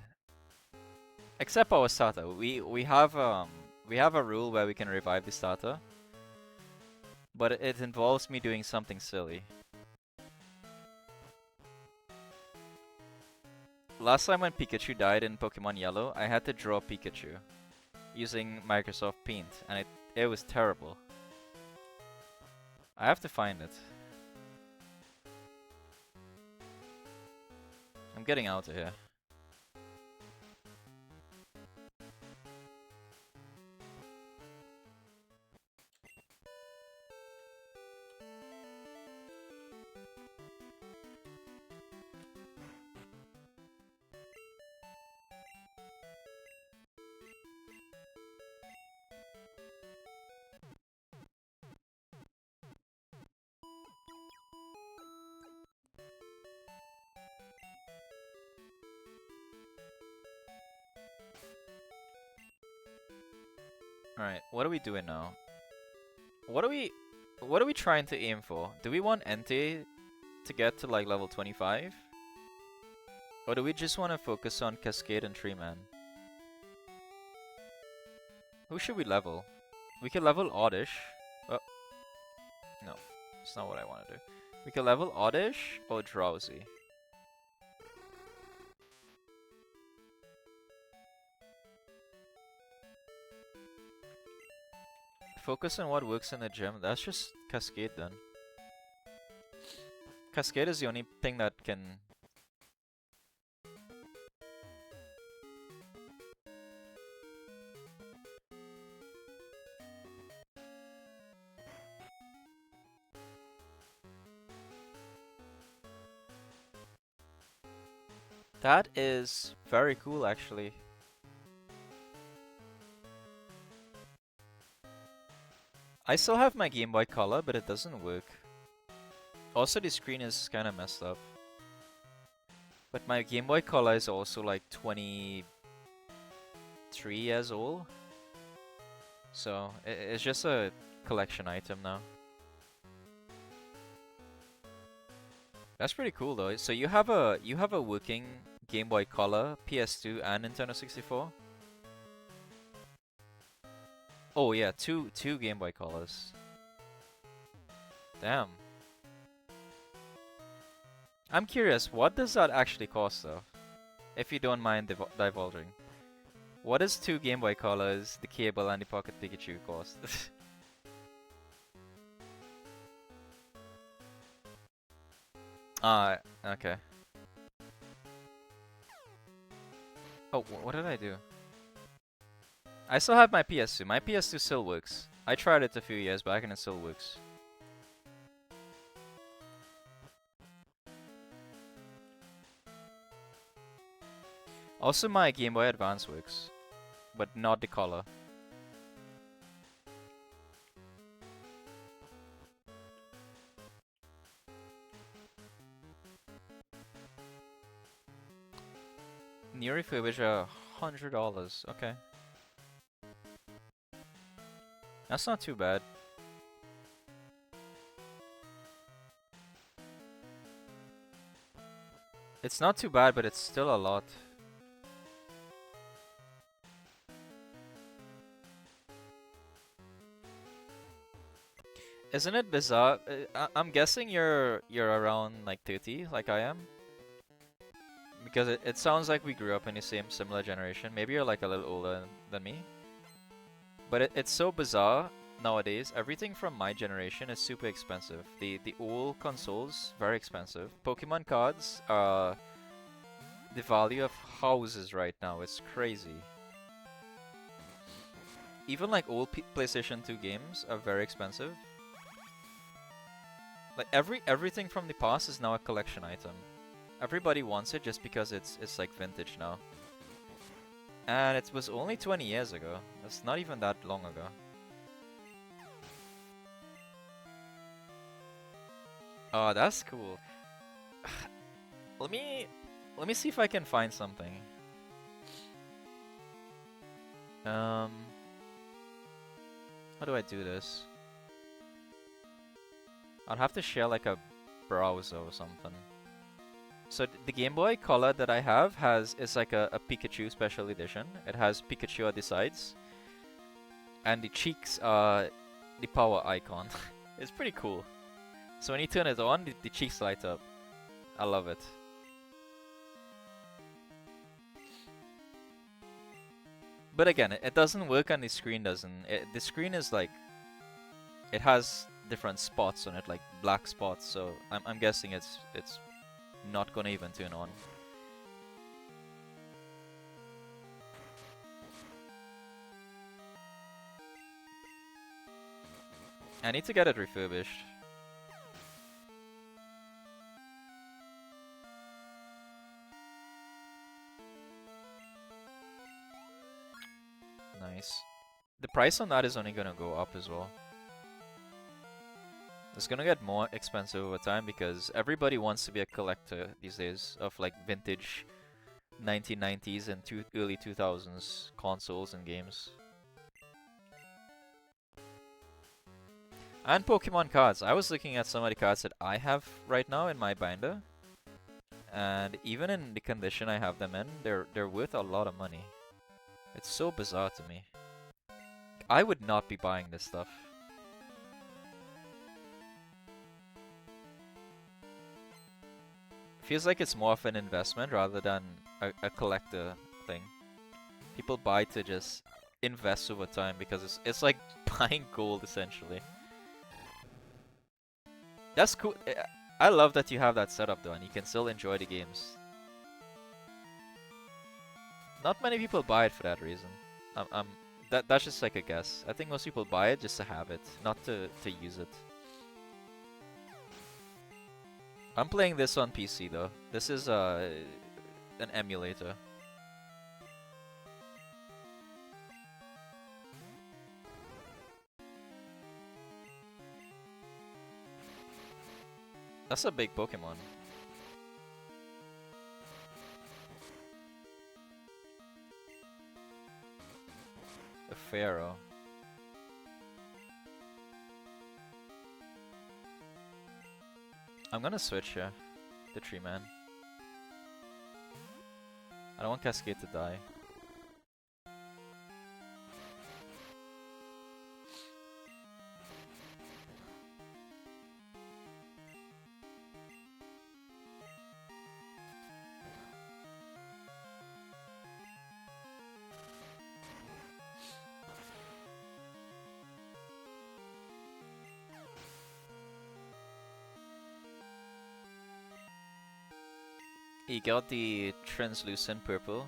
Except our starter. We have a rule where we can revive the starter. But it involves me doing something silly. Last time when Pikachu died in Pokemon Yellow, I had to draw Pikachu using Microsoft Paint, and it was terrible. I have to find it. I'm getting out of here. Alright, what are we doing now? What are we trying to aim for? Do we want Entei to get to like level 25? Or do we just want to focus on Cascade and Tree Man? Who should we level? We could level Oddish. Oh, no, it's not what I want to do. We could level Oddish or Drowsy. Focus on what works in the gym. That's just Cascade then. Cascade is the only thing that can... That is very cool actually. I still have my Game Boy Color, but it doesn't work. Also, the screen is kind of messed up. But my Game Boy Color is also like 23 years old. So, it's just a collection item now. That's pretty cool though. So you have a working Game Boy Color, PS2, and Nintendo 64. Oh yeah, two Game Boy Colors. Damn. I'm curious, what does that actually cost though? If you don't mind divulging. What does two Game Boy Colors, the cable, and the Pocket Pikachu cost? Ah, okay. Oh, what did I do? I still have my PS2. My PS2 still works. I tried it a few years back and it still works. Also, my Game Boy Advance works, but not the color. New refurbished $100. Okay, that's not too bad. It's not too bad, but it's still a lot. Isn't it bizarre? I'm guessing you're around like 30, like I am, because it sounds like we grew up in the same similar generation. Maybe you're like a little older than me, but it's so bizarre nowadays. Everything from my generation is super expensive. The old consoles very expensive. Pokemon cards are the value of houses right now. It's crazy. Even like old PlayStation 2 games are very expensive. Like everything from the past is now a collection item. Everybody wants it just because it's like vintage now. And it was only 20 years ago. That's not even that long ago. Oh, that's cool. Let me see if I can find something. How do I do this? I'll have to share like a browser or something. So the Game Boy Color that I have is like a Pikachu special edition. It has Pikachu at the sides, and the cheeks are the power icon. It's pretty cool. So when you turn it on, the cheeks light up. I love it. But again, it doesn't work on the screen. The screen is like it has different spots on it, like black spots. So I'm guessing it's not gonna even turn on. I need to get it refurbished. Nice. The price on that is only gonna go up as well. It's gonna get more expensive over time because everybody wants to be a collector these days of like vintage 1990s and early 2000s consoles and games. And Pokemon cards. I was looking at some of the cards that I have right now in my binder, and even in the condition I have them in, they're worth a lot of money. It's so bizarre to me. I would not be buying this stuff. Feels like it's more of an investment rather than a collector thing. People buy to just invest over time because it's like buying gold essentially. That's cool. I love that you have that setup though, and you can still enjoy the games. Not many people buy it for that reason. That's just like a guess. I think most people buy it just to have it, not to use it. I'm playing this on PC though. This is an emulator. That's a big Pokemon. A Pharaoh. I'm gonna switch here. The Tree Man. I don't want Cascade to die. He got the translucent purple.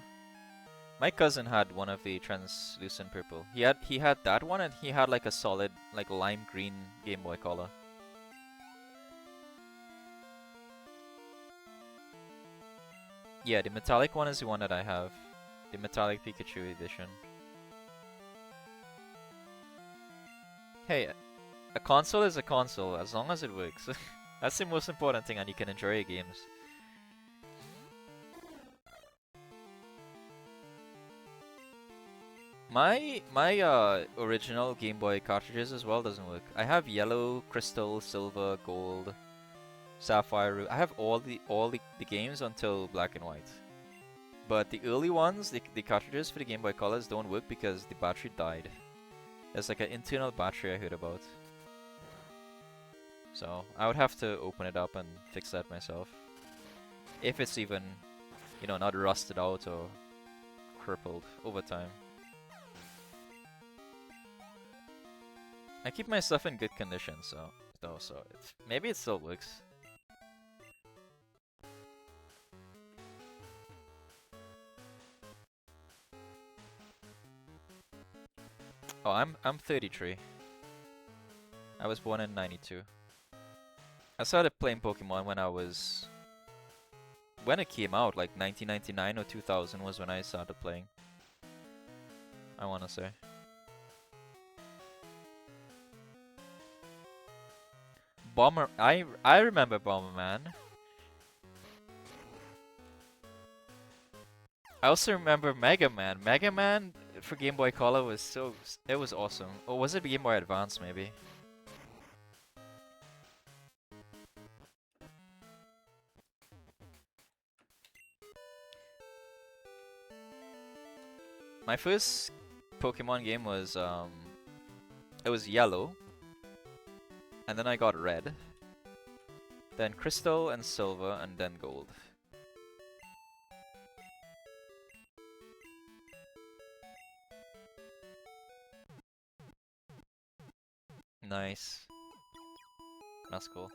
My cousin had one of the translucent purple. He had that one, and he had like a solid like lime green Game Boy Color. Yeah, the metallic one is the one that I have. The metallic Pikachu edition. Hey, a console is a console as long as it works. That's the most important thing, and you can enjoy your games. My original Game Boy cartridges as well doesn't work. I have yellow, crystal, silver, gold, sapphire. I have all the games until black and white. But the early ones, the cartridges for the Game Boy Colors don't work because the battery died. There's like an internal battery I heard about. So I would have to open it up and fix that myself. If it's even, not rusted out or crippled over time. I keep my stuff in good condition, so maybe it still works. Oh, I'm 33. I was born in 92. I started playing Pokemon when it came out, like 1999 or 2000 was when I started playing. I wanna say. Bomber, I remember Bomberman. I also remember Mega Man. Mega Man for Game Boy Color was it was awesome. Or was it Game Boy Advance maybe? My first Pokemon game was it was yellow, and then I got red, then crystal and silver, and then gold. Nice. That's cool.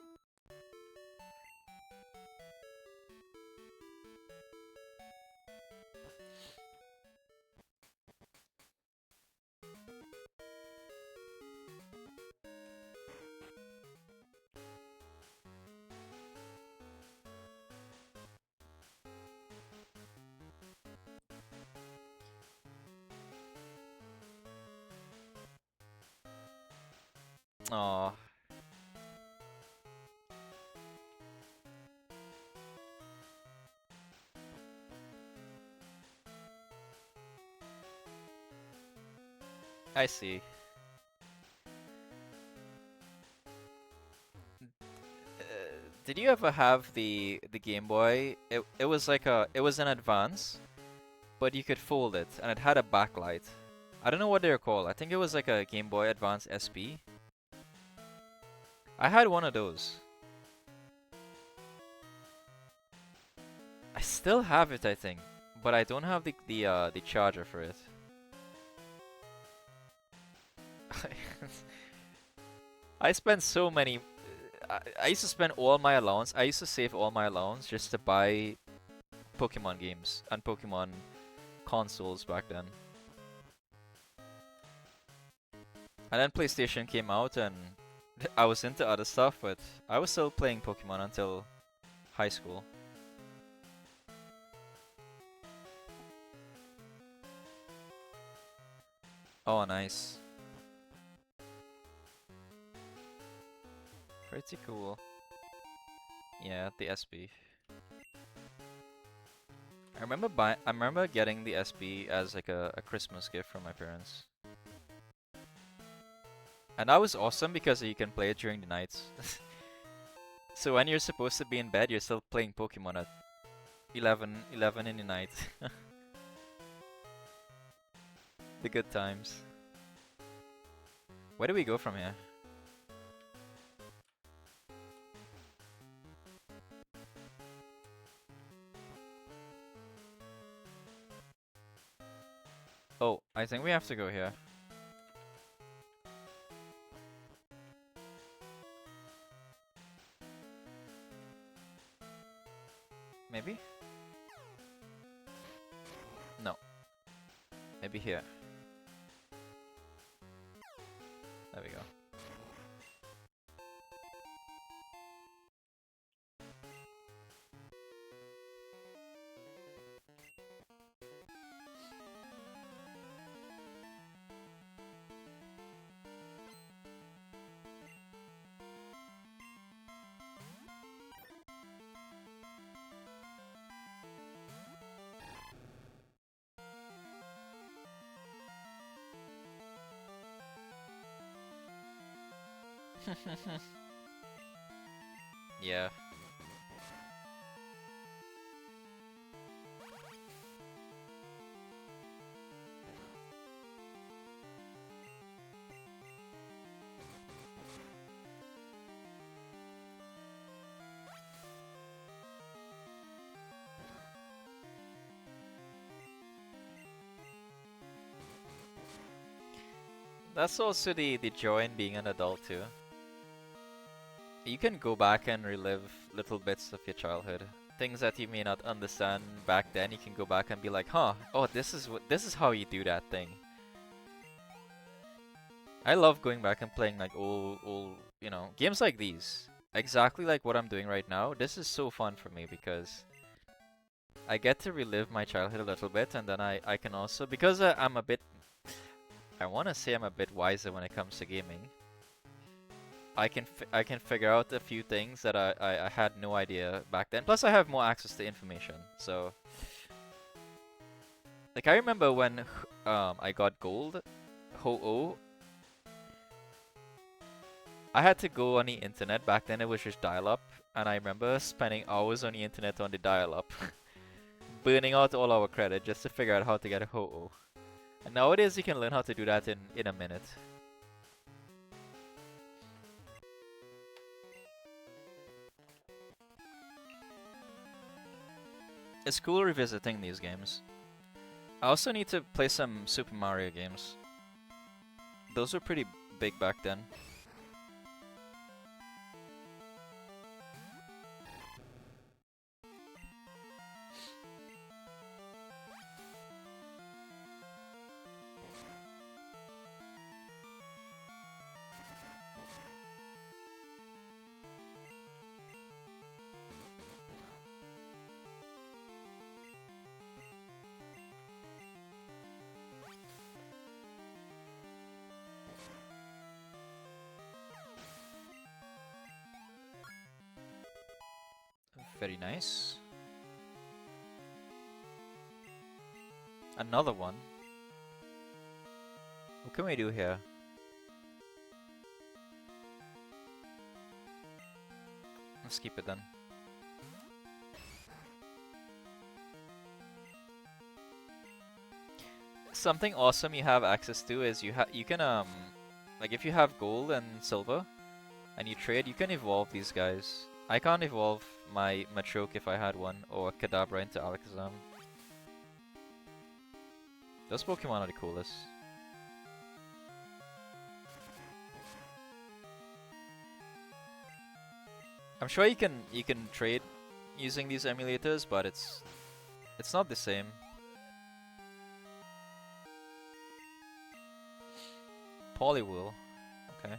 Aw. I see. Did you ever have the Game Boy? It was like it was an advance, but you could fold it, and it had a backlight. I don't know what they're called. I think it was like a Game Boy Advance SP. I had one of those. I still have it, I think, but I don't have the charger for it. I spent so many. I used to spend all my allowance. I used to save all my allowance just to buy Pokemon games and Pokemon consoles back then. And then PlayStation came out, and I was into other stuff, but I was still playing Pokemon until high school. Oh, nice. Pretty cool. Yeah, the SB. I remember getting the SB as like a Christmas gift from my parents. And that was awesome because you can play it during the nights. So when you're supposed to be in bed, you're still playing Pokemon 11 in the night. The good times. Where do we go from here? Oh, I think we have to go here. Maybe? No. Maybe here. There we go. Yeah. That's also the joy in being an adult too. You can go back and relive little bits of your childhood. Things that you may not understand back then, you can go back and be like, huh, oh, this is how you do that thing. I love going back and playing like old, you know, games like these. Exactly like what I'm doing right now. This is so fun for me because I get to relive my childhood a little bit, and then I can also, because I'm a bit, I want to say I'm a bit wiser when it comes to gaming. I can figure out a few things that I had no idea back then. Plus, I have more access to information. So, like, I remember when I got gold, Ho-Oh, I had to go on the internet. Back then, it was just dial-up, and I remember spending hours on the internet on the dial-up, burning out all our credit just to figure out how to get a Ho-Oh. And nowadays, you can learn how to do that in a minute. It's cool revisiting these games. I also need to play some Super Mario games. Those were pretty big back then. Very nice. Another one. What can we do here? Let's keep it then. Something awesome you have access to is you can like if you have gold and silver and you trade, you can evolve these guys. I can't evolve my Machoke if I had one, or Kadabra into Alakazam. Those Pokemon are the coolest. I'm sure you can trade using these emulators, but it's not the same. Poliwhirl. Okay.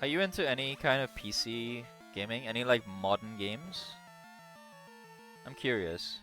Are you into any kind of PC gaming? Any like modern games? I'm curious.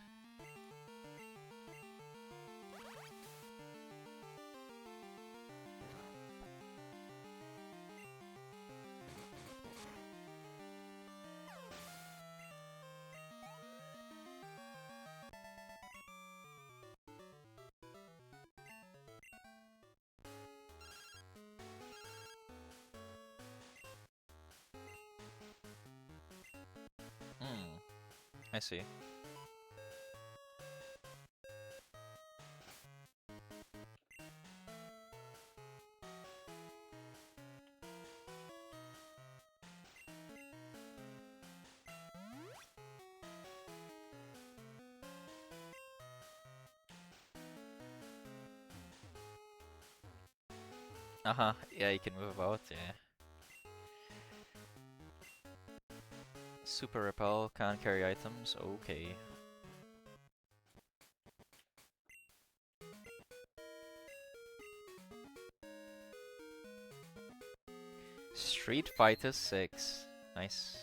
I see. Uh-huh. Yeah, you can move about, yeah. Super repel, can't carry items, okay. Street Fighter 6. Nice.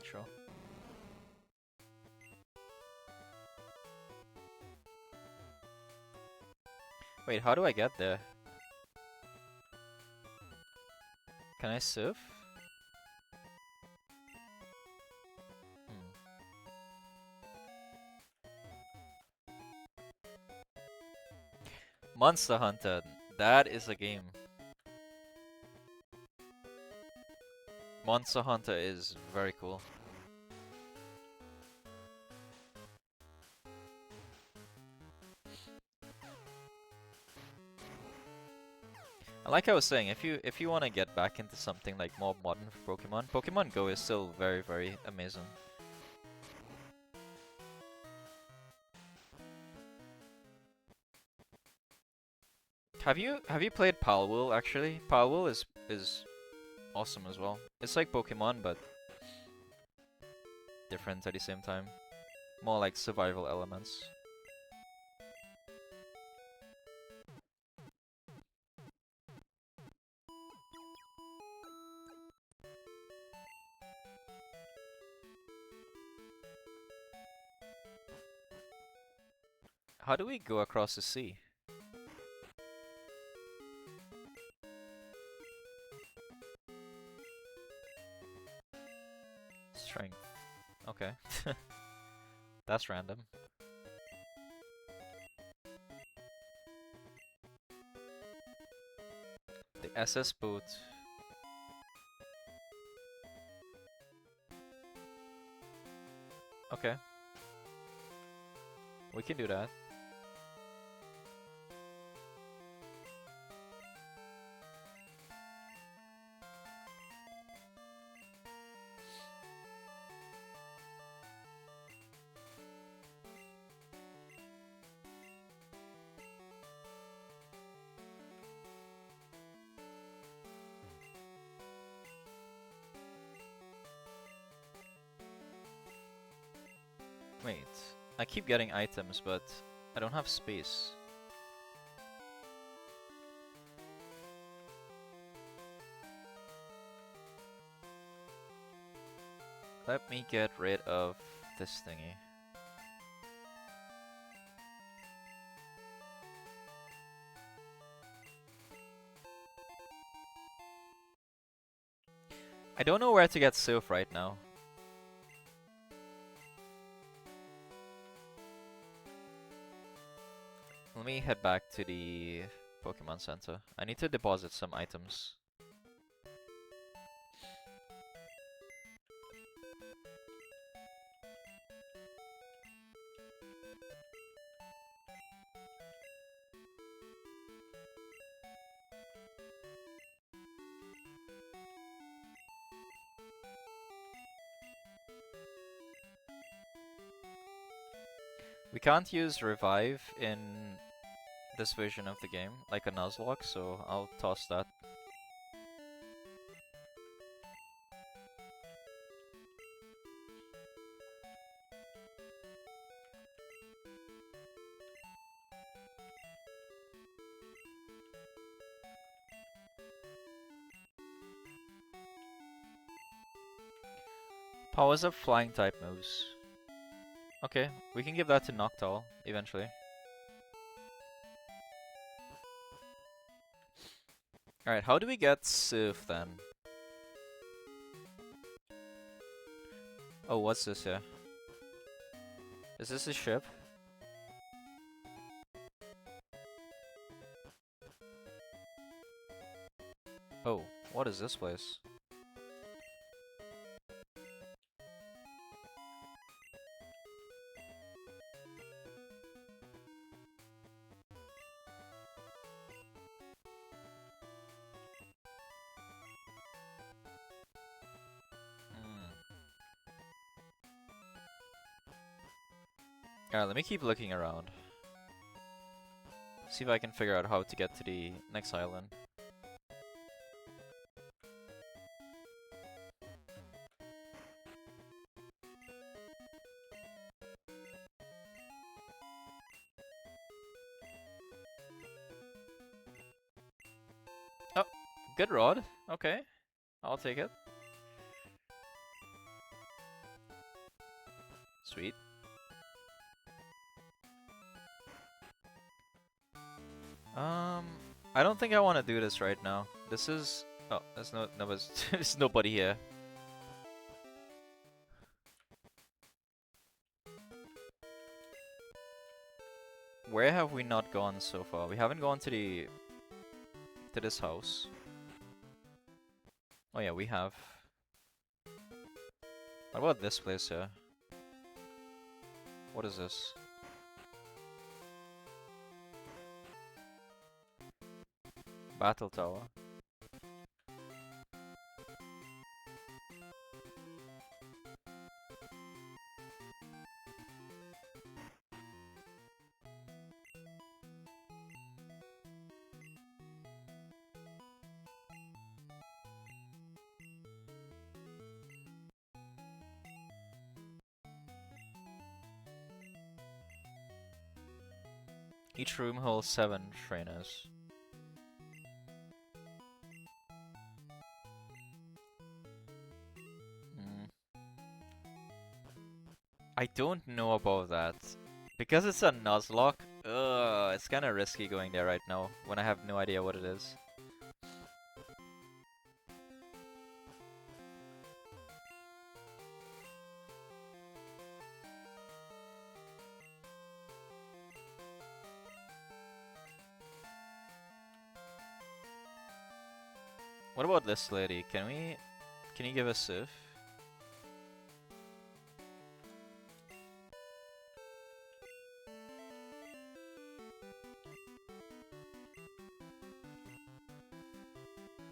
Sure. Wait, how do I get there? Can I surf? Hmm. Monster Hunter. That is a game. Monster Hunter is very cool. Like I was saying, if you want to get back into something like more modern for Pokemon, Pokemon Go is still very, very amazing. Have you played Palworld actually? Palworld is awesome as well. It's like Pokemon but different at the same time. More like survival elements. How do we go across the sea? Strength. Okay. That's random. The SS boat. Okay. We can do that. Wait. I keep getting items, but I don't have space. Let me get rid of this thingy. I don't know where to get Sylph right now. Let me head back to the Pokemon Center. I need to deposit some items. We can't use Revive in this version of the game, like a Nuzlocke, so I'll toss that. Powers up flying type moves. Okay, we can give that to Noctowl eventually. Alright, how do we get Sylph then? Oh, what's this here? Is this a ship? Oh, what is this place? Alright, let me keep looking around. See if I can figure out how to get to the next island. Oh, good rod. Okay, I'll take it. Sweet. I don't think I want to do this right now. This is... Oh, there's nobody here. Where have we not gone so far? We haven't gone to this house. Oh yeah, we have. What about this place here? What is this? Battle tower. Each room holds 7 trainers. I don't know about that. Because it's a Nuzlocke, it's kinda risky going there right now, when I have no idea what it is. What about this lady? Can you give us Sif?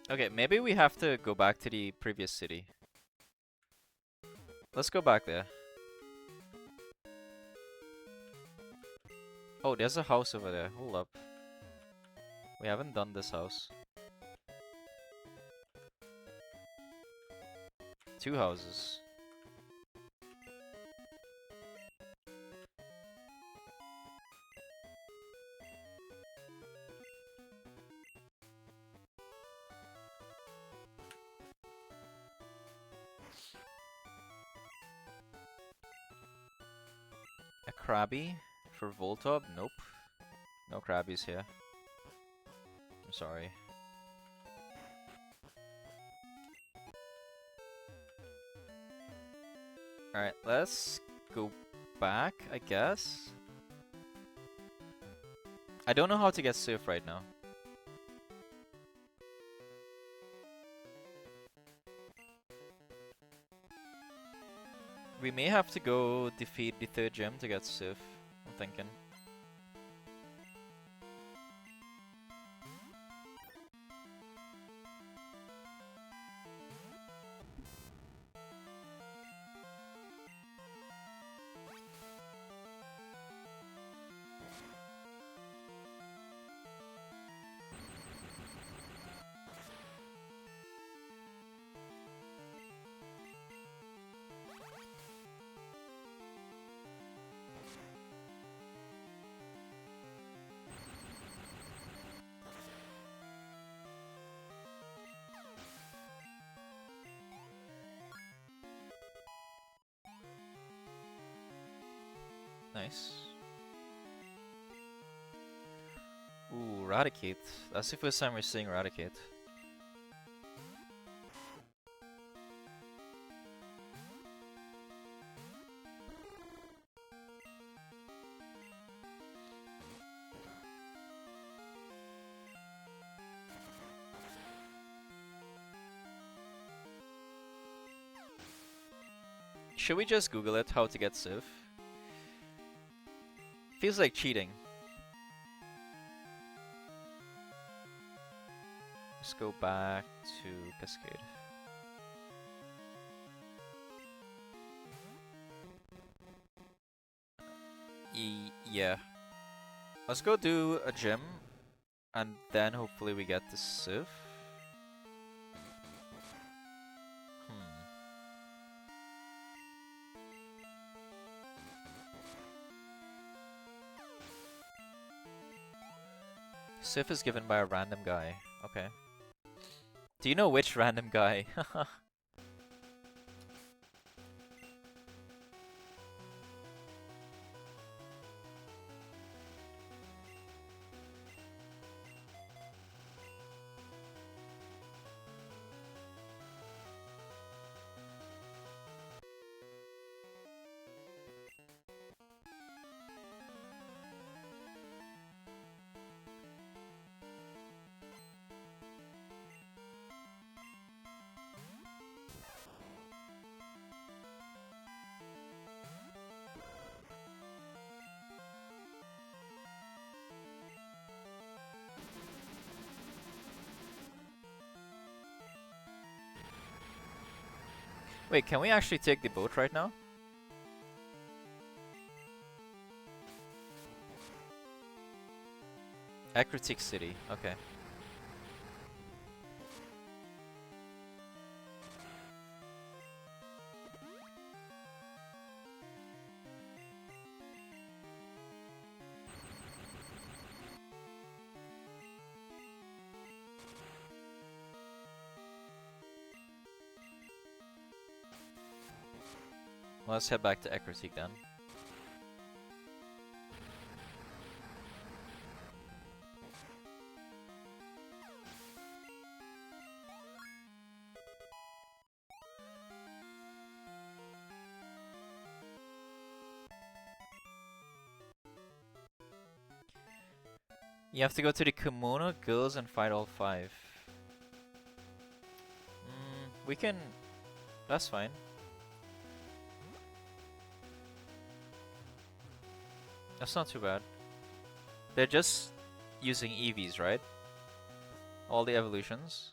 Okay, maybe we have to go back to the previous city. Let's go back there. Oh, there's a house over there. Hold up. We haven't done this house. 2 houses. A Krabby for Voltop? Nope. No Krabbies here. I'm sorry. Alright, let's go back, I guess. I don't know how to get Sif right now. We may have to go defeat the 3rd gym to get Sif, I'm thinking. Nice. Ooh, Raticate. That's the first time we're seeing Raticate. Should we just Google it, how to get Civ? Feels like cheating. Let's go back to Cascade. Yeah. Let's go do a gym, and then hopefully we get the Civ. Civ is given by a random guy. Okay. Do you know which random guy? Wait, can we actually take the boat right now? Acritic City, okay. Let's head back to Acritic then. You have to go to the Kimono Guilds and fight all 5. We can... That's fine. That's not too bad. They're just using EVs, right? All the evolutions.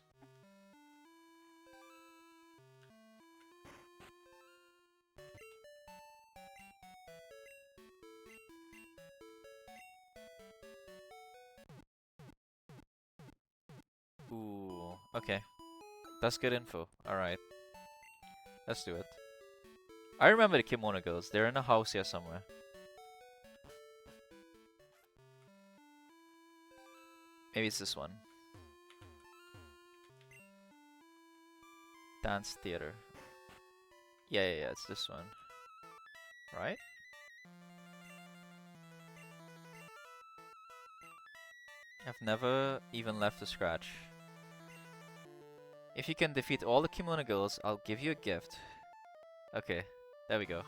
Ooh, okay. That's good info. Alright. Let's do it. I remember the Kimono Girls. They're in a house here somewhere. Maybe it's this one. Dance Theater. Yeah, it's this one. Right? I've never even left a scratch. If you can defeat all the Kimono Girls, I'll give you a gift. Okay, there we go.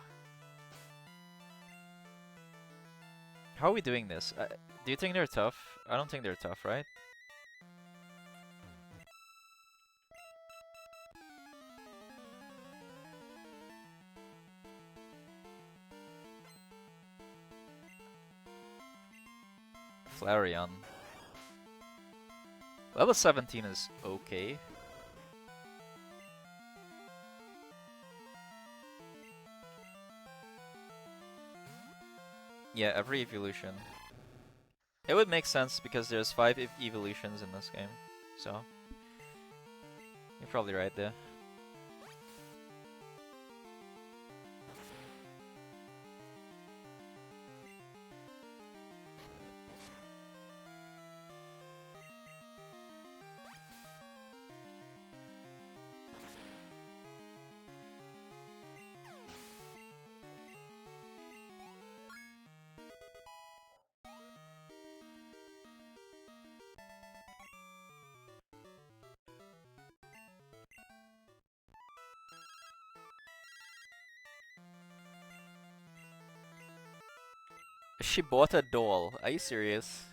How are we doing this? Do you think they're tough? I don't think they're tough, right? Flareon. Level 17 is okay. Yeah, every evolution. It would make sense because there's 5 evolutions in this game, so you're probably right there. She bought a doll. Are you serious?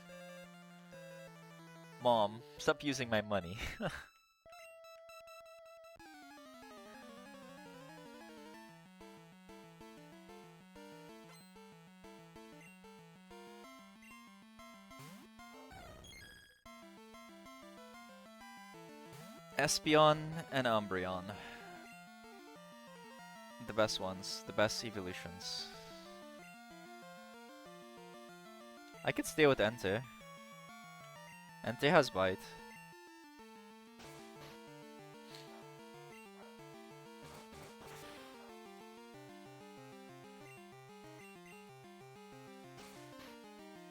Mom, stop using my money. Espeon and Umbreon. The best ones, the best evolutions. I could stay with Entei. Entei has Bite.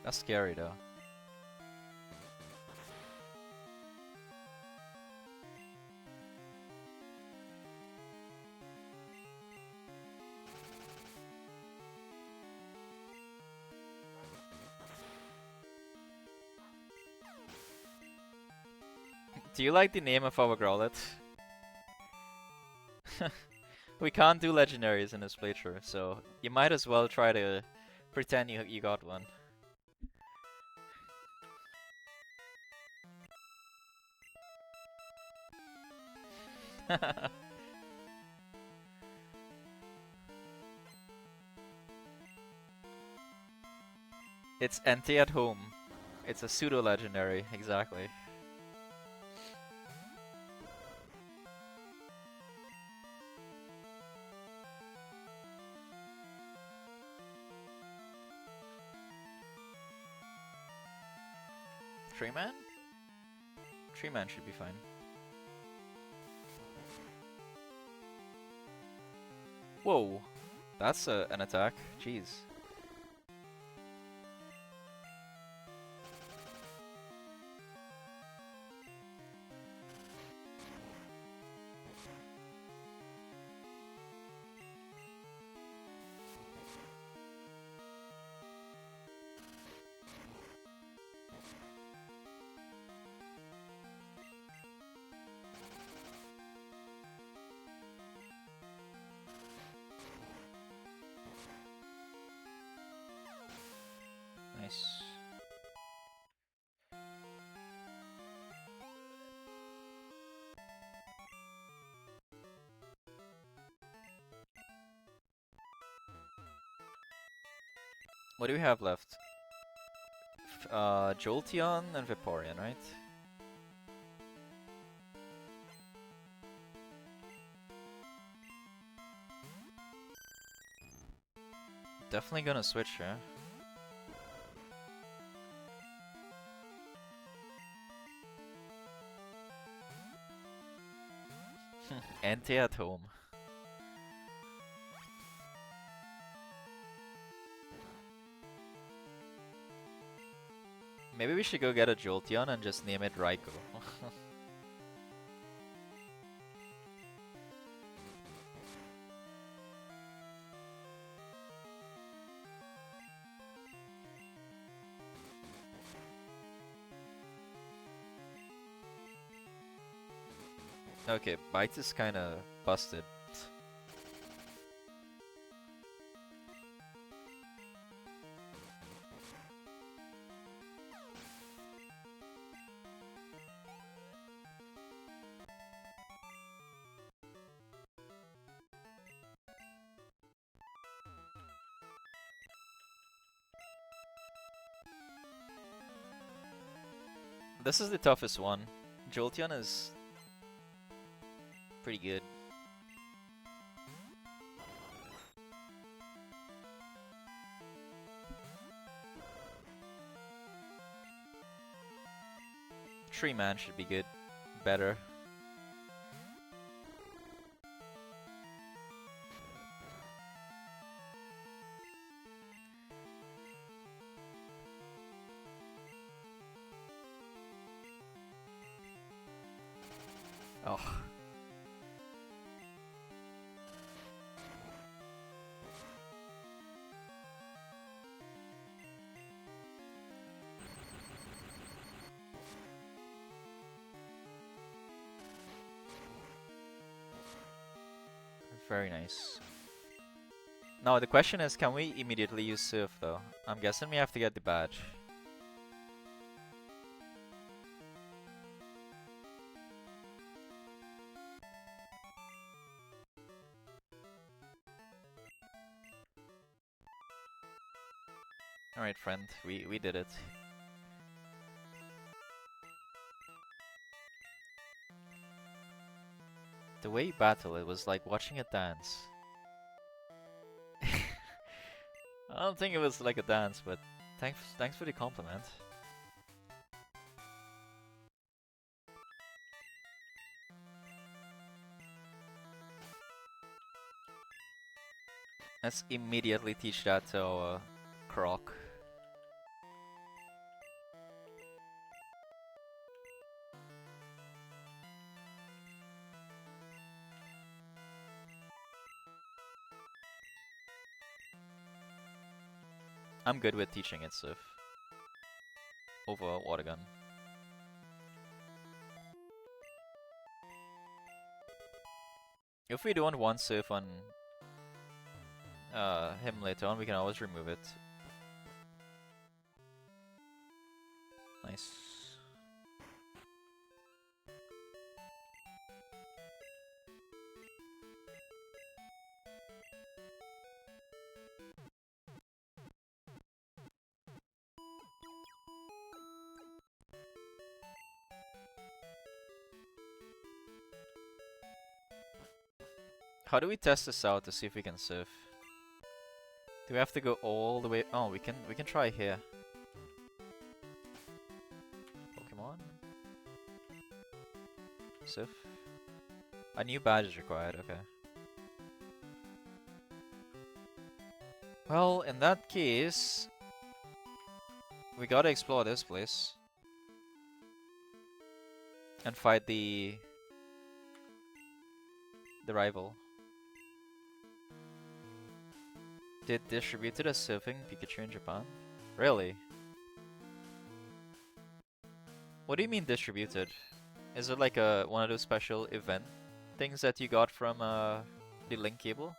That's scary though. Do you like the name of our Growlithe? We can't do legendaries in this playthrough, so you might as well try to pretend you got one. It's Entei at home. It's a pseudo legendary, exactly. Tree Man? Tree Man should be fine. Whoa, that's an attack. Jeez. Nice. What do we have left? Jolteon and Vaporeon, right? Definitely gonna switch, yeah. Entei at home. Maybe we should go get a Jolteon and just name it Raikou. Okay, Bite is kinda busted. This is the toughest one. Jolteon is pretty good. Tree Man should be good. Better. Oh. Very nice. Now the question is, can we immediately use Sif though? I'm guessing we have to get the badge. Alright friend, we did it. The way you battle, it was like watching a dance. I don't think it was like a dance, but thanks for the compliment. Let's immediately teach that to our Croc. I'm good with teaching it Sif over water gun. If we don't want Sif on him later on, we can always remove it. Nice. How do we test this out to see if we can Sif? Do we have to go all the way? Oh, we can try here. Pokémon? Sif? A new badge is required, okay. Well, in that case, we gotta explore this place. And fight the rival. Did distributed a surfing Pikachu in Japan? Really? What do you mean distributed? Is it like one of those special event things that you got from the link cable?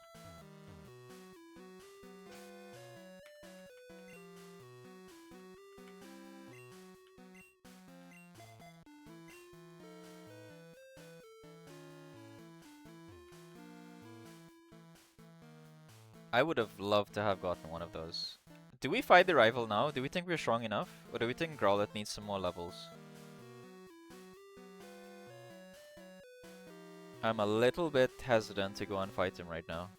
I would have loved to have gotten one of those. Do we fight the rival now? Do we think we're strong enough? Or do we think Growlithe needs some more levels? I'm a little bit hesitant to go and fight him right now.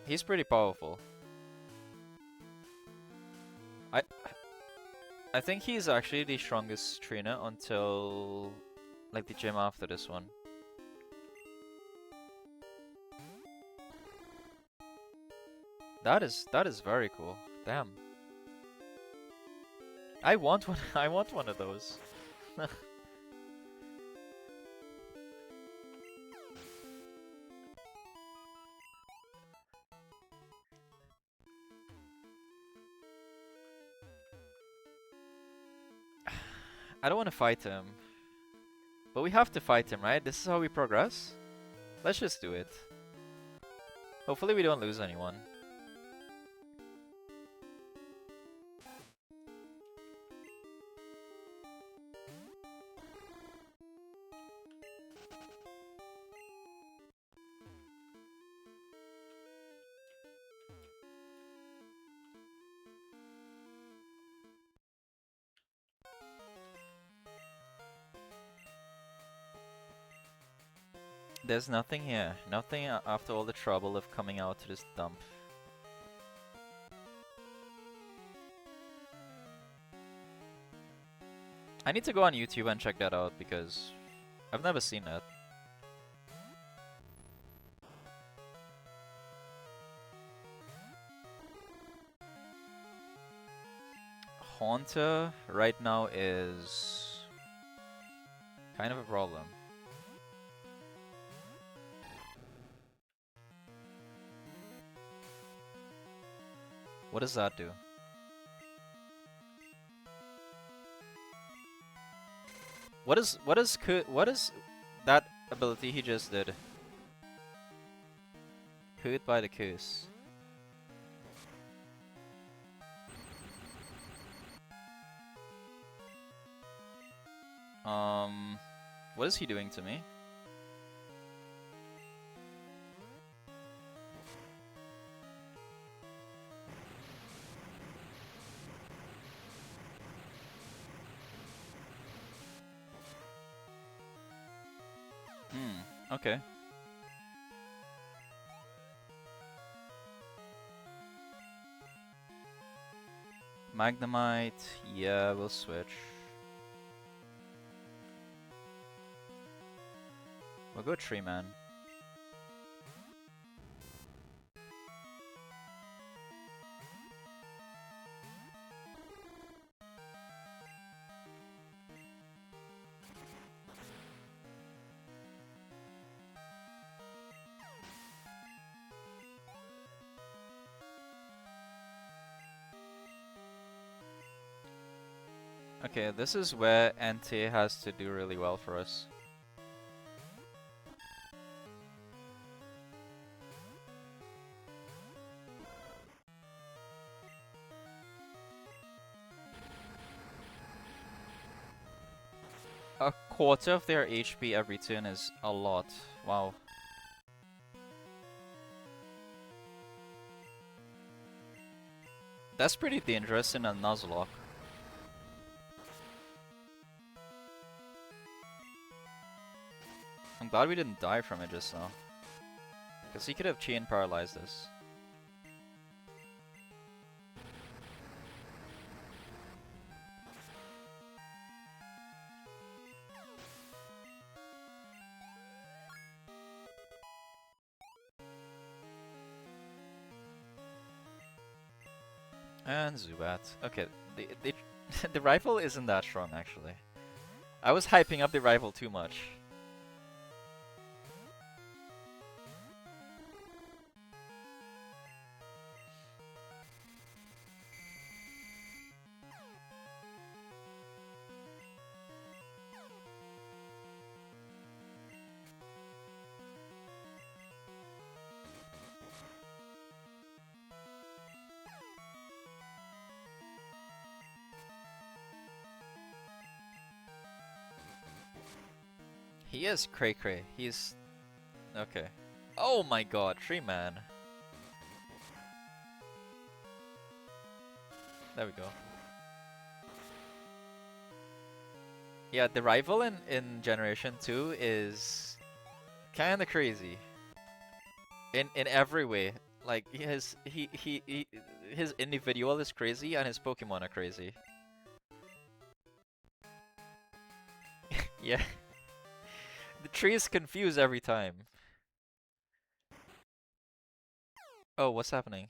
He's pretty powerful. I think he's actually the strongest trainer until like the gym after this one. That is very cool. Damn. I want one. I want one of those. I don't want to fight him. But we have to fight him, right? This is how we progress? Let's just do it. Hopefully we don't lose anyone. There's nothing here. Nothing after all the trouble of coming out to this dump. I need to go on YouTube and check that out because I've never seen that. Haunter right now is kind of a problem. What does that do? What is that ability he just did? Hurt by the curse. What is he doing to me? Okay. Magnemite, yeah, we'll switch. We'll go Tree Man. Okay, this is where NT has to do really well for us. A quarter of their HP every turn is a lot. Wow. That's pretty dangerous in a Nuzlocke. I'm glad we didn't die from it just now. Because he could have chain paralyzed us. And Zubat. Okay, the rifle isn't that strong actually. I was hyping up the rifle too much. He is cray cray. He's okay. Oh my god, Tree Man. There we go. Yeah, the rival in Generation 2 is kinda crazy. In every way. Like his his individual is crazy and his Pokemon are crazy. Yeah. The tree is confused every time. Oh, what's happening?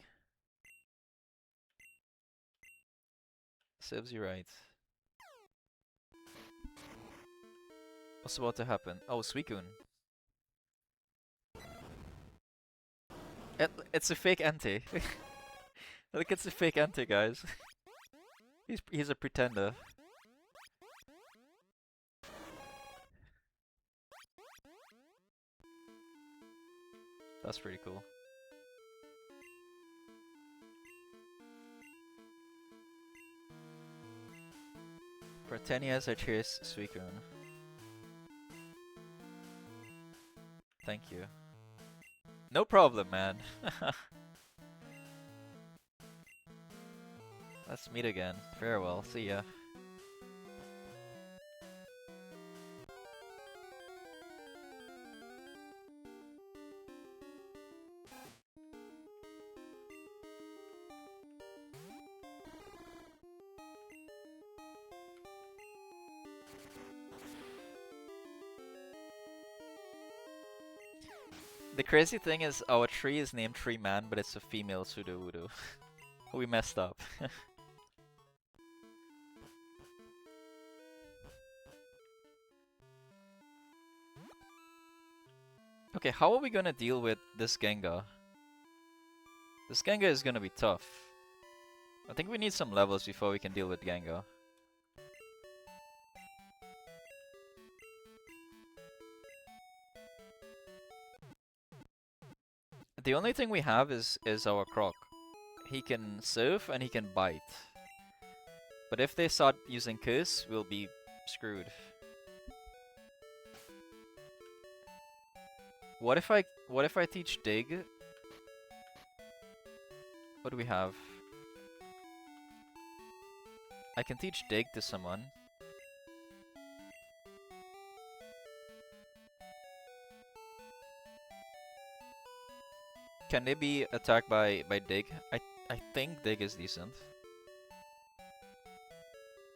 Serves you right. What's about to happen? Oh, Suicune. It's a fake Entei. Look, it's a fake Entei, guys. He's a pretender. That's pretty cool. For 10 years I chased Suicune. Thank you. No problem, man. Let's meet again. Farewell. See ya. The crazy thing is our tree is named Tree Man, but it's a female Sudowoodo. We messed up. Okay, how are we gonna deal with this Gengar? This Gengar is gonna be tough. I think we need some levels before we can deal with Gengar. The only thing we have is our Croc. He can surf and he can bite. But if they start using Curse, we'll be screwed. What if I teach Dig? What do we have? I can teach Dig to someone. Can they be attacked by Dig? I think Dig is decent.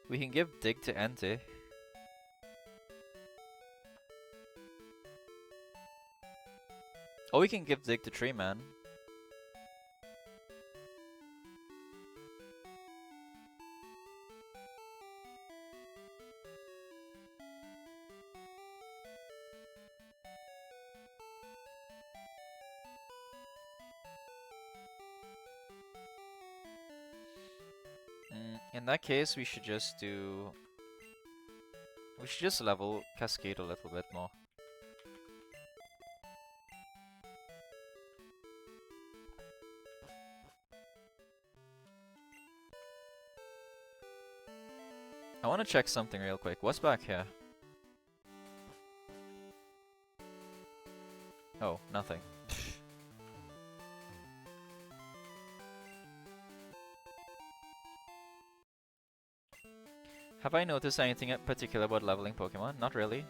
We can give Dig to Entei. Or we can give Dig to Tree Man. In that case, we should just do... We should just level Cascade a little bit more. I want to check something real quick. What's back here? Oh, nothing. Have I noticed anything in particular about leveling Pokemon? Not really.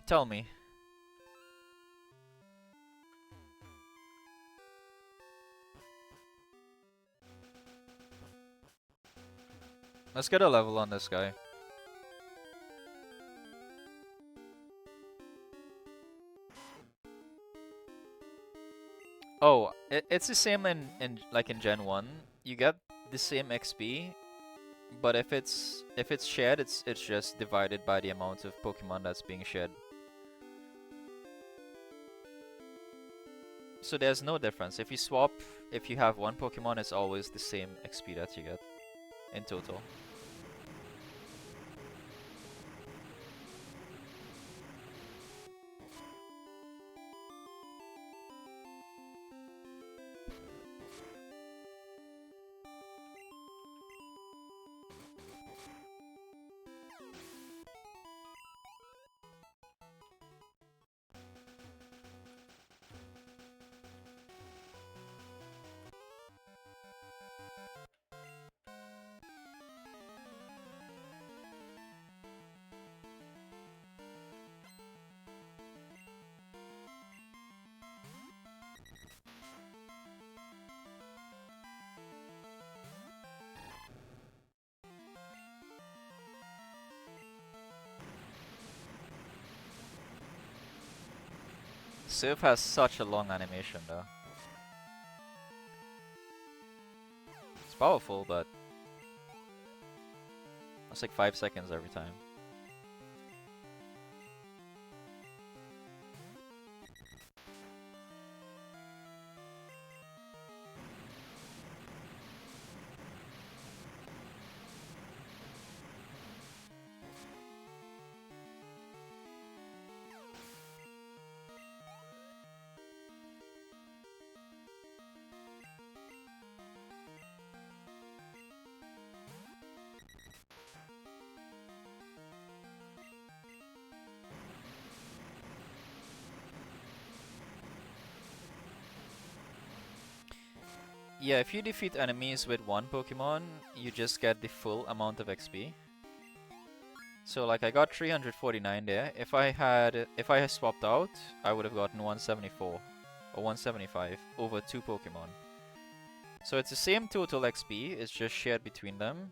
Tell me. Let's get a level on this guy. Oh, it's the same in like in Gen 1. You get the same XP, but if it's shared, it's just divided by the amount of Pokemon that's being shared. So there's no difference. If you swap, if you have one Pokemon, it's always the same XP that you get in total. Surf has such a long animation though. It's powerful, but it's like 5 seconds every time. Yeah, if you defeat enemies with one Pokemon, you just get the full amount of XP. So like I got 349 there. If I had swapped out, I would have gotten 174 or 175 over 2 Pokemon. So it's the same total XP, it's just shared between them.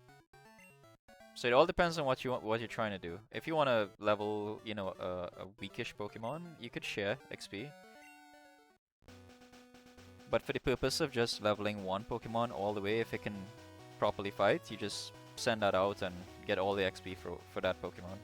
So it all depends on what you're trying to do. If you want to level, you know, a weakish Pokemon, you could share XP. But for the purpose of just leveling one Pokemon all the way, if it can properly fight, you just send that out and get all the XP for that Pokemon.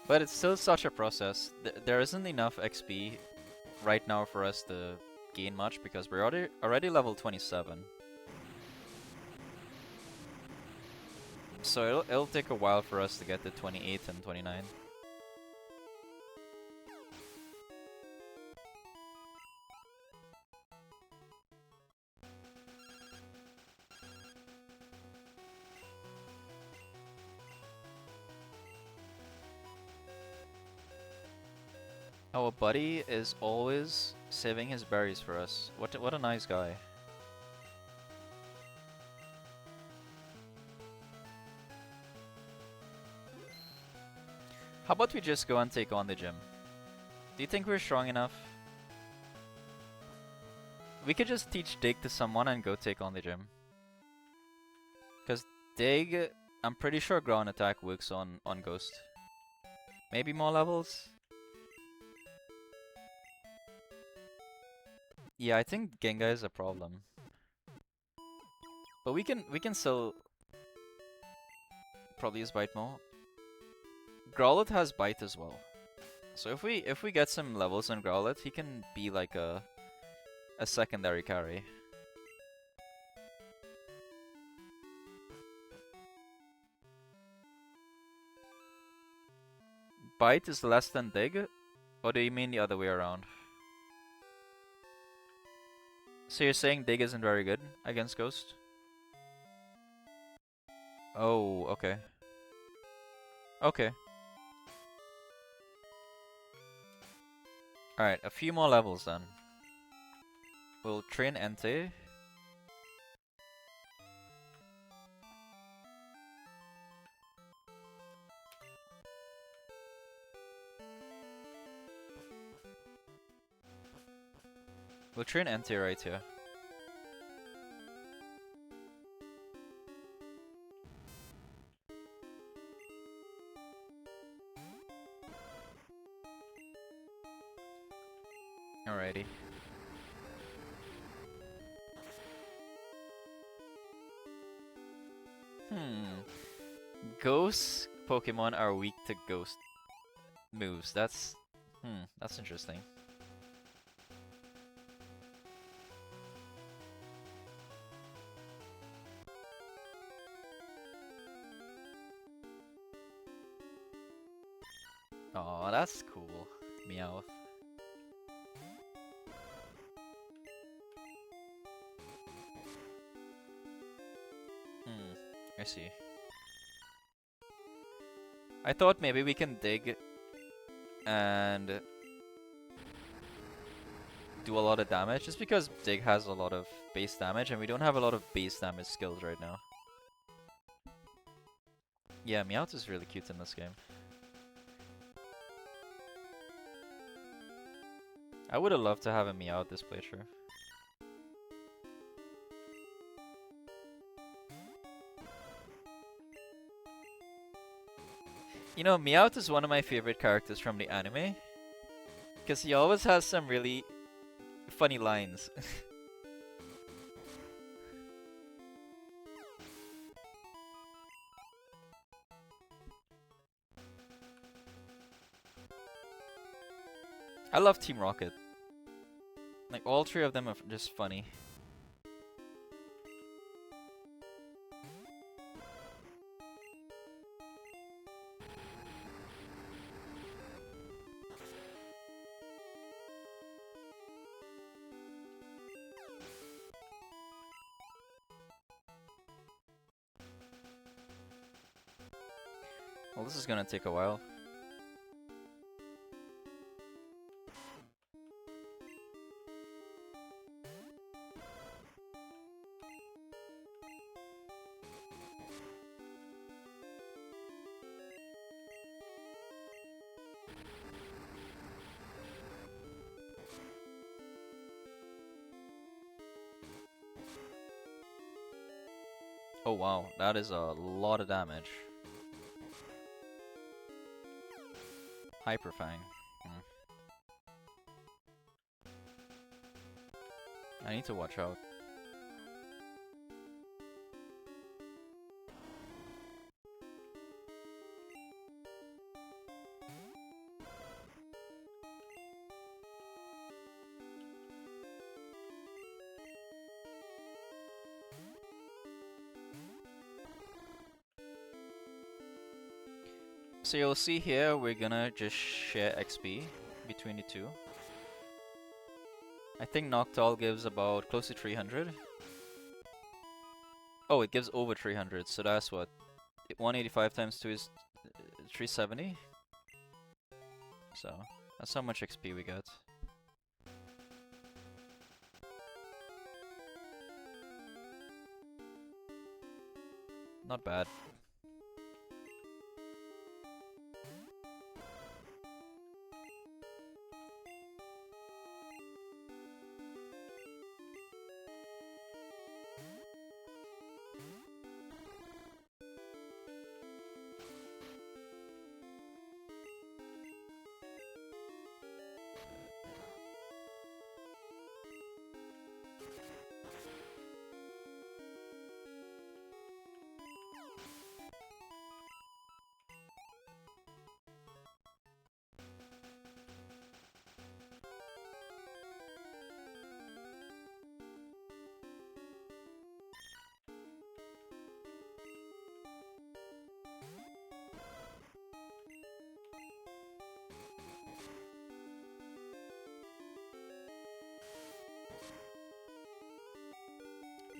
But it's still such a process. There isn't enough XP right now for us to gain much because we're already level 27. So it'll take a while for us to get to 28 and 29. Our buddy is always saving his berries for us. What a nice guy. How about we just go and take on the gym? Do you think we're strong enough? We could just teach Dig to someone and go take on the gym. Because Dig, I'm pretty sure ground attack works on Ghost. Maybe more levels? Yeah, I think Gengar is a problem. But we can still probably use Bite more. Growlithe has Bite as well. So if we get some levels on Growlithe, he can be like a secondary carry. Bite is less than Dig? Or do you mean the other way around? So you're saying Dig isn't very good against Ghost? Oh, okay. Okay. Alright, a few more levels then. We'll train Entei. We'll train Entei right here. Alrighty. Ghost Pokemon are weak to ghost moves. That's interesting. Oh, that's cool. Meowth. I see. I thought maybe we can dig and do a lot of damage, just because Dig has a lot of base damage and we don't have a lot of base damage skills right now. Yeah, Meowth is really cute in this game. I would have loved to have a Meowth this playthrough. You know, Meowth is one of my favorite characters from the anime, because he always has some really funny lines. I love Team Rocket. Like, all three of them are just funny. Well, this is gonna take a while. Oh wow, that is a lot of damage. Hyper Fang. I need to watch out. So you'll see here, we're gonna just share XP between the two. I think Noctowl gives about close to 300. Oh, it gives over 300, so that's what? 185 times 2 is 370? So, That's how much XP we got. Not bad.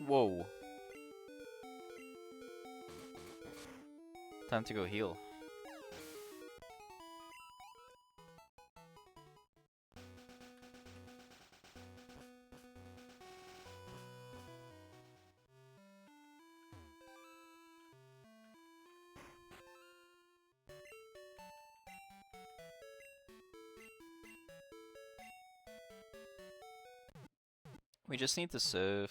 Whoa. Time to go heal. We just need to save.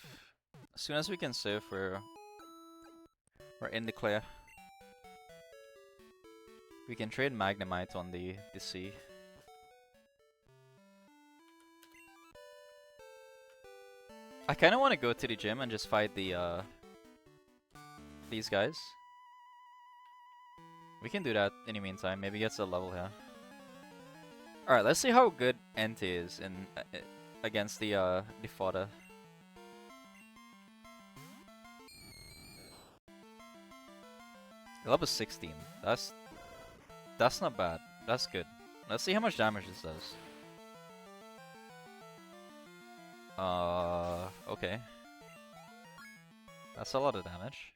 As soon as we can save, we're in the clear. We can trade Magnemite on the sea. I kind of want to go to the gym and just fight the these guys. We can do that in the meantime. Maybe get a level here. All right, let's see how good Entei is in against the fodder. Level 16. That's not bad. That's good. Let's see how much damage this does. Okay. That's a lot of damage.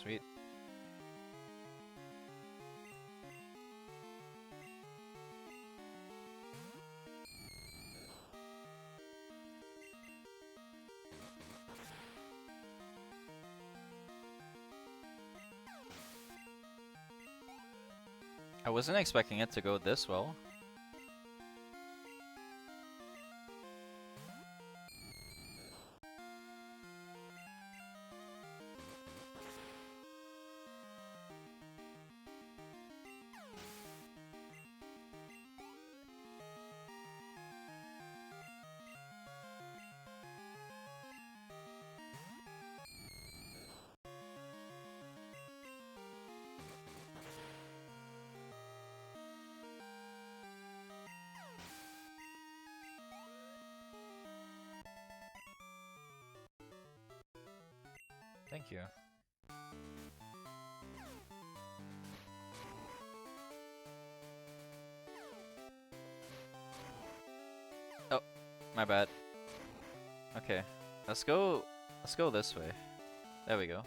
Sweet. I wasn't expecting it to go this well. Thank you. Oh, my bad. Okay, let's go this way. There we go.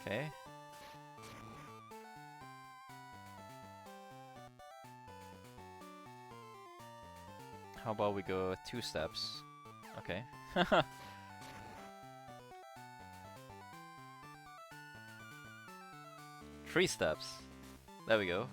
Okay. How about we go 2 steps? Okay. 3 steps. There we go.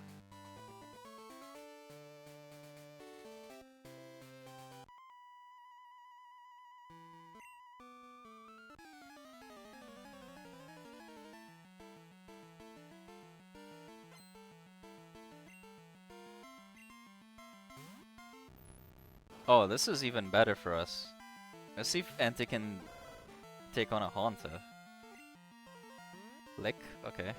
Oh, this is even better for us. Let's see if Entei can take on a Haunter. Lick? Okay.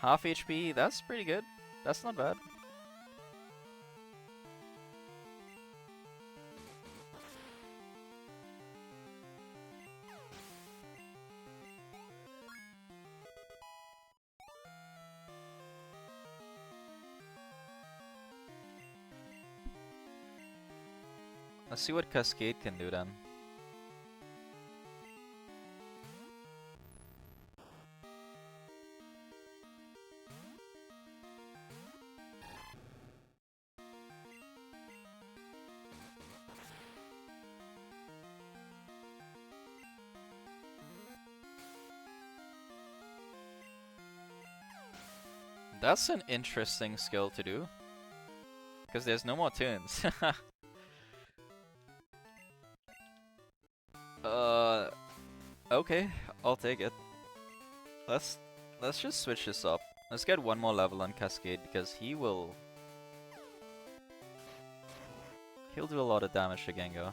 Half HP, that's pretty good. That's not bad. Let's see what Cascade can do then. That's an interesting skill to do. Because there's no more tunes. Okay, I'll take it. Let's just switch this up. Let's get one more level on Cascade because he'll do a lot of damage to Gengar.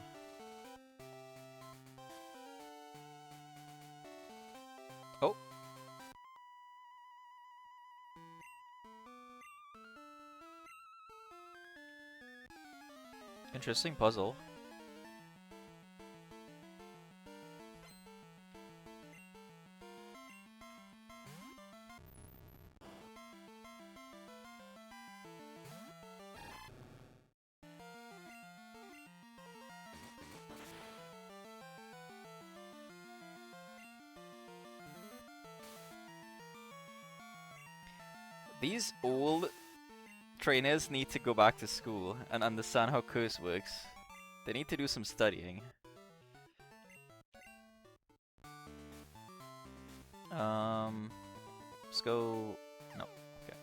Oh. Interesting puzzle. These old trainers need to go back to school and understand how curse works. They need to do some studying. Let's go... No, okay.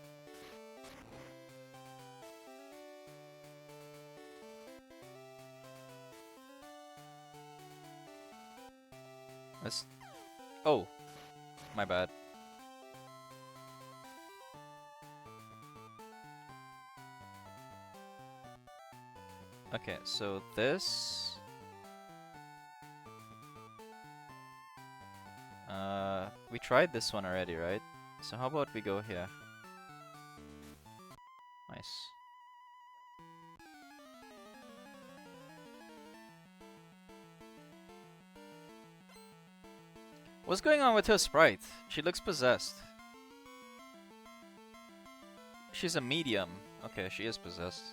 Let's... Oh! My bad. Okay, so this... we tried this one already, right? So how about we go here? Nice. What's going on with her sprite? She looks possessed. She's a medium. Okay, she is possessed.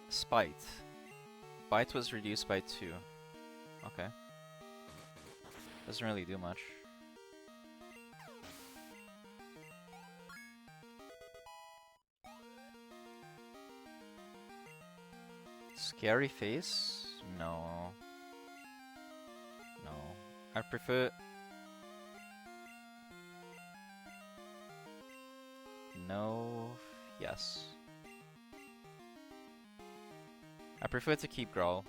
Spite. Bite was reduced by 2. Okay. Doesn't really do much. Scary face? No. No. I prefer... No. Yes. I prefer to keep Growl.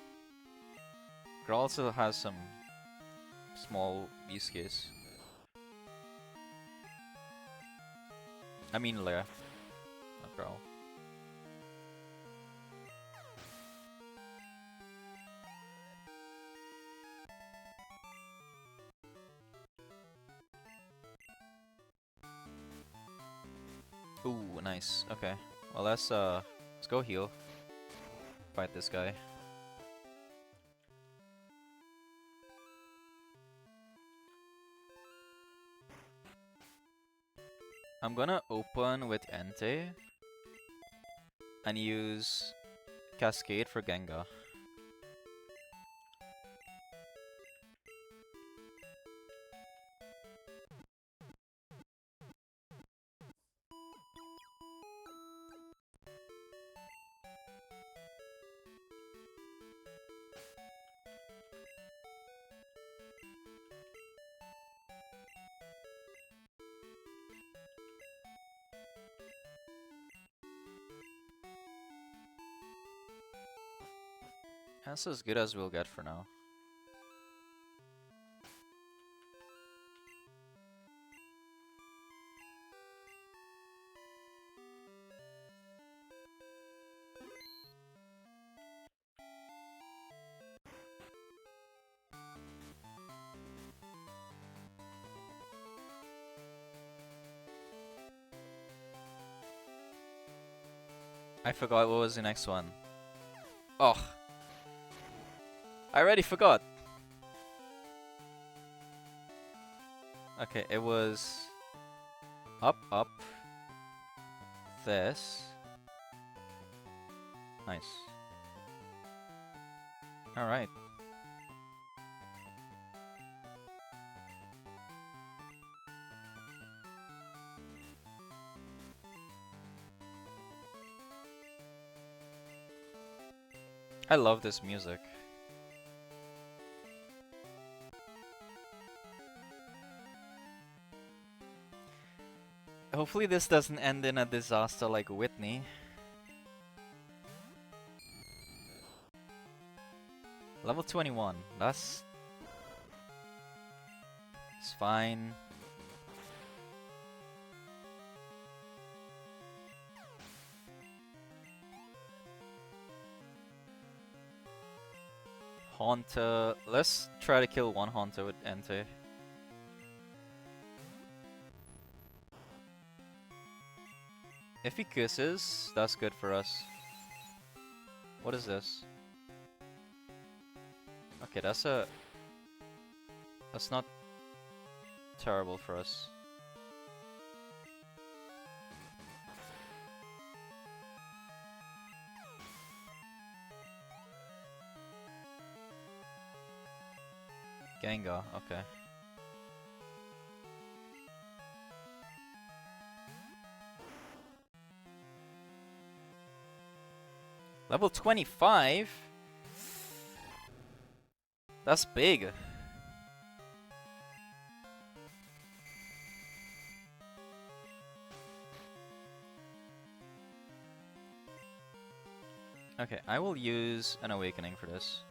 Growl also has some small use case. I mean Lair, not Growl. Ooh, nice. Okay. Well, let's go heal. Fight this guy. I'm gonna open with Entei and use Cascade for Gengar. That's as good as we'll get for now. I forgot what was the next one. Oh, I already forgot. Okay, it was up, up, this. Nice. Alright. I love this music. Hopefully this doesn't end in a disaster like Whitney. Level 21. It's fine. Haunter. Let's try to kill one Haunter with Entei. If he kisses, that's good for us. What is this? Okay, that's not terrible for us. Gengar, okay. Level 25? That's big. Okay, I will use an Awakening for this.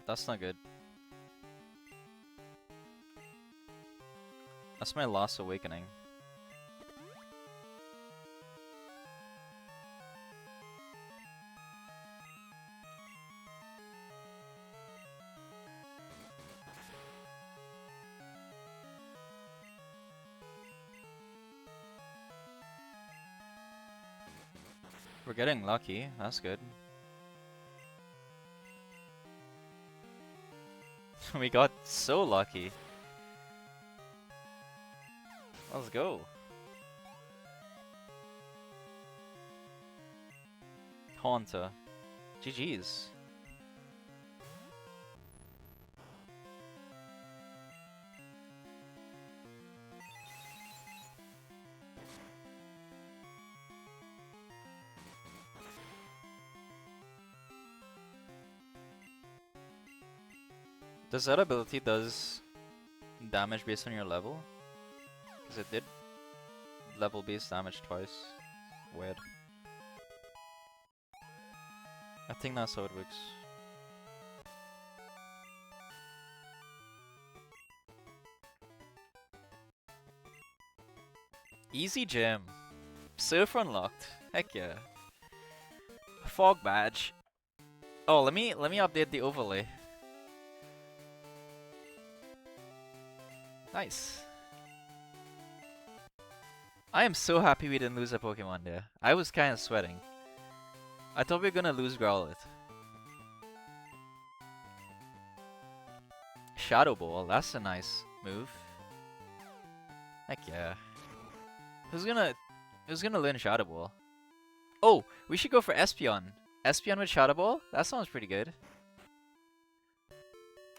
That's not good. That's my last Awakening. We're getting lucky, that's good. We got so lucky. Let's go. Haunter. GG's. Does that ability does damage based on your level? Because it did level based damage twice. Weird. I think that's how it works. Easy gym. Surf unlocked. Heck yeah. Fog badge. Oh, let me update the overlay. Nice. I am so happy we didn't lose a Pokemon there. I was kind of sweating. I thought we were gonna lose Growlithe. Shadow Ball, that's a nice move. Heck yeah. Who's gonna learn Shadow Ball? Oh, we should go for Espeon. Espeon with Shadow Ball? That sounds pretty good.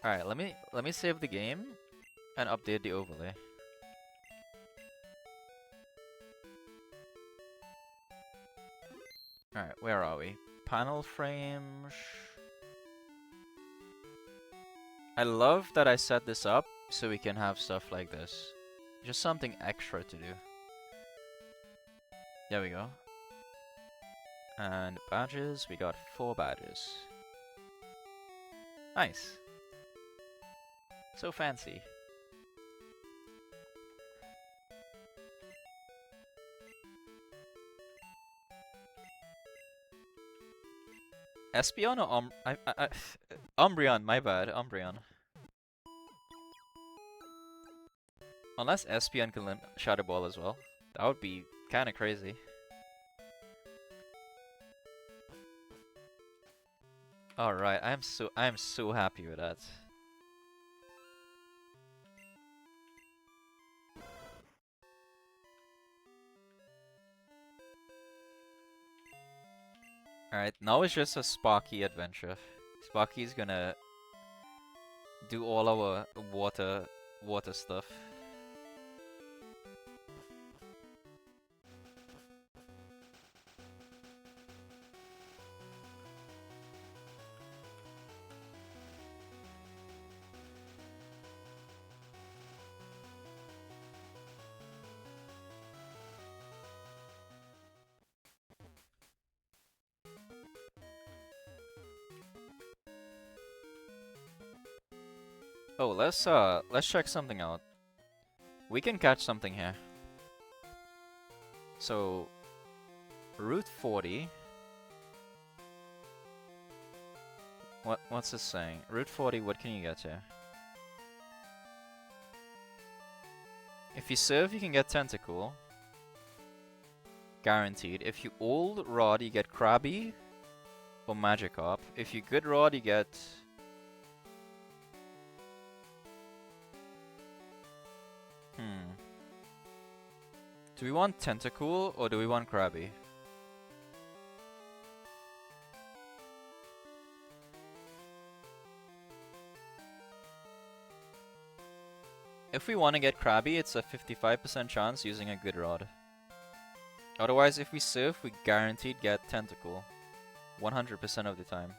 Alright, let me save the game and update the overlay. Alright, where are we? Panel frames. I love that I set this up so we can have stuff like this. Just something extra to do. There we go. And badges, we got 4 badges. Nice. So fancy. Espeon or Umbreon, my bad, Umbreon. Unless Espeon can learn Shadow Ball as well. That would be kinda crazy. Alright, I'm so happy with that. Alright, now it's just a Sparky adventure. Sparky's gonna do all our water stuff. Oh, let's check something out. We can catch something here. So, Route 40. What's this saying? Route 40, what can you get here? If you serve, you can get Tentacool. Guaranteed. If you old Rod, you get Krabby or Magikarp. If you good Rod, you get... Do we want Tentacool or do we want Krabby? If we want to get Krabby, it's a 55% chance using a good Rod. Otherwise, if we serve, we guaranteed get Tentacool. 100% of the time.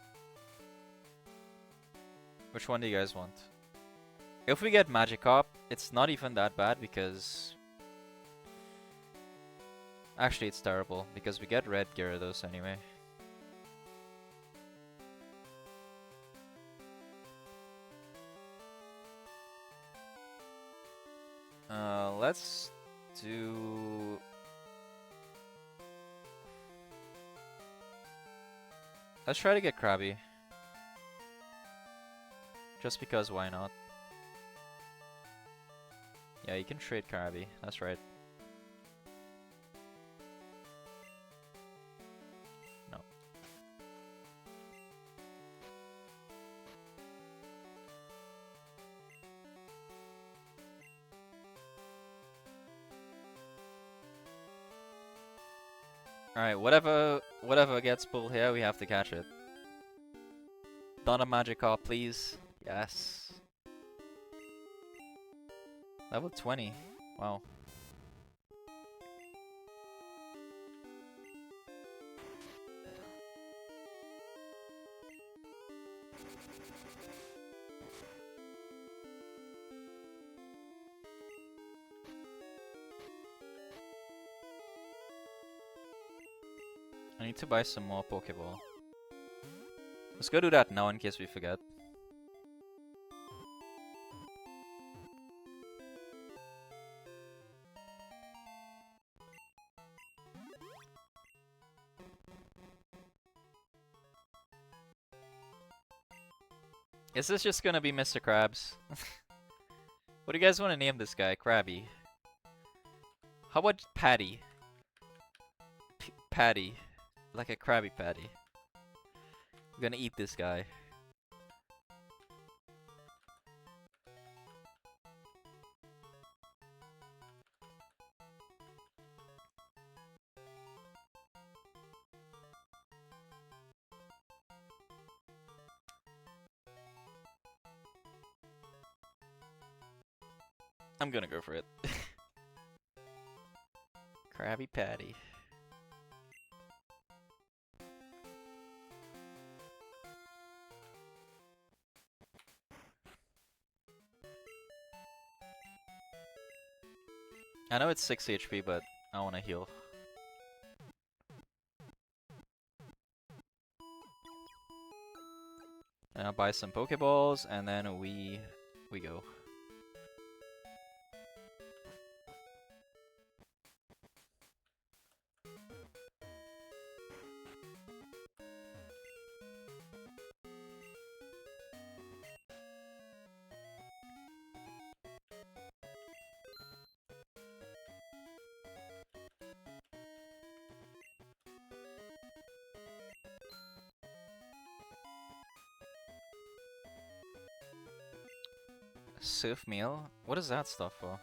Which one do you guys want? If we get Magikarp, it's not even that bad because... Actually, it's terrible because we get red Gyarados anyway. Let's do... Let's try to get Krabby. Just because, why not? Yeah, you can trade Krabby, that's right. No. Alright, whatever gets pulled here, we have to catch it. Not a Magikarp, please. Yes. Level 20. Wow. I need to buy some more Pokeball. Let's go do that now in case we forget. Is this just gonna be Mr. Krabs? What do you guys want to name this guy? Krabby. How about Patty? Patty. Like a Krabby Patty. We're gonna eat this guy. I'm gonna go for it. Krabby Patty. I know it's 6 HP, but I wanna heal. And I'll buy some Pokeballs, and then we go. Sif meal? What is that stuff for?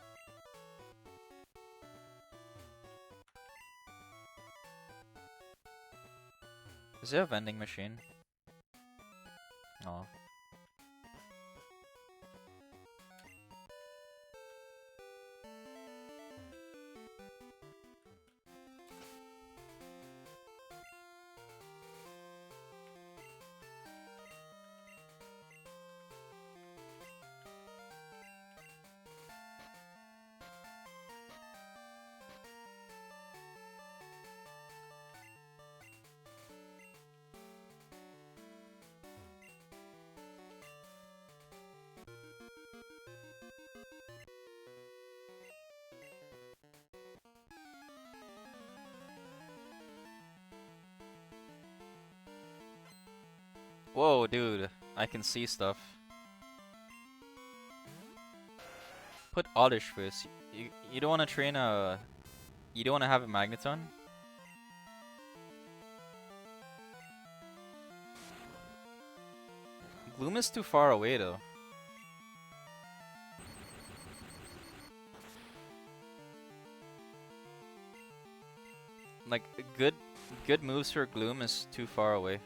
Is there a vending machine? Oh. Whoa, dude. I can see stuff. Put Oddish first. You don't want to train a... You don't want to have a Magneton? Gloom is too far away though. Like, good moves for Gloom is too far away.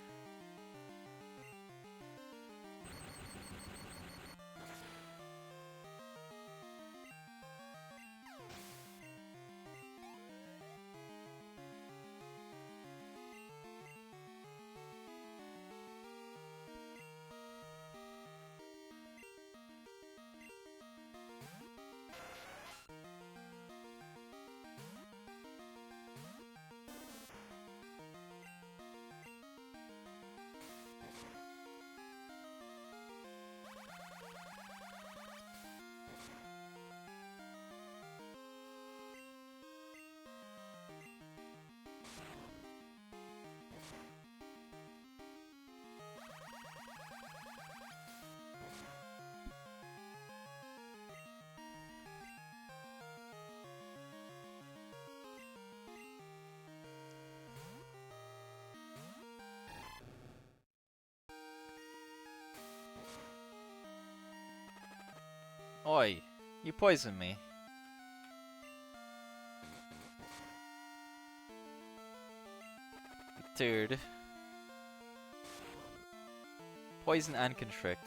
Oi, you poisoned me. Dude. Poison and constrict.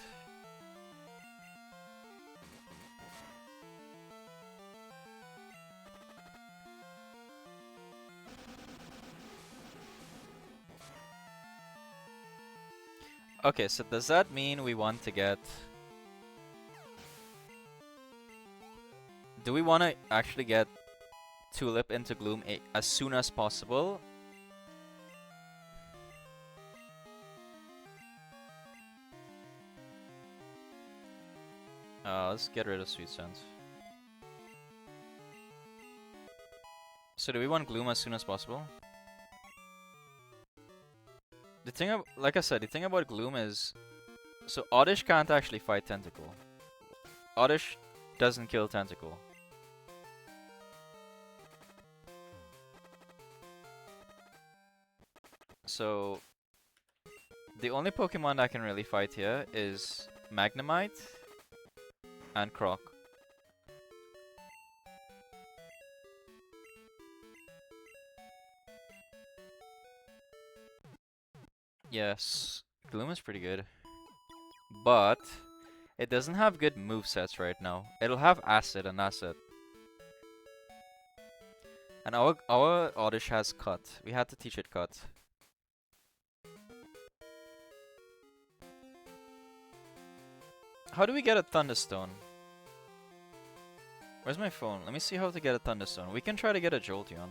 Okay, so does that mean we want to get... Do we want to actually get Tulip into Gloom as soon as possible? Let's get rid of Sweet Sense. So do we want Gloom as soon as possible? The thing, like I said, the thing about Gloom is... So Oddish can't actually fight Tentacle. Oddish doesn't kill Tentacle. So, the only Pokemon that can really fight here is Magnemite and Croc. Yes, Gloom is pretty good. But, it doesn't have good movesets right now. It'll have Acid and that's it. And our Oddish has Cut. We had to teach it Cut. How do we get a Thunderstone? Where's my phone? Let me see how to get a Thunderstone. We can try to get a Jolteon.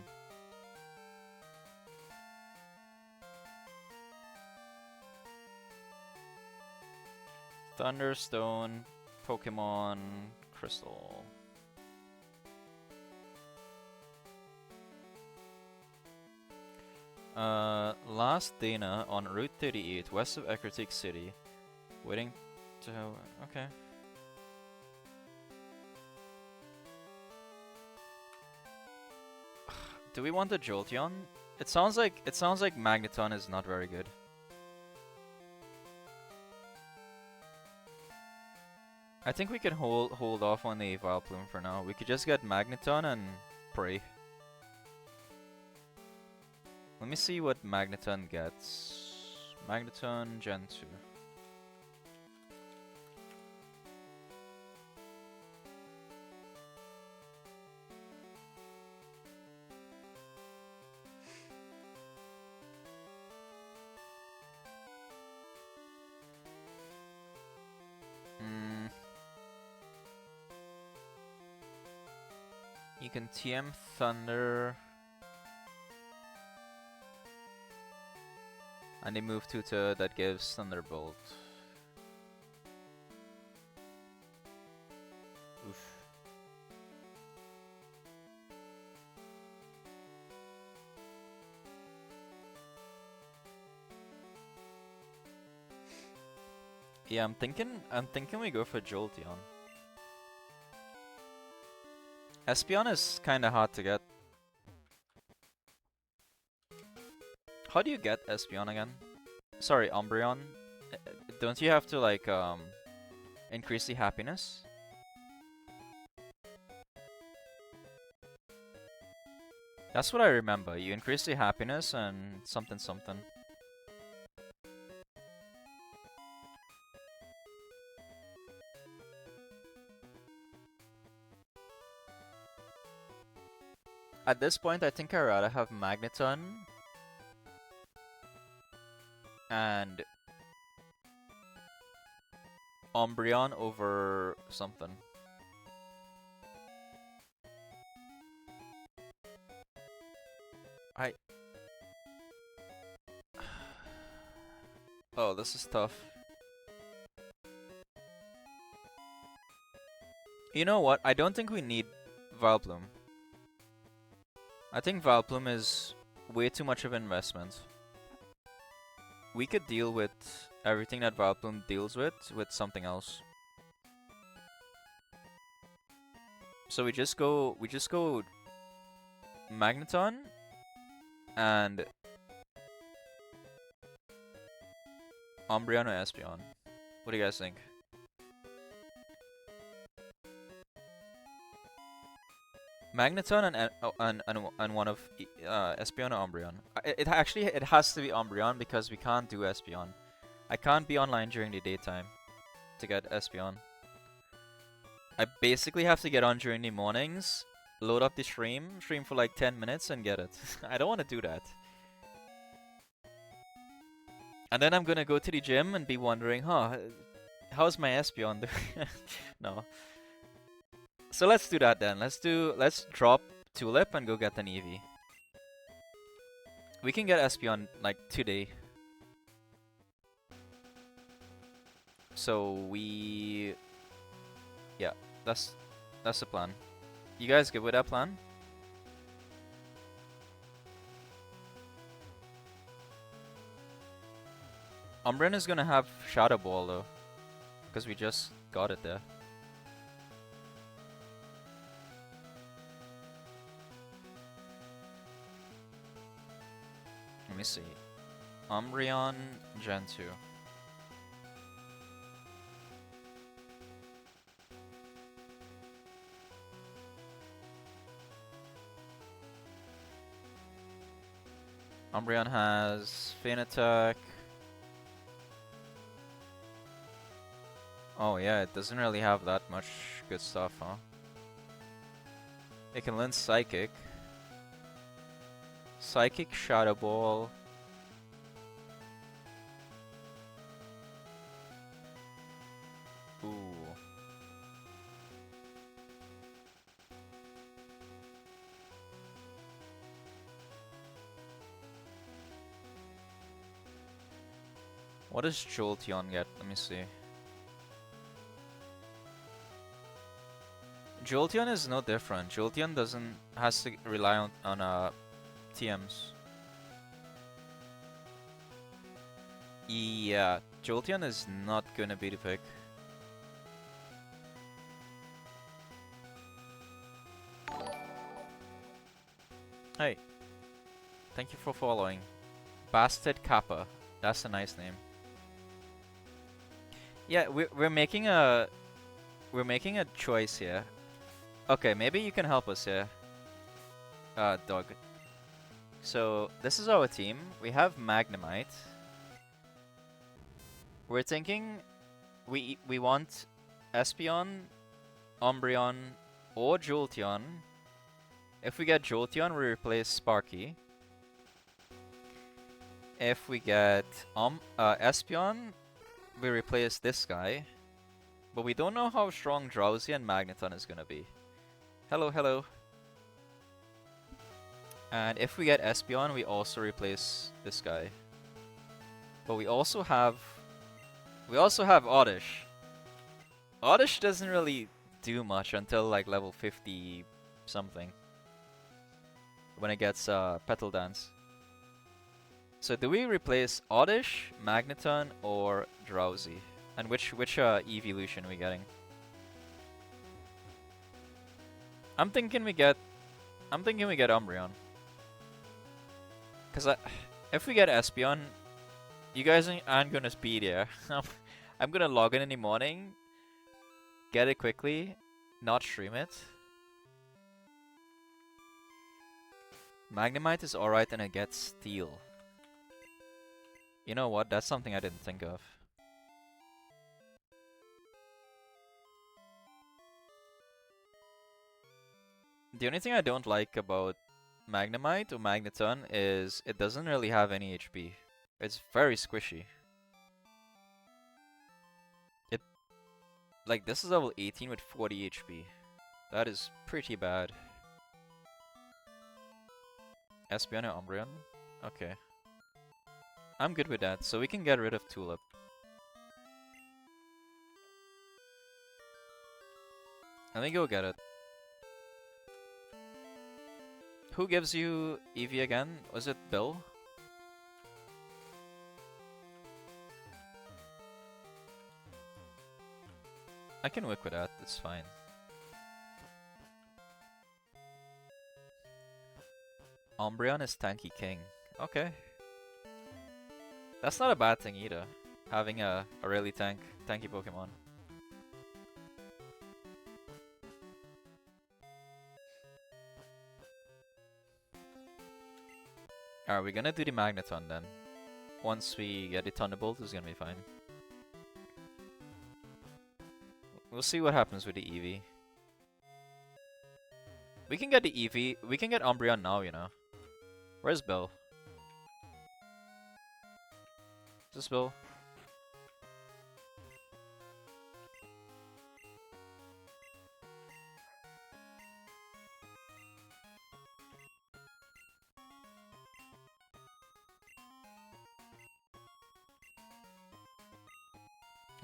Thunderstone, Pokemon, Crystal. Last Dana on Route 38, west of Ecruteak City. Waiting to have... Okay. Do we want a Jolteon? It sounds like Magneton is not very good. I think we can hold off on the Vileplume for now. We could just get Magneton and pray. Let me see what Magneton gets. Magneton Gen 2. You can TM Thunder. And they move Tutor that gives Thunderbolt. Oof. Yeah, I'm thinking we go for Jolteon. Espeon is kinda hard to get. How do you get Espeon again? Sorry, Umbreon. Don't you have to like increase the happiness? That's what I remember. You increase the happiness and something something. At this point, I think I'd rather have Magneton and Umbreon over something. Oh, this is tough. You know what? I don't think we need Vileplume. I think Vileplume is way too much of an investment. We could deal with everything that Vileplume deals with something else. So we just go Magneton and Umbreon or Espeon. What do you guys think? Magneton and one of Espeon or Umbreon. It actually has to be Umbreon because we can't do Espeon. I can't be online during the daytime to get Espeon. I basically have to get on during the mornings, load up the stream for like 10 minutes and get it. I don't want to do that. And then I'm gonna go to the gym and be wondering, huh, how's my Espeon doing? No. So let's do that then. Let's drop Tulip and go get an Eevee. We can get Espeon like today. So yeah, that's the plan. You guys good with that plan? Umbreon is gonna have Shadow Ball though, because we just got it there. Let me see. Umbreon Gen 2. Umbreon has Feint Attack. Oh yeah, it doesn't really have that much good stuff, huh? It can learn Psychic. Psychic Shadow Ball. Ooh. What does Jolteon get? Let me see. Jolteon is no different. Jolteon has to rely on TMs. Yeah, Jolteon is not gonna be the pick. Hey, thank you for following. Bastard Kappa. That's a nice name. Yeah, we're making a we're making a choice here. Okay, maybe you can help us here. Dog. So, this is our team. We have Magnemite. We're thinking we want Espeon, Umbreon, or Jolteon. If we get Jolteon, we replace Sparky. If we get Espeon, we replace this guy. But we don't know how strong Drowsy and Magneton is gonna be. Hello, hello. And if we get Espeon, we also replace this guy. But we also have Oddish. Oddish doesn't really do much until like level 50 something. When it gets Petal Dance. So do we replace Oddish, Magneton, or Drowsy? And which evolution are we getting? I'm thinking we get Umbreon. Cause if we get Espeon, you guys aren't gonna speed here. I'm gonna log in the morning, get it quickly, not stream it. Magnemite is alright and it gets Steel. You know what? That's something I didn't think of. The only thing I don't like about Magnemite or Magneton is it doesn't really have any HP. It's very squishy. Like, this is level 18 with 40 HP. That is pretty bad. Espeon or Umbreon? Okay. I'm good with that, so we can get rid of Tulip. Let me go get it. Who gives you Eevee again? Was it Bill? I can work with that, it's fine. Umbreon is Tanky King. Okay. That's not a bad thing either, having a really tanky Pokemon. Alright, we're gonna do the Magneton then. Once we get the Thunderbolt, it's gonna be fine. We'll see what happens with the Eevee. We can get the Eevee, we can get Umbreon now, you know. Where's Bill? Is this Bill?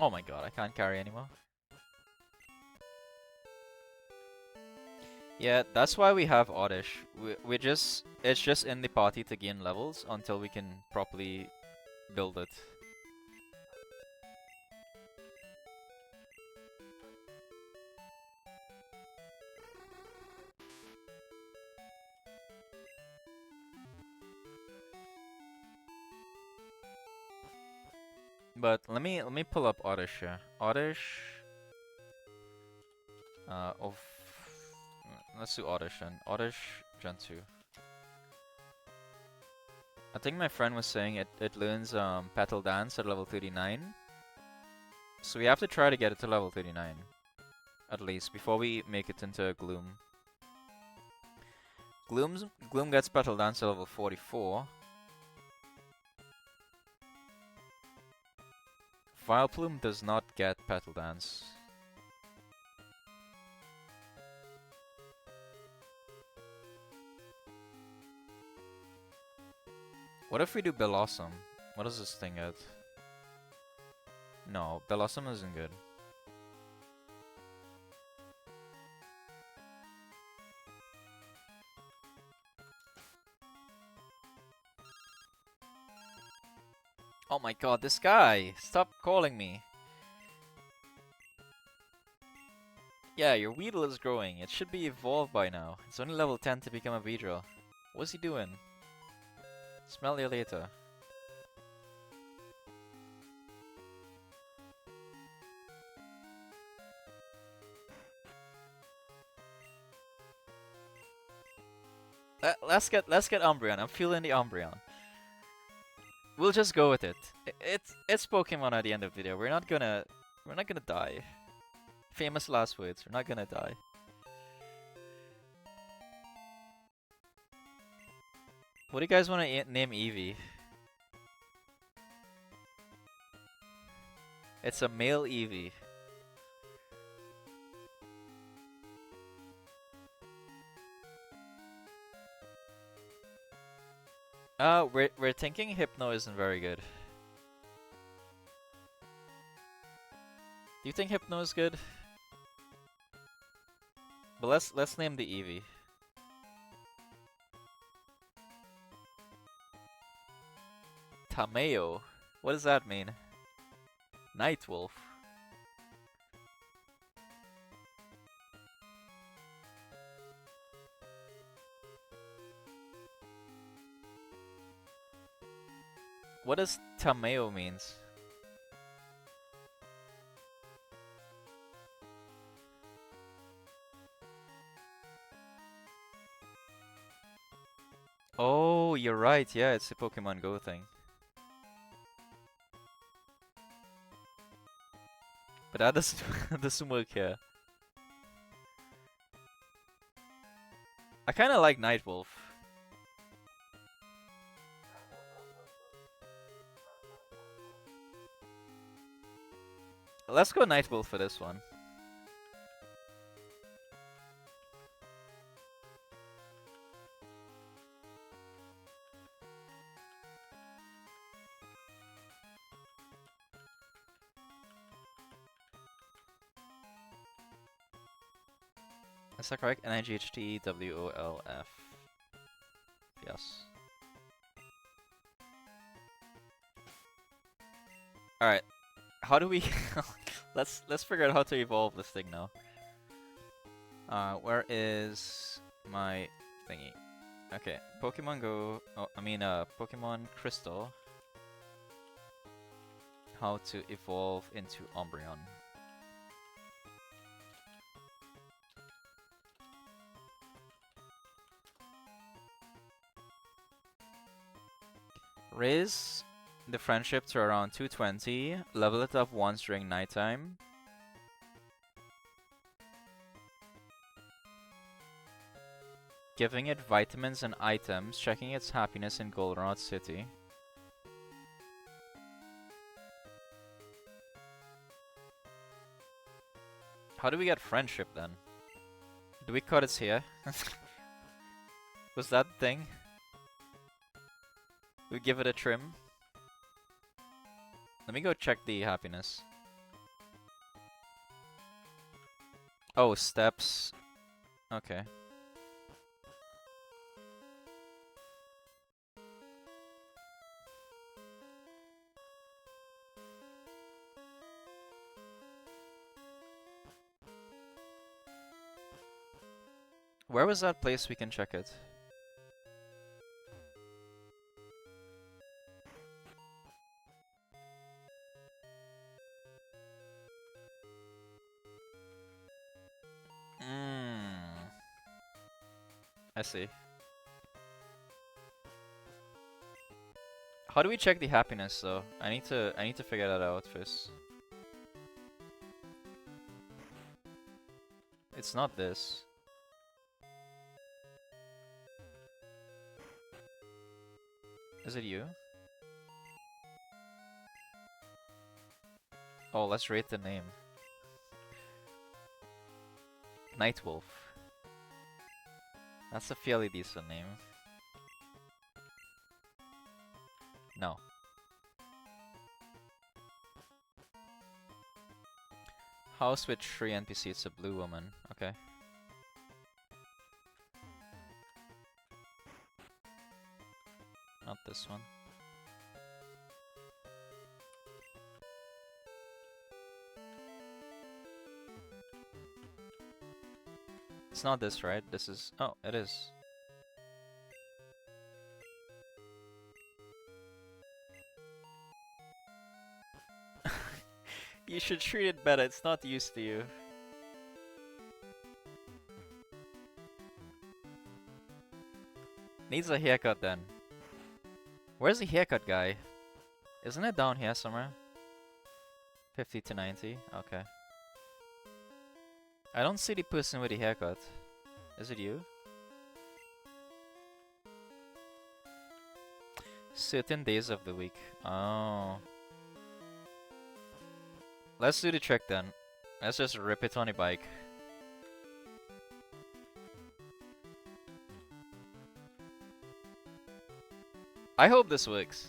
Oh my god, I can't carry anymore. Yeah, that's why we have Oddish. It's just in the party to gain levels until we can properly build it. But let me pull up Oddish here. Oddish. Let's do Oddish then. Oddish Gen 2. I think my friend was saying it learns Petal Dance at level 39. So we have to try to get it to level 39. At least, before we make it into Gloom. Gloom gets Petal Dance at level 44. Vileplume does not get Petal Dance. What if we do Bellossom? What does this thing get? No, Bellossom isn't good. Oh my god, this guy! Stop calling me! Yeah, your Weedle is growing. It should be evolved by now. It's only level 10 to become a Beedrill. What's he doing? Smell you later. Let's get Umbreon. I'm feeling the Umbreon. We'll just go with it. It's Pokemon at the end of the day. We're not gonna die. Famous last words. We're not gonna die. What do you guys want to name Eevee? It's a male Eevee. We're thinking Hypno isn't very good. Do you think Hypno is good? But let's name the Eevee. Tameo. What does that mean? Nightwolf. What does Tameo means? Oh, you're right. Yeah, it's a Pokemon Go thing. But that doesn't doesn't work here. I kind of like Nightwolf. Let's go Nightwolf for this one. Is that correct? NIGHTWOLF. Yes. Alright. How do we let's figure out how to evolve this thing now. Where is my thingy? Okay, Pokemon Go. Oh, I mean, Pokemon Crystal. How to evolve into Umbreon. Raise the friendship to around 220. Level it up once during nighttime. Giving it vitamins and items. Checking its happiness in Goldenrod City. How do we get friendship then? Do we cut its hair? Was that the thing? We give it a trim. Let me go check the happiness. Oh, steps. Okay. Where was that place we can check it? I see. How do we check the happiness though? I need to figure that out first. It's not this. Is it you? Oh, let's rate the name. Nightwolf. That's a fairly decent name. No. House with 3 NPC, it's a blue woman. Okay. Not this one. It's not this, right? This is... Oh, it is. You should treat it better, it's not used to you. Needs a haircut then. Where's the haircut guy? Isn't it down here somewhere? 50 to 90? Okay. I don't see the person with the haircut. Is it you? Certain days of the week. Oh. Let's do the trick then. Let's just rip it on the bike. I hope this works.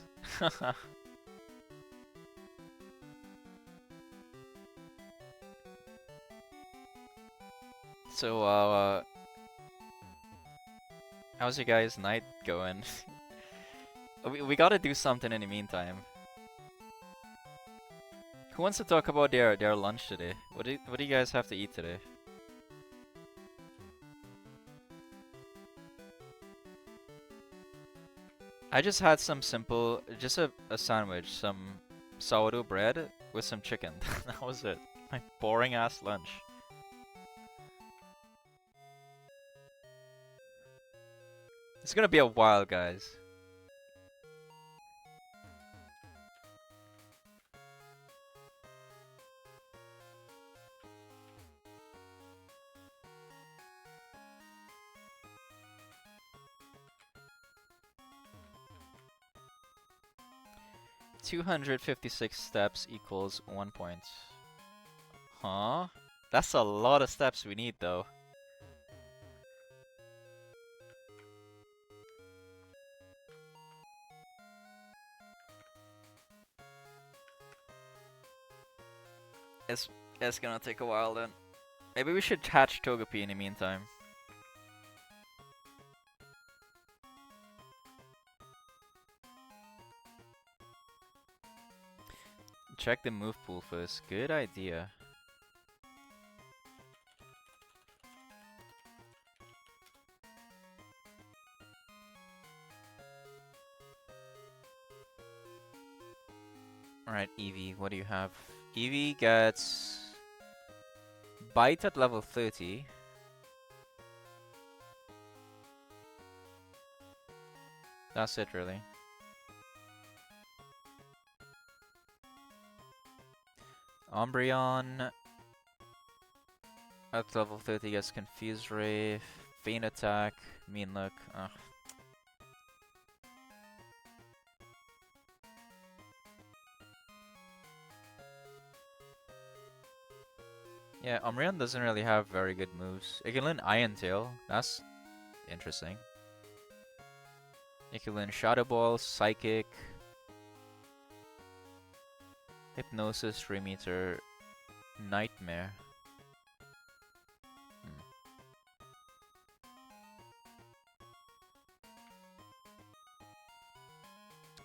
So, how's your guys' night going? we gotta do something in the meantime. Who wants to talk about their lunch today? What do you guys have to eat today? I just had some simple, just a sandwich, some sourdough bread with some chicken. That was it. My boring ass lunch. It's gonna be a while, guys. $256 steps equals 1 point. Huh? That's a lot of steps we need though. It's gonna take a while then. Maybe we should hatch Togepi in the meantime. Check the move pool first. Good idea. Alright, Eevee, what do you have? Eevee gets Bite at level 30. That's it, really. Umbreon at level 30 gets Confuse Ray, Feint Attack, Mean Look. Ugh. Yeah, Umbreon doesn't really have very good moves. It can learn Iron Tail. That's interesting. It can learn Shadow Ball, Psychic, Hypnosis, Remeter, Nightmare.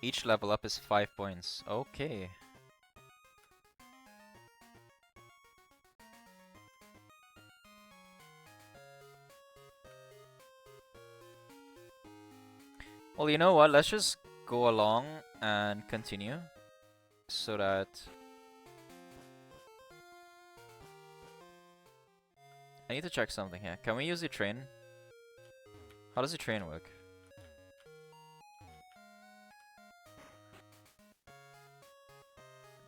Each level up is 5 points. Okay. Well, you know what? Let's just go along and continue so that I need to check something here. Can we use the train? How does the train work?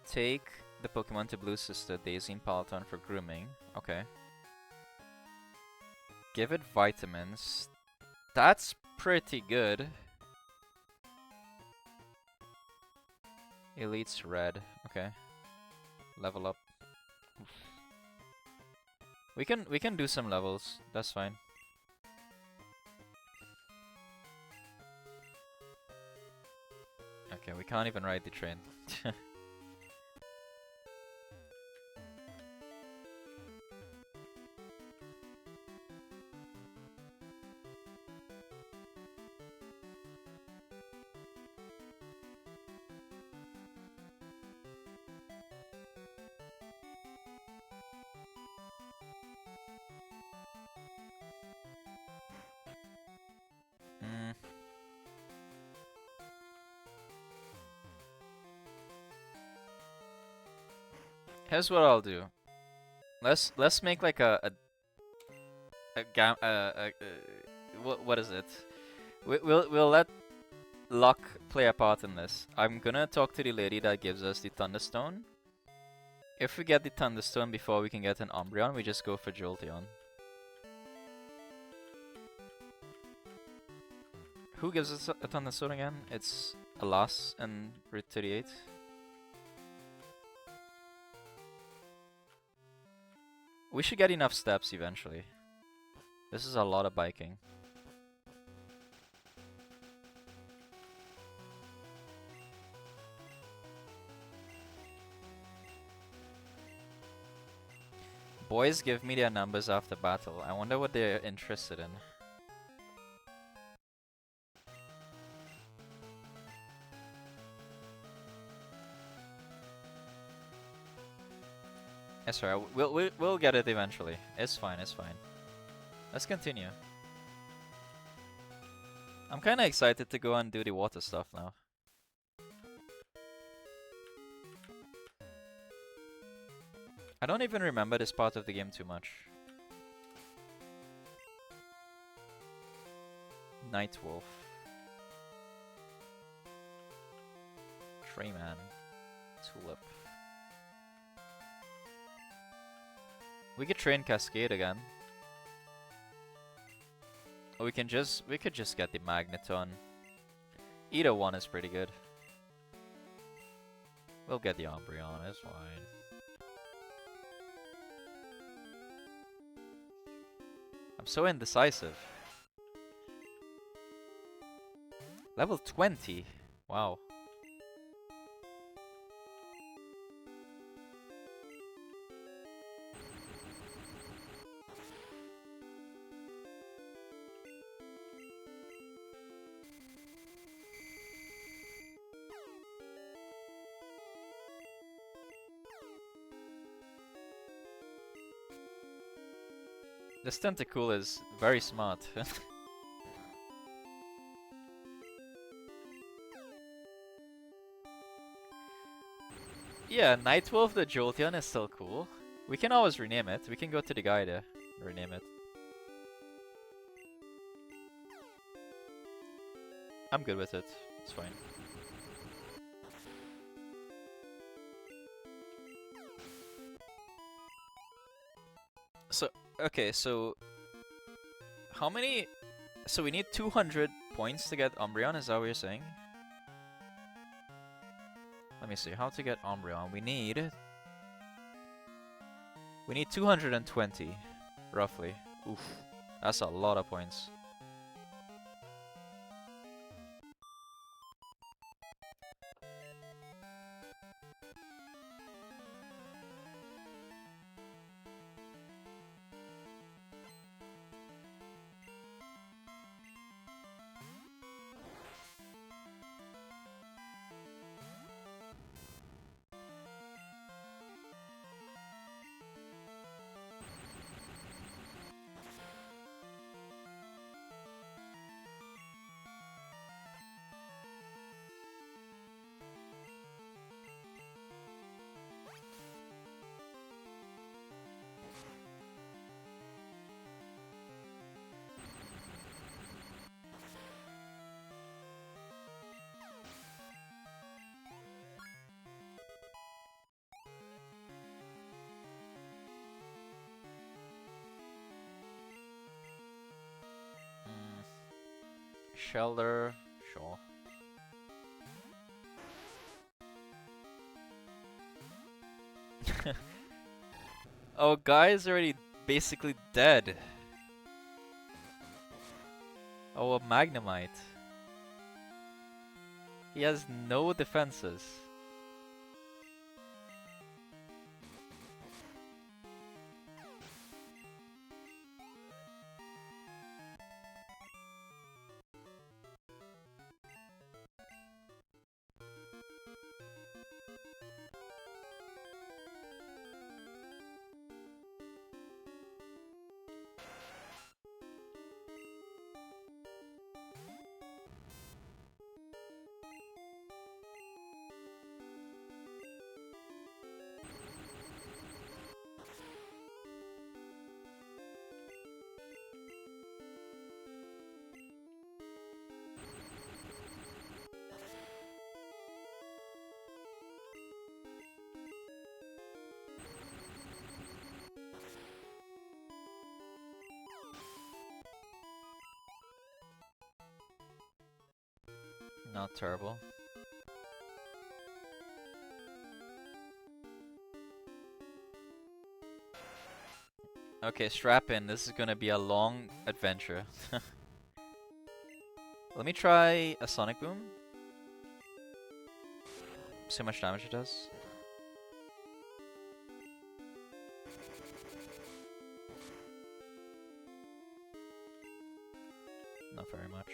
Take the Pokemon to Blue Sister, Daisy and Palatine for grooming. Okay. Give it vitamins. That's pretty good. Elite's red. Okay. Level up. Oof. We can do some levels. That's fine. Okay, we can't even ride the train. Here's what I'll do. Let's make like a what is it? We'll let luck play a part in this. I'm gonna talk to the lady that gives us the Thunderstone. If we get the Thunderstone before we can get an Umbreon, we just go for Jolteon. Who gives us a Thunderstone again? It's Alas and Route 38. We should get enough steps eventually. This is a lot of biking. Boys give me their numbers after battle. I wonder what they're interested in. Yes, sir. We'll get it eventually. It's fine. It's fine. Let's continue. I'm kind of excited to go and do the water stuff now. I don't even remember this part of the game too much. Nightwolf. Trayman. Tulip. We could train Cascade again. Or we could just get the Magneton. Either one is pretty good. We'll get the Umbreon, it's fine. I'm so indecisive. Level 20? Wow. This Tentacool is very smart. Yeah, Nightwolf the Jolteon is still cool. We can always rename it. We can go to the guy to rename it. I'm good with it. It's fine. So, okay, so how many? So we need 200 points to get Umbreon, is that what you're saying? Let me see, how to get Umbreon. We need 220, roughly. Oof, that's a lot of points. Shelter, sure. Oh, guy is already basically dead. Oh, a Magnemite. He has no defenses. Not terrible. Okay, strap in. This is gonna be a long adventure. Let me try a Sonic Boom. See how much damage it does. Not very much.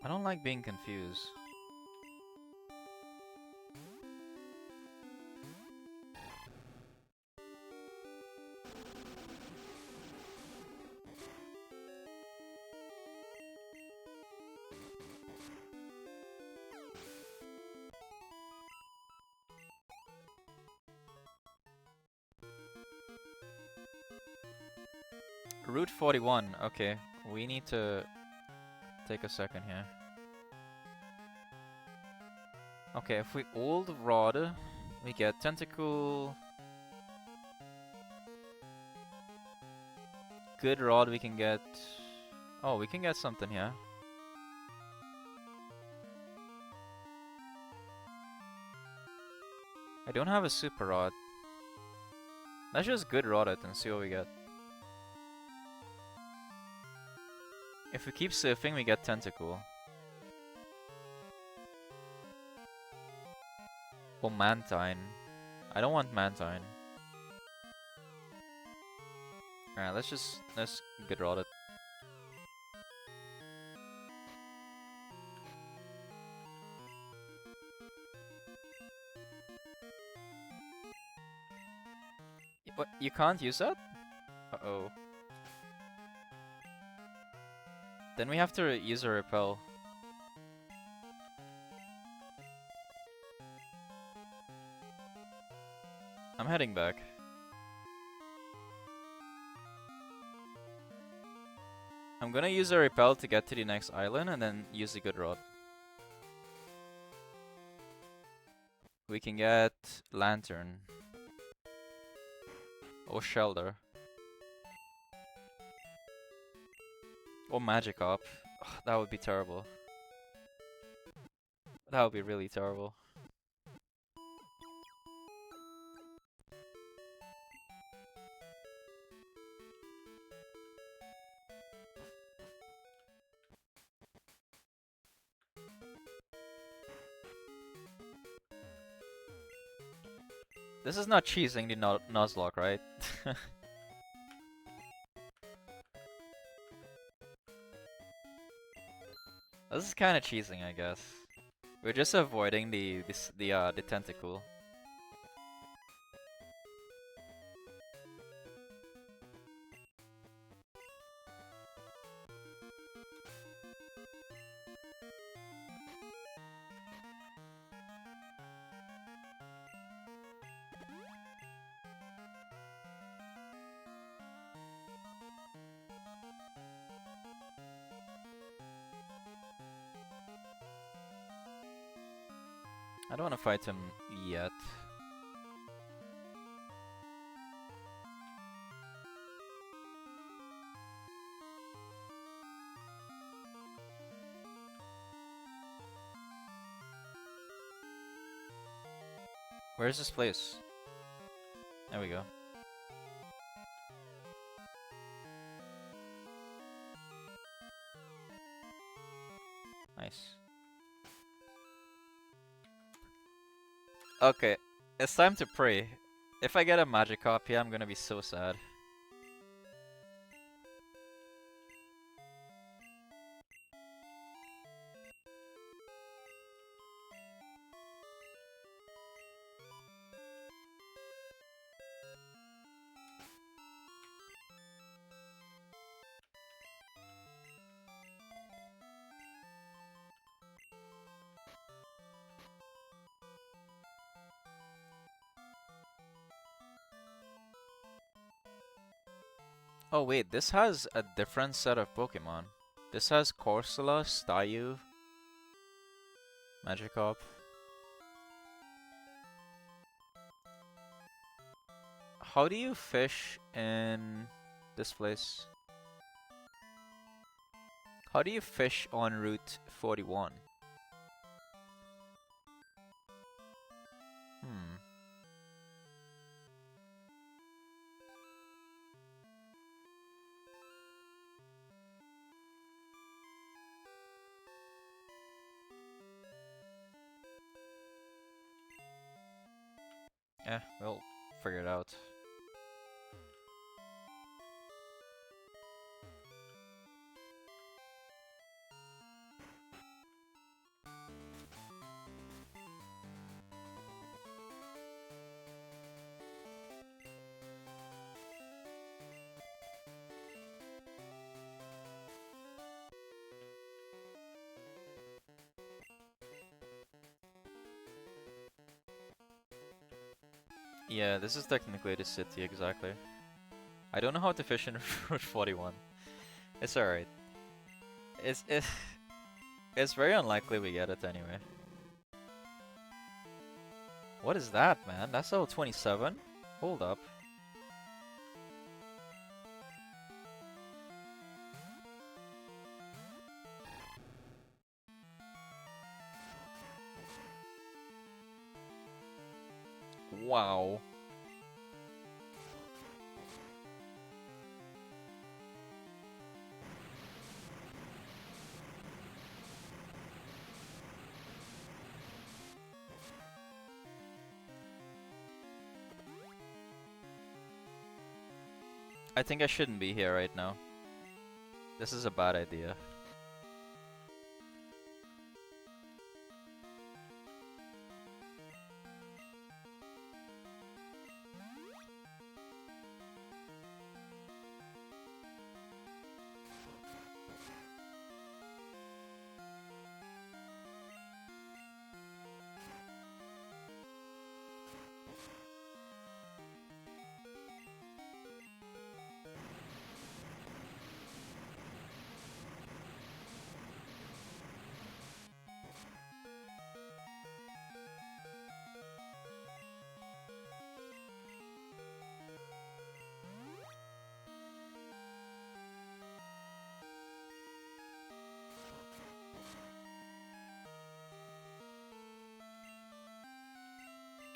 I don't like being confused. Route 41. Okay, we need to take a second here. Okay, if we old rod, we get tentacle. Good rod, we can get. Oh, we can get something here. I don't have a super rod. Let's just good rod it and see what we get. If we keep surfing, we get tentacle. Or Mantine. I don't want Mantine. Alright, let's good rod it. What? You can't use that? Uh-oh. Then we have to use a repel. I'm heading back. I'm gonna use a repel to get to the next island and then use the good rod. We can get lantern. Or shelter. Or Magikarp. Ugh, that would be terrible. That would be really terrible. This is not cheesing the Nuzlocke, right? This is kind of cheesing, I guess. We're just avoiding the tentacle. I don't want to fight him yet. Where's this place? There we go. Nice. Okay, it's time to pray. If I get a Magikarp here, I'm gonna be so sad. Oh wait, this has a different set of Pokemon. This has Corsola, Staryu. Magikarp. How do you fish in this place? How do you fish on Route 41? Hmm. Yeah, we'll figure it out. Yeah, this is technically the city, exactly. I don't know how to fish in Route 41. It's alright. It's, it, it's very unlikely we get it anyway. What is that, man? That's level 27? Hold up. Wow. I think I shouldn't be here right now. This is a bad idea.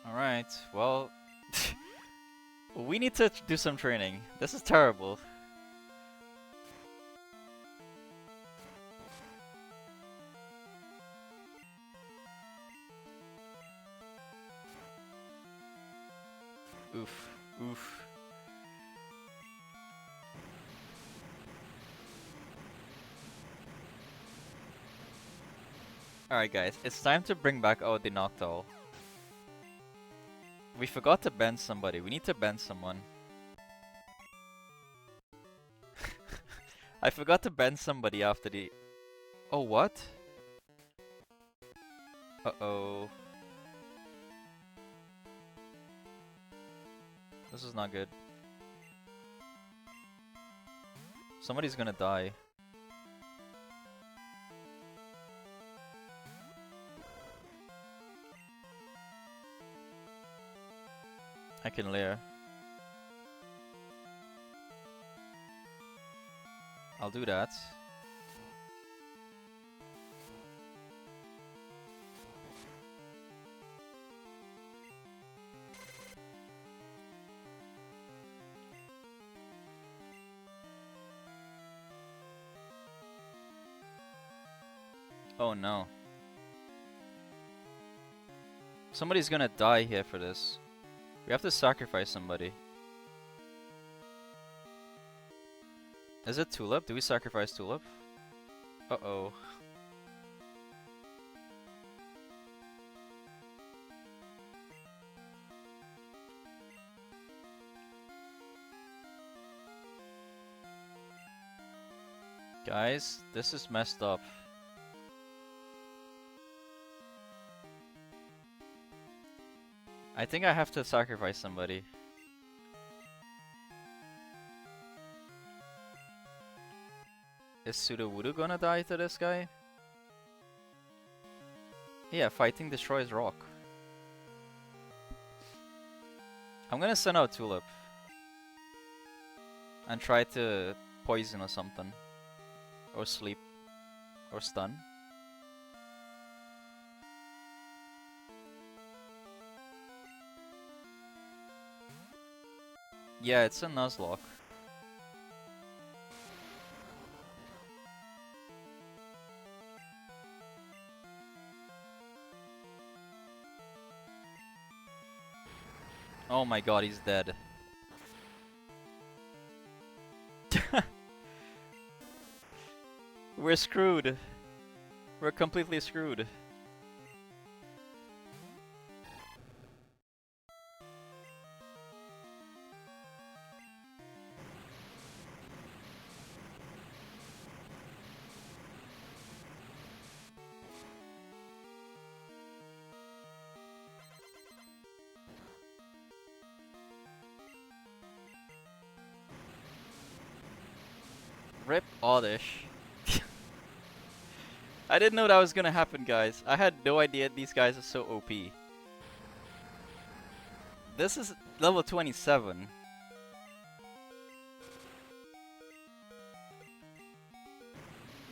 Alright, well... we need to do some training. This is terrible. Oof. Oof. Alright guys, it's time to bring back out the Noctowl. We forgot to bend somebody. We need to bend someone. I forgot to bend somebody after the... Oh, what? Uh-oh. This is not good. Somebody's gonna die. I can lair. I'll do that. Oh no. Somebody's gonna die here for this. We have to sacrifice somebody. Is it Tulip? Do we sacrifice Tulip? Uh-oh. Guys, this is messed up. I think I have to sacrifice somebody. Is Sudowoodo gonna die to this guy? Yeah, fighting destroys rock. I'm gonna send out Tulip. And try to poison or something. Or sleep. Or stun. Yeah, it's a Nuzlocke. Oh my god, he's dead. We're screwed. We're completely screwed. Rip Oddish. I didn't know that was gonna happen, guys. I had no idea these guys are so OP. This is level 27.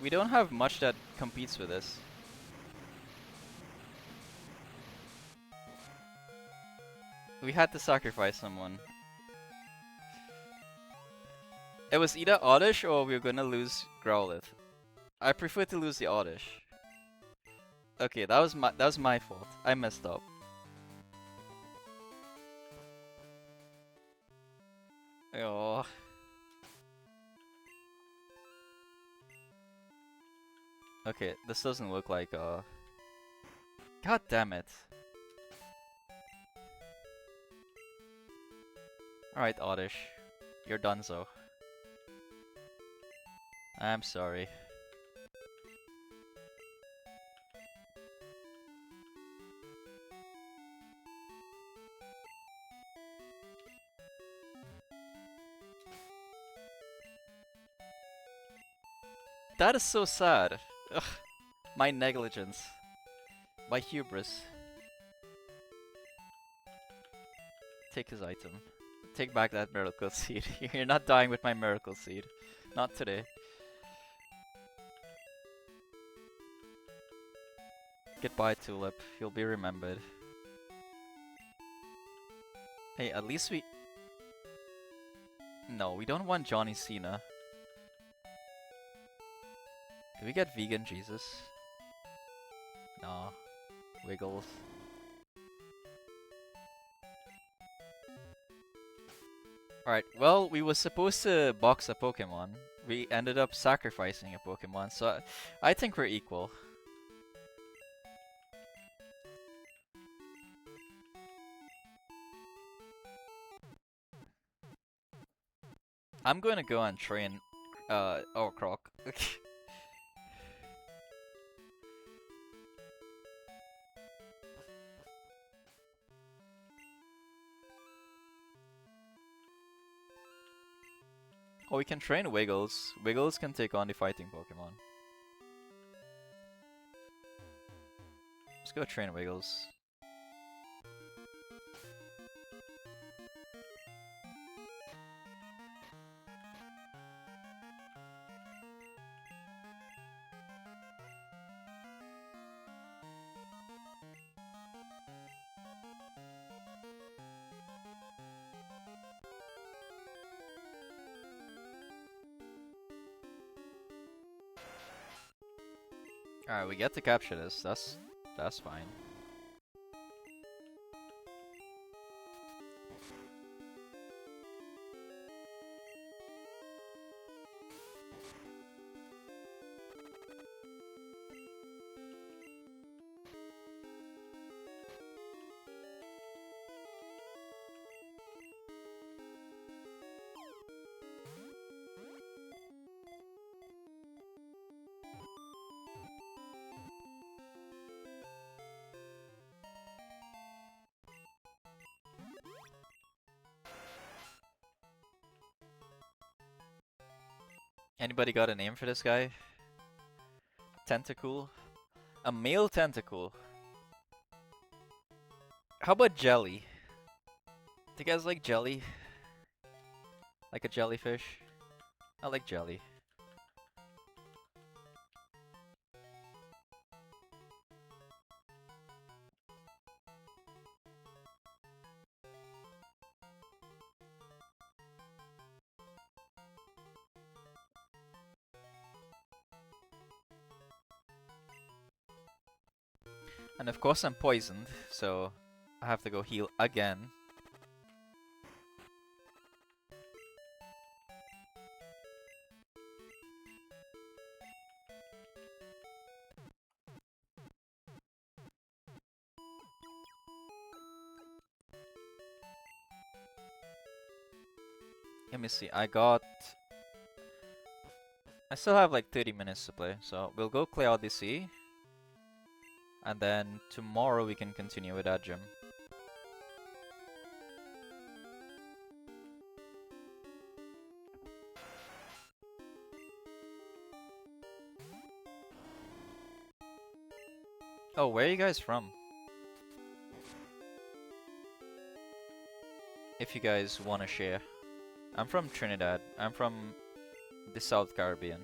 We don't have much that competes with this. We had to sacrifice someone. It was either Oddish or we were gonna lose Growlithe. I prefer to lose the Oddish. Okay, that was my fault. I messed up. Oh. Okay, this doesn't look like God damn it. Alright, Oddish. You're donezo. I'm sorry. That is so sad. Ugh. My negligence. My hubris. Take his item. Take back that miracle seed. You're not dying with my miracle seed. Not today. Goodbye, Tulip. You'll be remembered. Hey, at least we... No, we don't want Johnny Cena. Did we get vegan Jesus? No. Wiggles. Alright, well, we were supposed to box a Pokemon. We ended up sacrificing a Pokemon, so I think we're equal. I'm going to go and train, Croc. Oh, we can train Wiggles. Wiggles can take on the fighting Pokemon. Let's go train Wiggles. Alright, we get to capture this. That's fine. Anybody got a name for this guy? Tentacool? A male Tentacool. How about jelly? Do you guys like jelly? Like a jellyfish? I like jelly. And of course I'm poisoned, so I have to go heal again. Let me see, I still have like 30 minutes to play, so we'll go clear out the sea. And then tomorrow we can continue with that gym. Oh, where are you guys from? If you guys wanna share. I'm from Trinidad. I'm from the South Caribbean.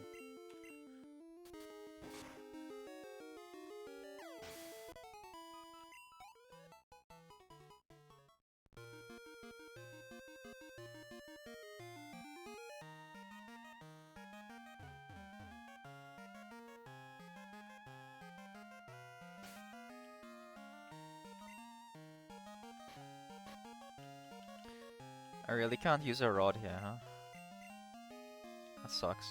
I really can't use a rod here, huh? That sucks.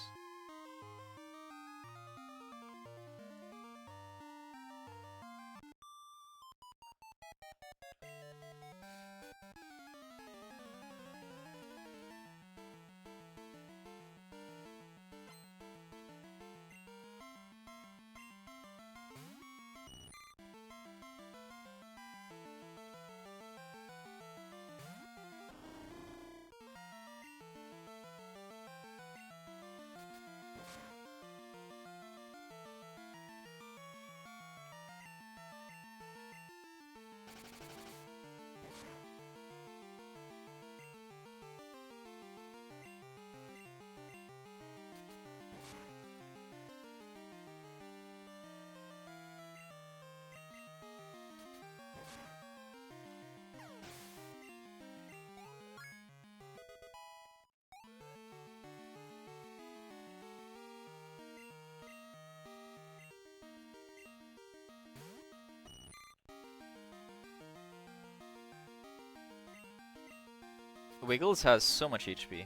Wiggles has so much HP.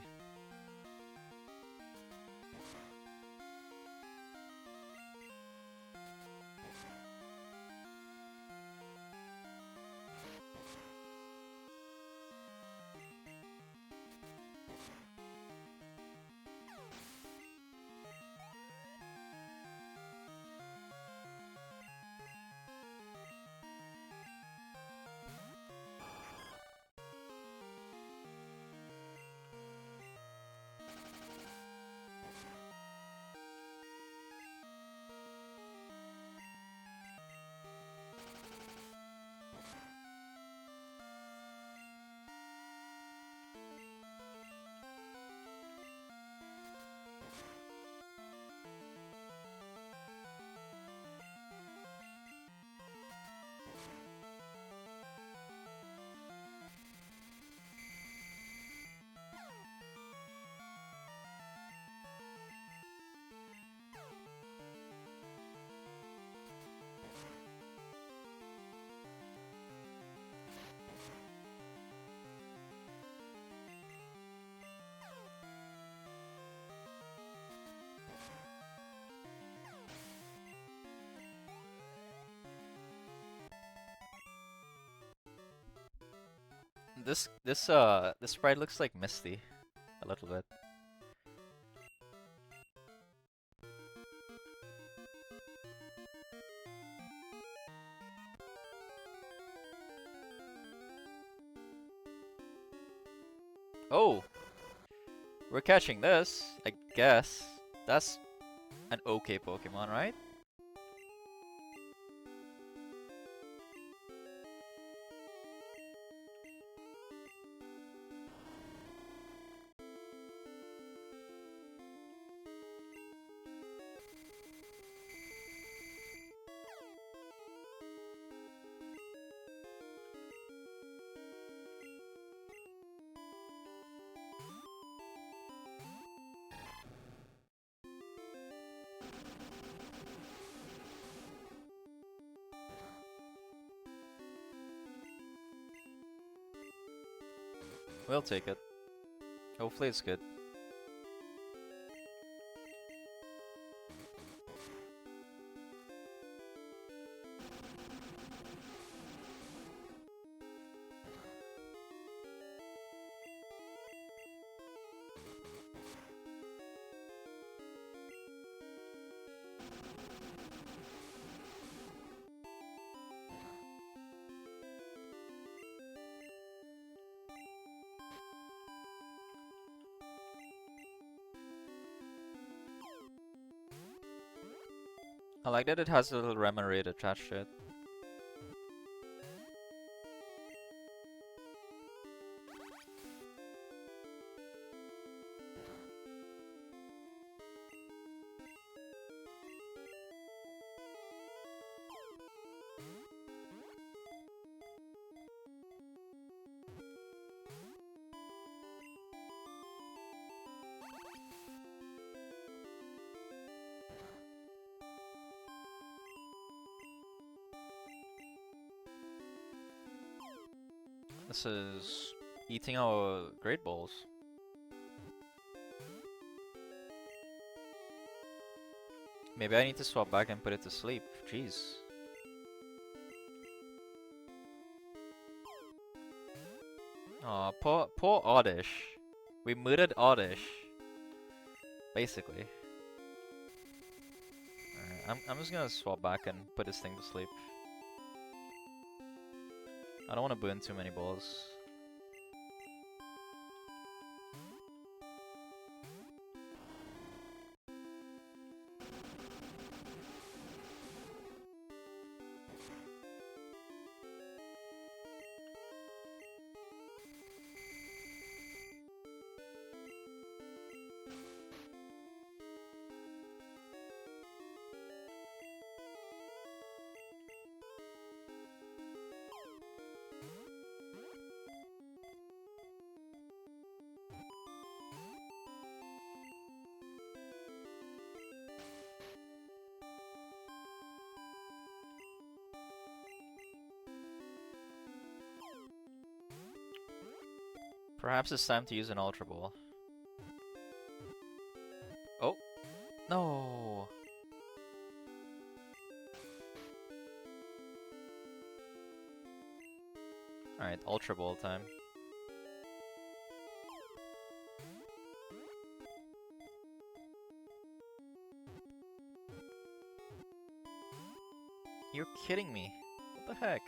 This sprite looks like Misty a little bit. Oh, we're catching this, I guess. That's an okay Pokemon, right? We'll take it. Hopefully it's good. I like that it has a little Remoraid attached to it. This is eating our Great Balls. Maybe I need to swap back and put it to sleep. Jeez. Aw, poor Oddish. We murdered Oddish. Basically. Alright, I'm just gonna swap back and put this thing to sleep. I don't want to burn too many balls. Perhaps it's time to use an Ultra Ball. Oh! No! Alright, Ultra Ball time. You're kidding me. What the heck?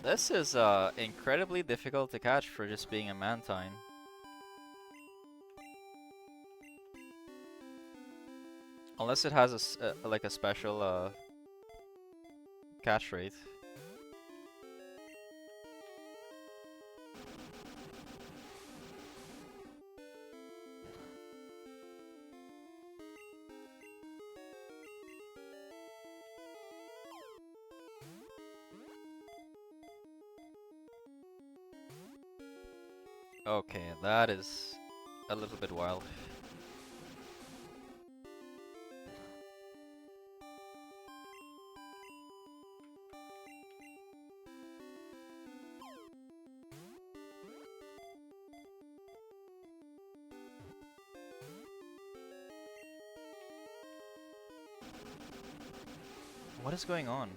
This is incredibly difficult to catch for just being a Mantine. Unless it has like a special catch rate. Okay, that is a little bit wild. What is going on?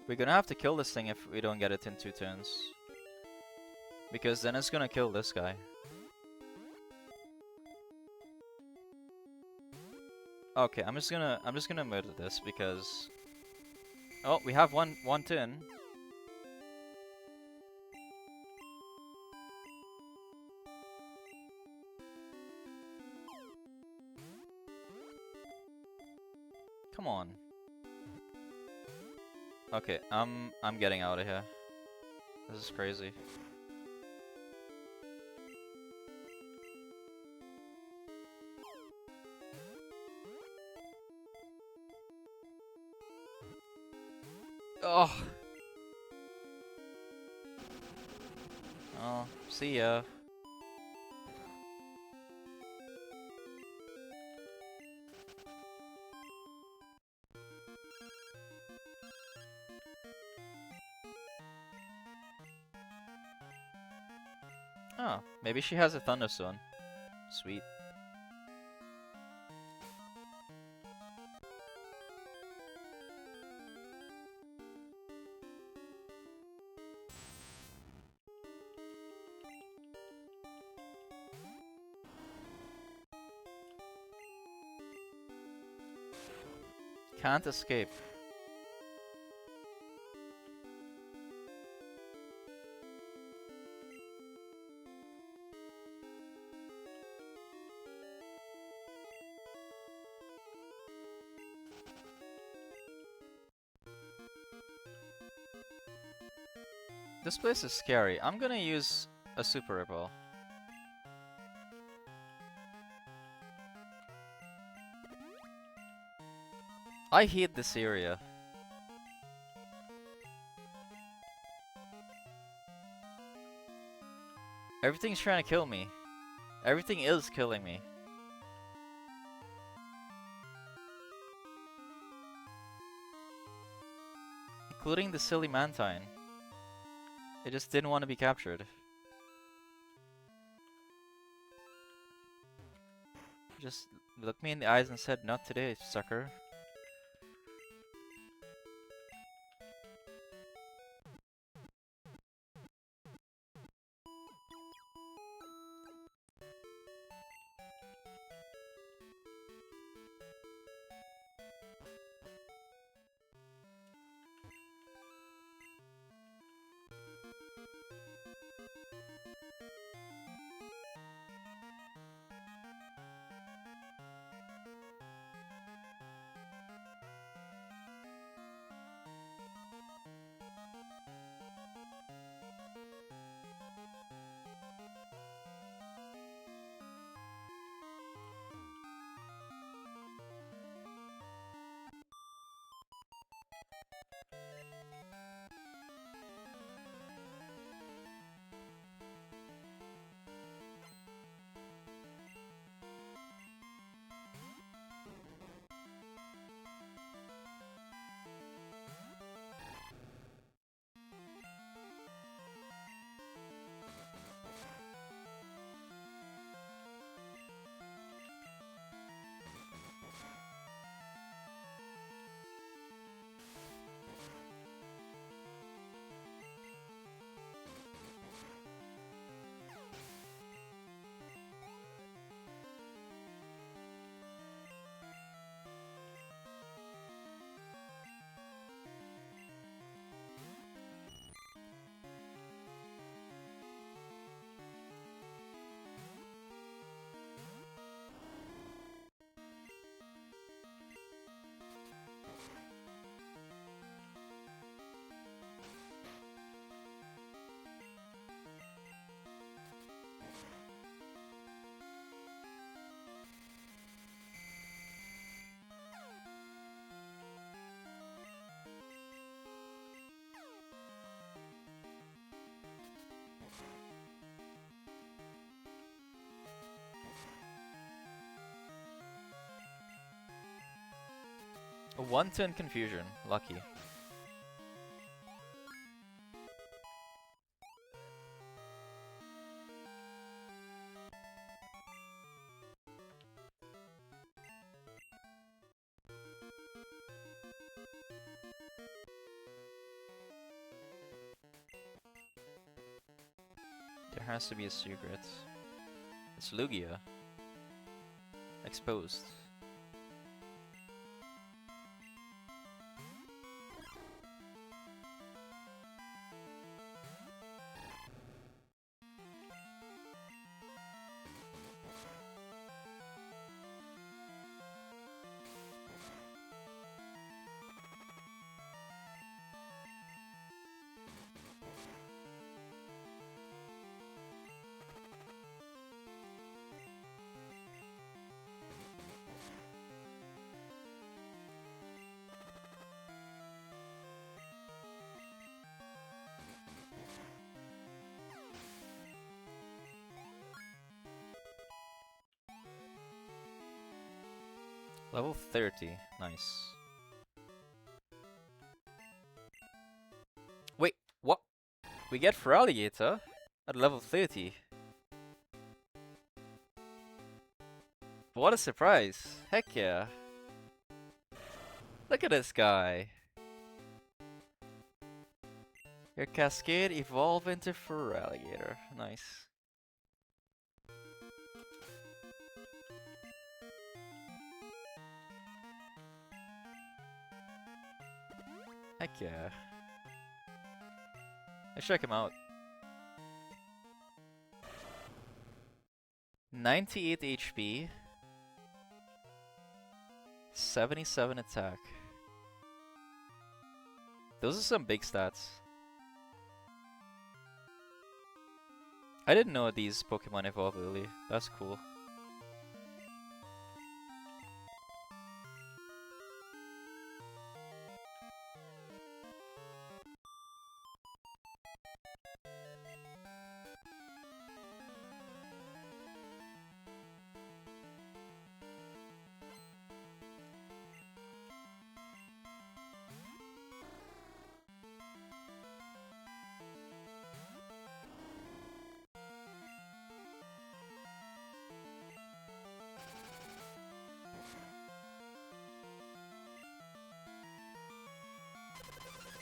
We're gonna have to kill this thing if we don't get it in 2 turns. Because then it's gonna kill this guy. Okay, I'm just gonna murder this because oh, we have one turn. Come on. Okay, I'm getting out of here. This is crazy. Oh. Oh, see ya. Oh, maybe she has a Thunderstone. Sweet. Can't escape. This place is scary. I'm gonna use a Super Repel. I hate this area. Everything's trying to kill me. Everything is killing me. Including the silly Mantine. It just didn't want to be captured. Just looked me in the eyes and said, "Not today, sucker." A 1-turn confusion. Lucky. There has to be a secret. It's Lugia. Exposed. Level 30. Nice. Wait, what? We get Feraligatr at level 30. What a surprise. Heck yeah. Look at this guy. Your Cascade evolve into Feraligatr. Nice. Heck yeah. Let's check him out. 98 HP. 77 attack. Those are some big stats. I didn't know these Pokemon evolve early. That's cool.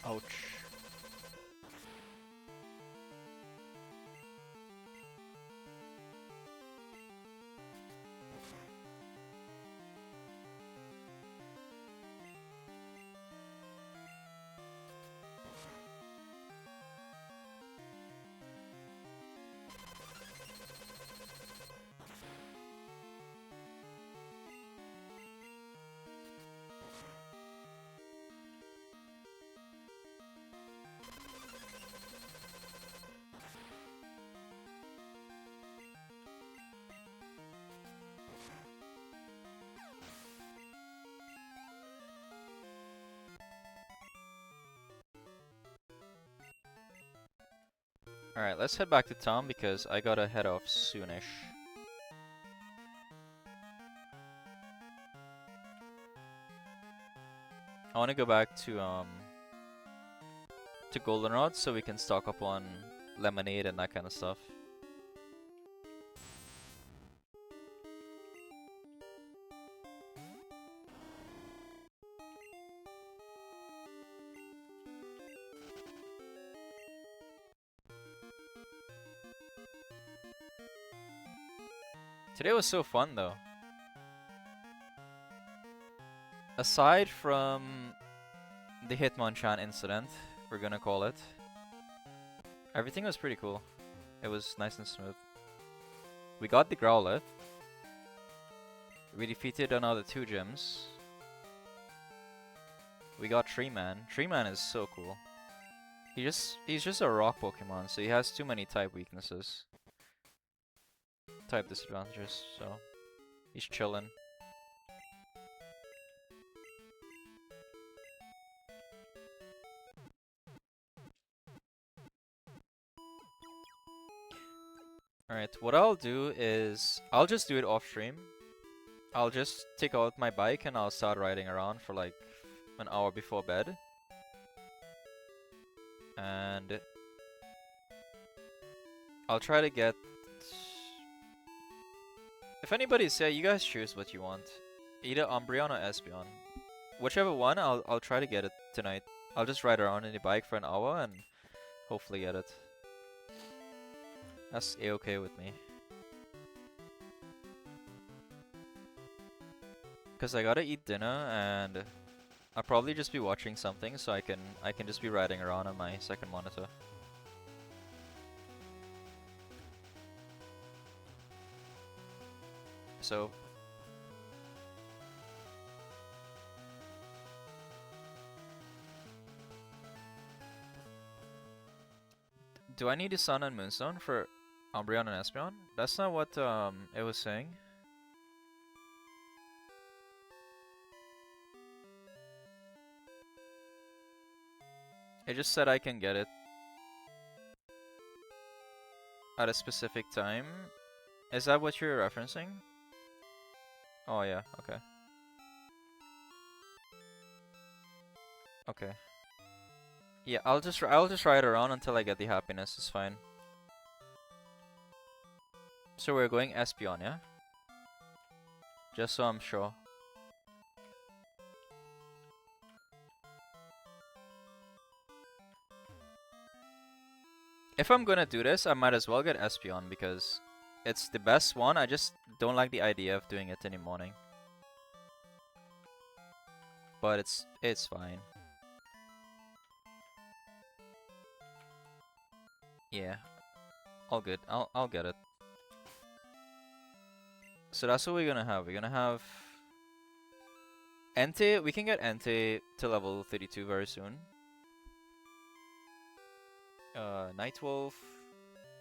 Ouch. Alright, let's head back to town because I gotta head off soonish. I wanna go back to Goldenrod so we can stock up on lemonade and that kind of stuff. Today was so fun though. Aside from the Hitmonchan incident, we're gonna call it, everything was pretty cool. It was nice and smooth. We got the Growlithe. We defeated another 2 gyms. We got Tree Man. Tree Man is so cool. He's just a rock Pokemon, so he has too many type weaknesses. Type disadvantages, so he's chillin'. Alright, what I'll do is I'll just do it off stream. I'll just take out my bike and I'll start riding around for like an hour before bed. And I'll try to get... If anybody's here, you guys choose what you want. Either Umbreon or Espeon. Whichever one, I'll try to get it tonight. I'll just ride around in the bike for an hour and hopefully get it. That's a-okay with me. Cause I gotta eat dinner and I'll probably just be watching something so I can just be riding around on my second monitor. So do I need a Sun and Moonstone for Umbreon and Espeon? That's not what it was saying. It just said I can get it at a specific time. Is that what you're referencing? Oh yeah, okay. Okay. Yeah, I'll just ride around until I get the happiness. It's fine. So we're going Espeon, yeah? Just so I'm sure. If I'm gonna do this, I might as well get Espeon because it's the best one. I just don't like the idea of doing it in the morning. But it's fine. Yeah, all good. I'll get it. So that's what we're gonna have. We're gonna have Entei. We can get Entei to level 32 very soon. Nightwolf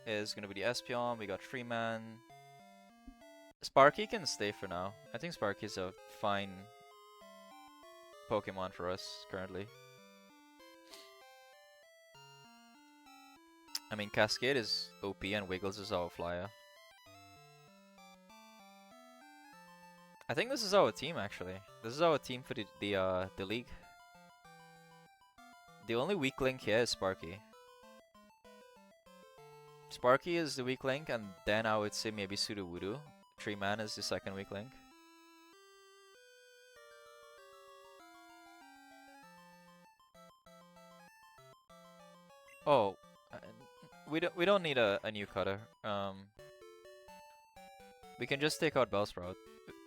is gonna be the Espeon. We got Freeman. Sparky can stay for now. I think Sparky's a fine Pokemon for us currently. I mean, Cascade is OP and Wiggles is our flyer. I think this is our team actually. This is our team for the league. The only weak link here is Sparky. Sparky is the weak link, and then I would say maybe Sudowoodo. Tree Man is the second weak link. Oh, we don't need a new cutter. We can just take out Bellsprout.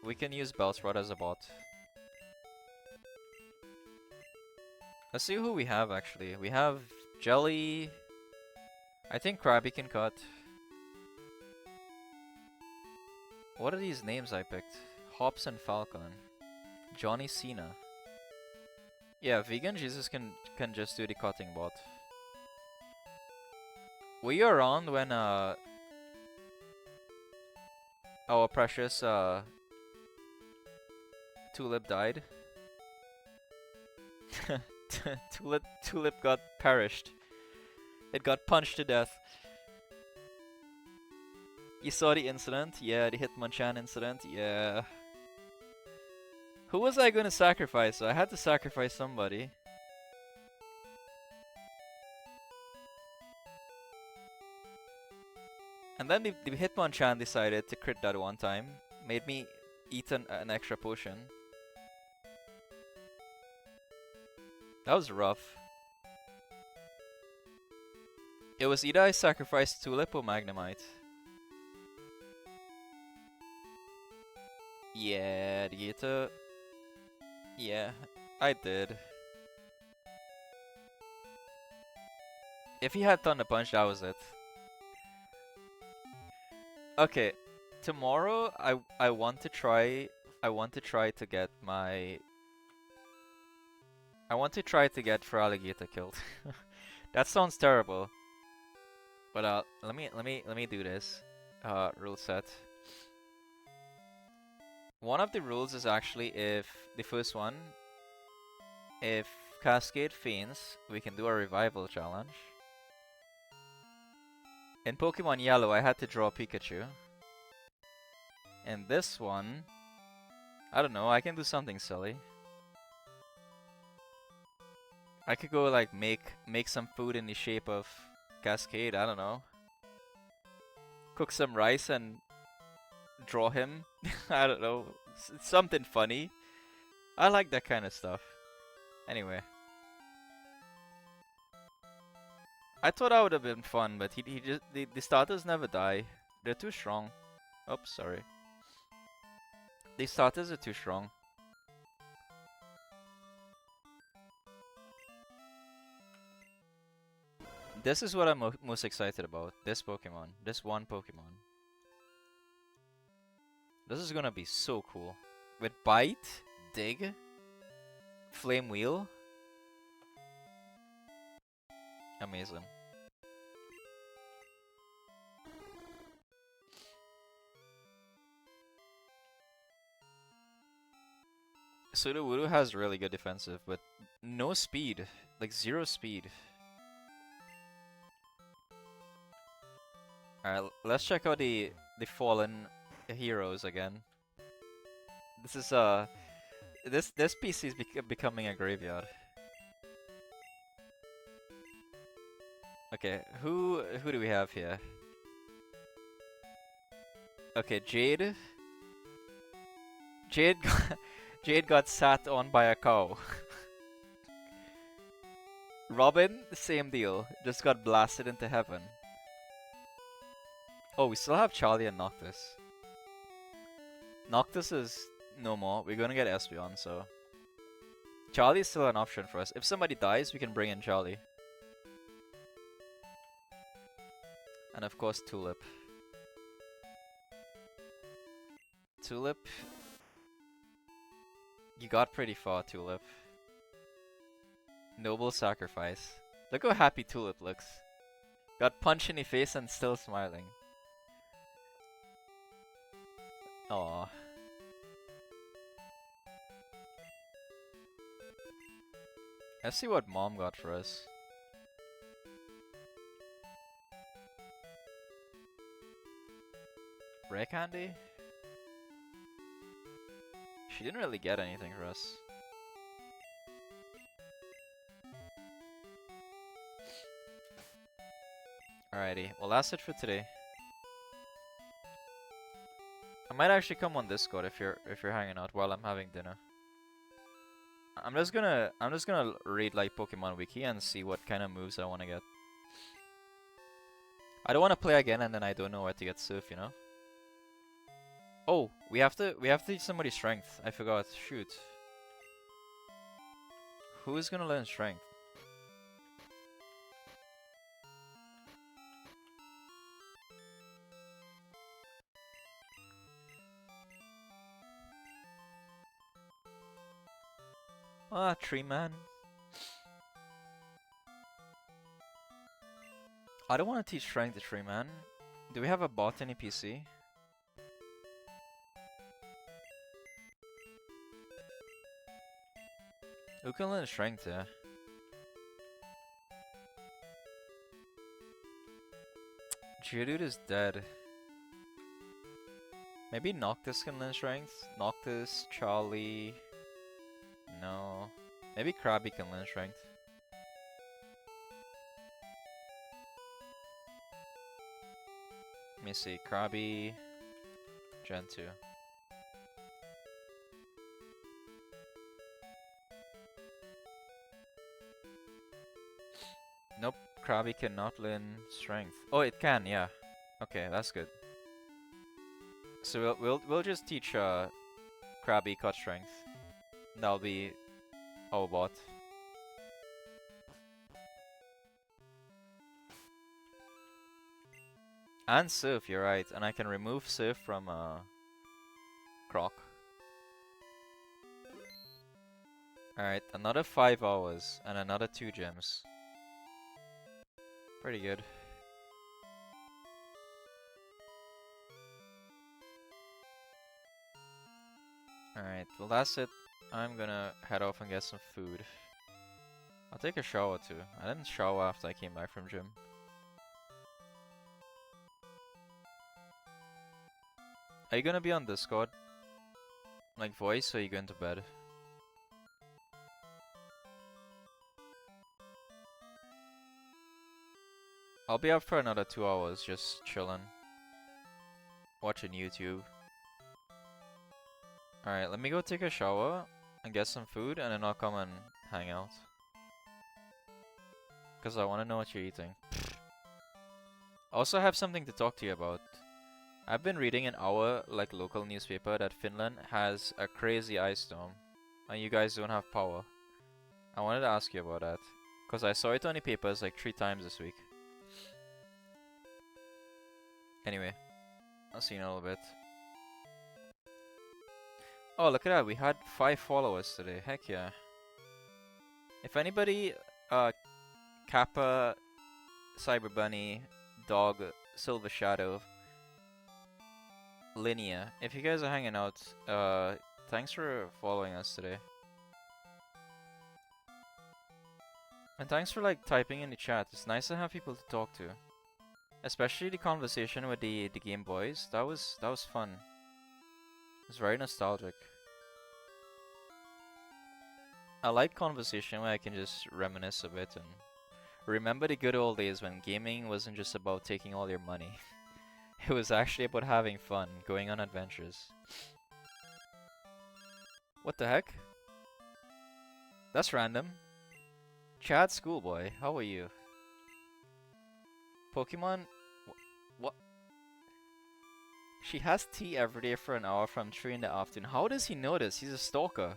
We can use Bellsprout as a bot. Let's see who we have actually. We have Jelly. I think Krabby can cut. What are these names I picked? Hops and Falcon. Johnny Cena. Yeah, Vegan Jesus can just do the cutting bot. Were you around when our precious Tulip died? Tulip got perished. It got punched to death. You saw the incident? Yeah, the Hitmonchan incident? Yeah. Who was I gonna sacrifice? I had to sacrifice somebody. And then the Hitmonchan decided to crit that one time. Made me eat an extra potion. That was rough. It was either I sacrificed Tulip or Magnemite. Yeah, the Yeah, I did. If he had Thunder Punch, that was it. Okay, tomorrow I want to try to get my I want to try to get Feraligatr killed. That sounds terrible. But let me do this. Rule set. One of the rules is actually if the first one, if Cascade faints, we can do a revival challenge. In Pokemon Yellow, I had to draw Pikachu. And this one, I don't know, I can do something silly. I could go like make some food in the shape of Cascade, I don't know. Cook some rice and draw him. I don't know. It's something funny. I like that kind of stuff. Anyway. I thought that would have been fun, but he just the starters never die. They're too strong. Oops, sorry. The starters are too strong. This is what I'm most excited about. This Pokemon. This one Pokemon. This is gonna be so cool. With Bite, Dig, Flame Wheel. Amazing. Sudowoodo has really good defensive, but no speed. Like, zero speed. Alright, let's check out the fallen heroes again. This is this PC is becoming a graveyard. Okay, who do we have here? Okay, Jade. Jade got, Jade got sat on by a cow. Robin, same deal. Just got blasted into heaven. Oh, we still have Charlie and Noctis. Noctis is no more. We're gonna get Espeon, so Charlie's still an option for us. If somebody dies, we can bring in Charlie. And of course, Tulip. Tulip. You got pretty far, Tulip. Noble sacrifice. Look how happy Tulip looks. Got punched in the face and still smiling. Aww. Let's see what Mom got for us. Rare candy? She didn't really get anything for us. Alrighty, well that's it for today. I might actually come on Discord if you're hanging out while I'm having dinner. I'm just gonna read like Pokemon Wiki and see what kind of moves I wanna get. I don't wanna play again and then I don't know where to get Surf, you know? Oh, we have to teach somebody strength. I forgot. Shoot. Who is gonna learn strength? Ah, Tree Man. I don't want to teach strength to Tree Man. Do we have a botany PC? Who can learn strength here? Geodude is dead. Maybe Noctis can learn strength? Noctis, Charlie... No. Maybe Krabby can learn strength. Let me see. Krabby... Gen 2. Nope, Krabby cannot learn strength. Oh, it can, yeah. Okay, that's good. So we'll just teach Krabby cut strength. That'll be our bot. And Surf, you're right. And I can remove Surf from Croc. Alright, another 5 hours and another 2 gems. Pretty good. Alright, well that's it. I'm gonna head off and get some food. I'll take a shower too. I didn't shower after I came back from gym. Are you gonna be on Discord? Like voice, or are you going to bed? I'll be up for another 2 hours, just chilling. Watching YouTube. Alright, let me go take a shower and get some food, and then I'll come and hang out. Because I want to know what you're eating. I also have something to talk to you about. I've been reading in our like local newspaper that Finland has a crazy ice storm, and you guys don't have power. I wanted to ask you about that, because I saw it on the papers like 3 times this week. Anyway, I'll see you in a little bit. Oh, look at that, we had 5 followers today, heck yeah. If anybody, Kappa, Cyber Bunny, Dog, Silver Shadow, Linnea, if you guys are hanging out, thanks for following us today. And thanks for like typing in the chat, it's nice to have people to talk to. Especially the conversation with the Game Boys, that was fun. It's very nostalgic. I like conversation where I can just reminisce a bit and Remember the good old days when gaming wasn't just about taking all your money. It was actually about having fun, going on adventures. What the heck? That's random. Chad Schoolboy, how are you? Pokemon? What? She has tea every day for an hour from 3 in the afternoon. How does he know this? He's a stalker.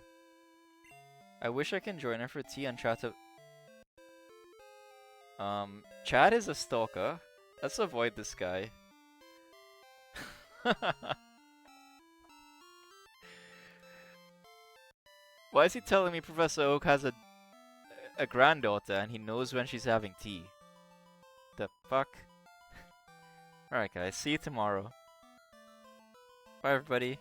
I wish I can join her for tea and chat to... Chad is a stalker. Let's avoid this guy. Why is he telling me Professor Oak has a granddaughter and he knows when she's having tea? The fuck? Alright guys, see you tomorrow. Bye everybody.